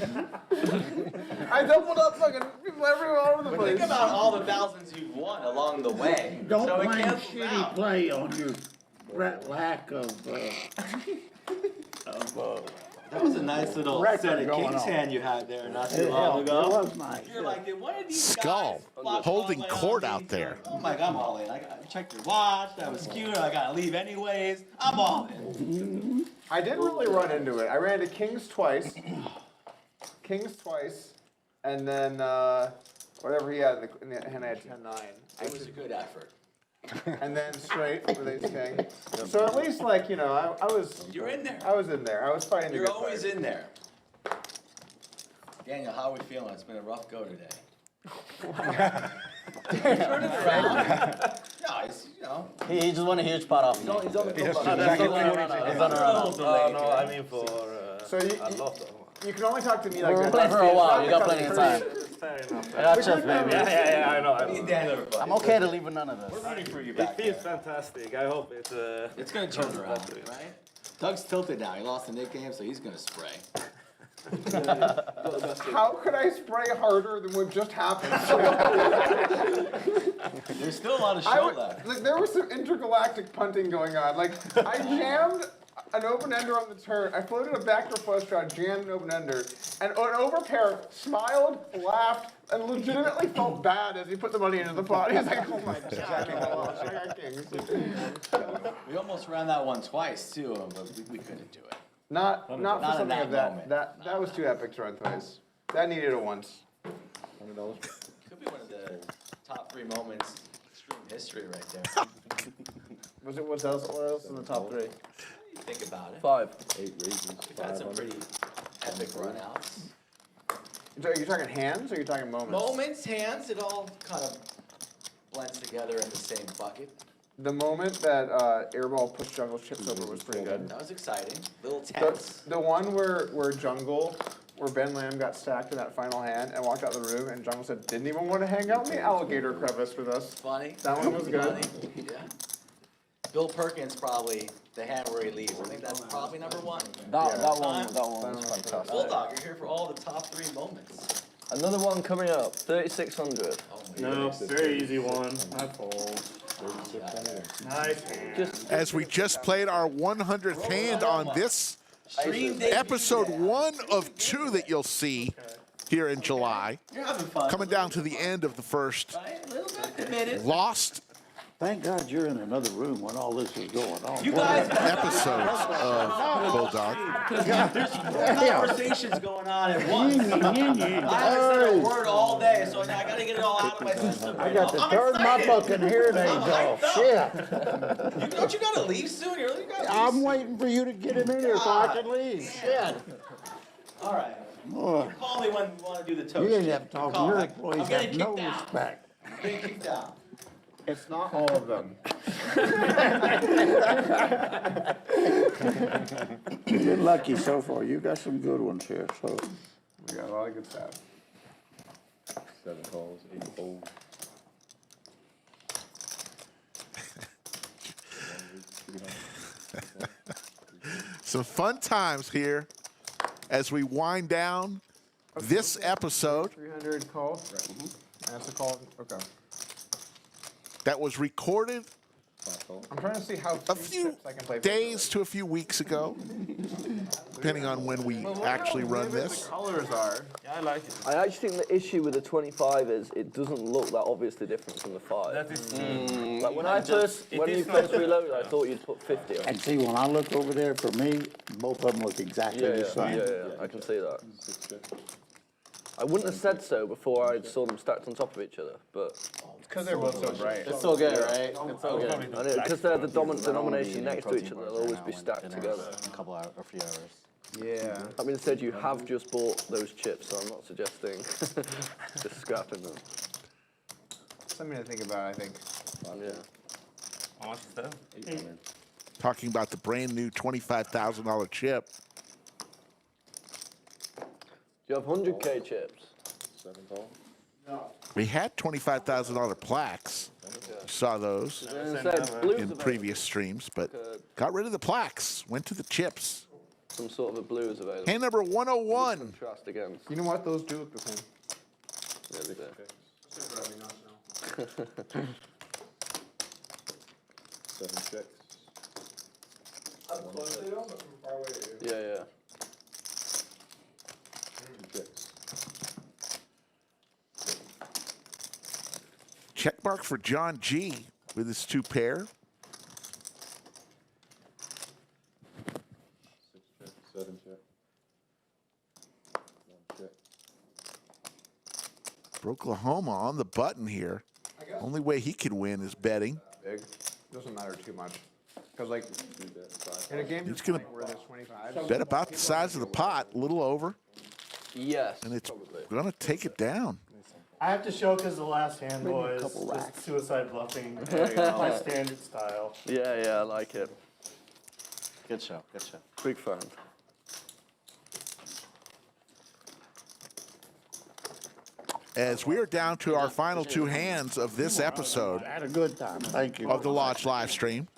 I doubled up fucking people everywhere all over the But place. think about all the thousands you've won along the way. Don't so it blame cancels shitty out. play on your lack of That was a nice little record set of going king's on. hand you had there not too long It ago. was nice. You're like, did one of these Skull guys flop holding all the way court on out me? there. Oh my God, I'm all in. I checked your watch. That was cute. I gotta leave anyways. I'm all in. I didn't really run into it. I ran into Kings twice, and then whatever he had in the hand, I had 10-9. It was a good effort. And then straight with ace king. So at least like, you know, I was. You're in there. I was in there. I was fighting the You're good always fight. in there. Daniel, how are we feeling? It's been a rough go today. Turn it around. No, it's, you know. He just won a huge pot off. He's on the He's comeback. on a run. No, I mean for So a lot of. you can only talk to me like We're that. playing for a while. You got plenty of time. Fair enough. That's just baby. Yeah, I know. Me and Daniel are I'm okay to leave with none of this. We're rooting for you It back feels there. fantastic. I hope it. It's gonna turn around, right? Doug's tilted now. He lost the Nik game, so he's gonna spray. How could I spray harder than what just happened? There's still a lot of show left. Like, there was some intergalactic punting going on. Like, I jammed an open-ender on the turn. I floated a backdoor flush draw, jammed an open-ender, and an overpair smiled, laughed, and legitimately felt bad as he put the money into the pot. He was like, oh my God, I got kings. We almost ran that one twice too, but we couldn't do it. Not for Not in something that of that. moment. That was too epic to run twice. That needed it once. $100. Could be one of the top 3 moments in stream history right there. What else in the top 3? You think about it. 5. 8 raises. We've had some 500. pretty epic runouts. Are you talking hands or are you talking moments? Moments, hands, it all kind of blends together in the same bucket. The moment that Airball pushed Jungle's chips over was pretty good. That was exciting. Little tense. The one where Jungle, where Ben Lamb got stacked in that final hand and walked out of the room and Jungle said, didn't even want to hang out in the alligator crevice with us. Funny. That one was good. Funny. Yeah. Bill Perkins probably the hand where he leaves. I think that's probably number one. That one was fantastic. Bulldog, you're here for all the top 3 moments. Another one coming up, 3,600. No, very easy one. I fold. Nice hand. As we just played our 100th hand on this episode 1 of 2 that you'll see here in July. You're having fun. Coming down to the end of the first Right? A little bit committed. lost Thank God you're in another room when all this is going on. You guys, episodes of Bulldog. there's 4 conversations going on at once. I haven't said a word all day, so I gotta get it all out of my system. I got to turn my fucking hearing aids off. Shit. Don't you gotta leave soon? You gotta I'm waiting for you to get him in here so I can leave. Shit. All right. Boy, Call me when you want to do the toast. you ain't have to talk. Call Your me. employees I'm getting have no kicked out. respect. I'm getting kicked out. It's not all of them. You're lucky so far. You got some good ones here. So We got a lot of good stuff. 7 calls, 8 folds. Some fun times here as we wind down this episode 300 call. That's a call. Okay. that was recorded I'm trying to see how a few days to a few weeks ago, depending on when we actually run this. The colors are. Yeah, I like it. I actually think the issue with the 25 is it doesn't look that obviously different from the 5. That is Like when you first reloaded, I thought you'd put 50 on. and see when I look over there, for me, both of them look exactly the same. Yeah, I can see that. I wouldn't have said so before I saw them stacked on top of each other, but It's because they're both so bright. It's so good, right? It's so good. because they're the dominant denomination next to each other, they'll always be stacked together. A couple hours, a few hours. Yeah. I mean, said you have just bought those chips, so I'm not suggesting just scrapping them. Something to think about, I think. Yeah. How much is that? 800. Talking about the brand new $25,000 chip. Do you have 100K chips? 7 calls. We had $25,000 plaques. You saw those in previous streams, but got rid of the plaques. Went to the chips. Some sort of a blue is available. Hand number 101. Contrast against. You know what? Those do look the same. Yeah, they do. 7 checks. Yeah. 2 checks. Check mark for John G with his 2 pair. 6 checks. 7 checks. 1 check. For Oklahoma on the button here. Only way he could win is betting. Big. Doesn't matter too much. Because, like, in a game He's gonna where there's 25. bet about the size of the pot, a little over, Yes. and it's going to take it down. I have to show because the last hand, boys, just suicide bluffing, my standard style. Yeah, I like it. Good show, good show. Big fan. As we are down to our final 2 hands of this episode I had a good time. Thank you. of the Lodge live stream.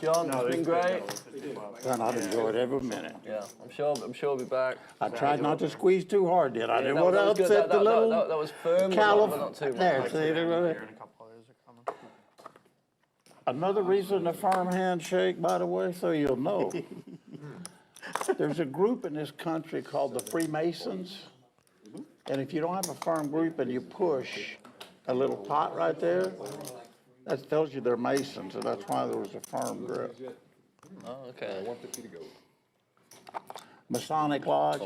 John, it's been great. And I've enjoyed every minute. Yeah, I'm sure we'll be back. I tried not to squeeze too hard, did I? Didn't that want to was good. upset the little That was firm, but not too much. There, see, another reason the firm handshake, by the way, so you'll know. There's a group in this country called the Freemasons. And if you don't have a firm group and you push a little pot right there, that tells you they're Masons, and that's why there was a firm grip. Oh, okay. 150 to go. Masonic Lodge.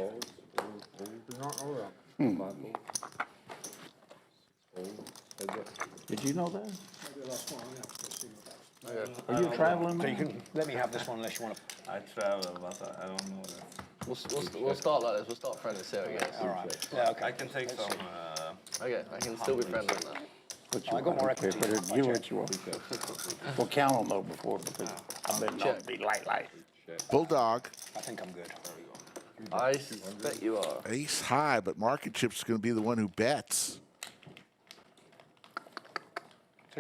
Did you know that? Are you traveling? So you can let me have this one unless you want to. I travel, but I don't know that. We'll start like this. We'll start friendly, see how it goes. All right. Yeah, okay. I can take some. Okay, I can still be friendly on that. I got more equity. You what you want. We'll count on those before because I've been known to be light. Bulldog. I think I'm good. I bet you are. Ace high, but market chip's going to be the one who bets.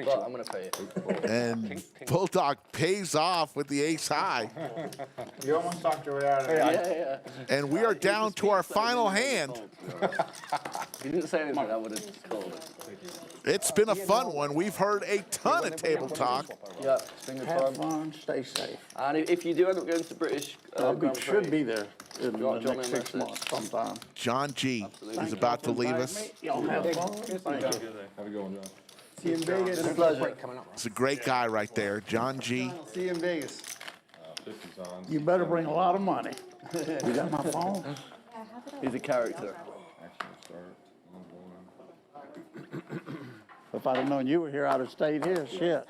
But I'm gonna pay it. And Bulldog pays off with the ace high. You almost talked your way out of it. Yeah. And we are down to our final hand. If you didn't say anything, I would have called it. It's been a fun one. We've heard a ton of table talk. Yeah, it's been good Have fun. fun, stay safe. And if you do end up going to British Grand Should Prix, be there in the Drop me a next 6 message. months sometime. John G is about to leave us. Y'all have fun. Have a good one, John. See you in Vegas. it's a pleasure. It's a great guy right there, John G. See you in Vegas. 50's on. You better bring a lot of money. You got my phone? He's a character. Action start. If I'd have known you were here, I'd have stayed here. Shit.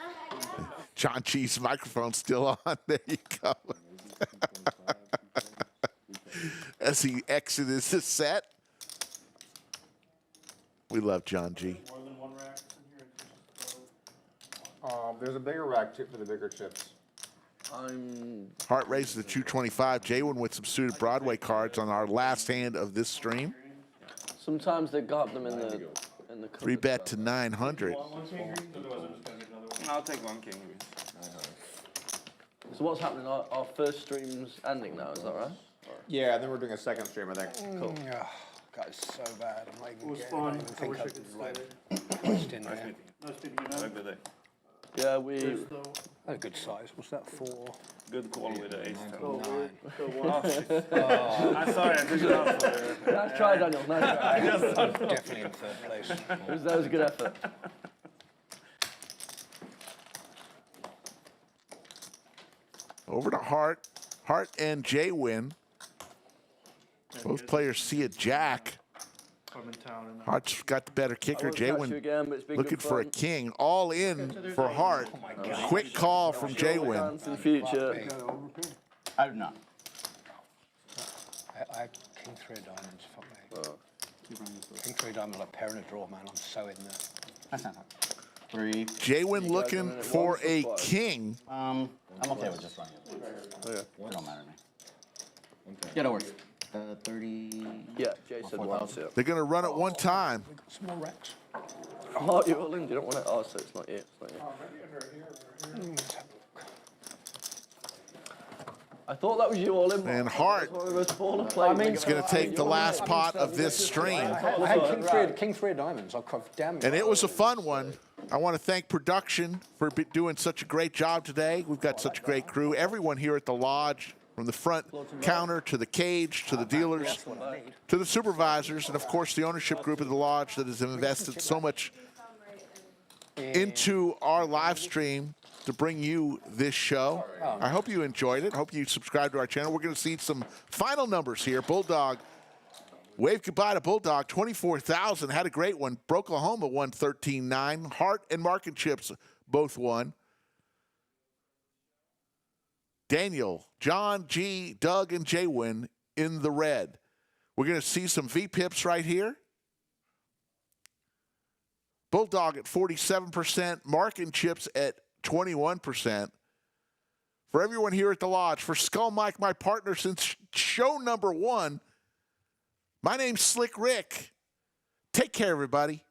John G's microphone's still on. There you go. As he exits the set. We love John G. More than one rack in here. There's a bigger rack too for the bigger chips. Heart raises to 225. Jaywin with some suited Broadway cards on our last hand of this stream. Sometimes they got them in the. 3-bet to 900. I'll take one king. So what's happening? Our first stream's ending now, is that right? Yeah, and then we're doing a second stream, I think. Cool. God, it's so bad. I'm not even It was getting, fun. I don't even I think wish I I've could like, stay. pushed in there. Nice meeting you, Have a man. good day. Yeah, we. A good size. What's that for? Good call with the ace 10. Nine. I'm sorry, I took it off for you. Nice try, Daniel. Nice try. Definitely in third place. That was a good effort. Over to Hart. Hart and Jaywin. Both players see a jack. I'm in town. And Hart's got the better kicker. won't catch you Jaywin again, but it's been looking good for a fun. king. All in for Hart. Quick call from Jaywin. Chance in the future. I do not. I king 3 of diamonds. Fuck me. King 3 of diamonds like pair in a draw, man. I'm so in there. That's not hard. 3. Jaywin looking for a king. I'm okay with just running it. Okay. It don't matter to me. Yeah, no worries. 30. Yeah, Jay said once, yeah. They're going to run it one time. Some more racks. Oh, you're all in. You don't want it. Oh, so it's not you. It's not you. I thought that was you all in. And Hart is going to take the last pot of this stream. I had king 3 of diamonds. I'll damn it. And it was a fun one. I want to thank production for doing such a great job today. We've got such a great crew. Everyone here at the lodge, from the front counter to the cage to the dealers to the supervisors, and of course the ownership group of the lodge that has invested so much into our live stream to bring you this show. I hope you enjoyed it. I hope you subscribe to our channel. We're going to see some final numbers here. Bulldog, wave goodbye to Bulldog, 24,000. Had a great one. Broklahoma won 13-9. Hart and Market Chips both won. Daniel, John G, Doug, and Jaywin in the red. We're going to see some V-pips right here. Bulldog at 47%, Mark and Chips at 21%. For everyone here at the lodge, for Skull Mike, my partner since show number 1, my name's Slick Rick. Take care, everybody.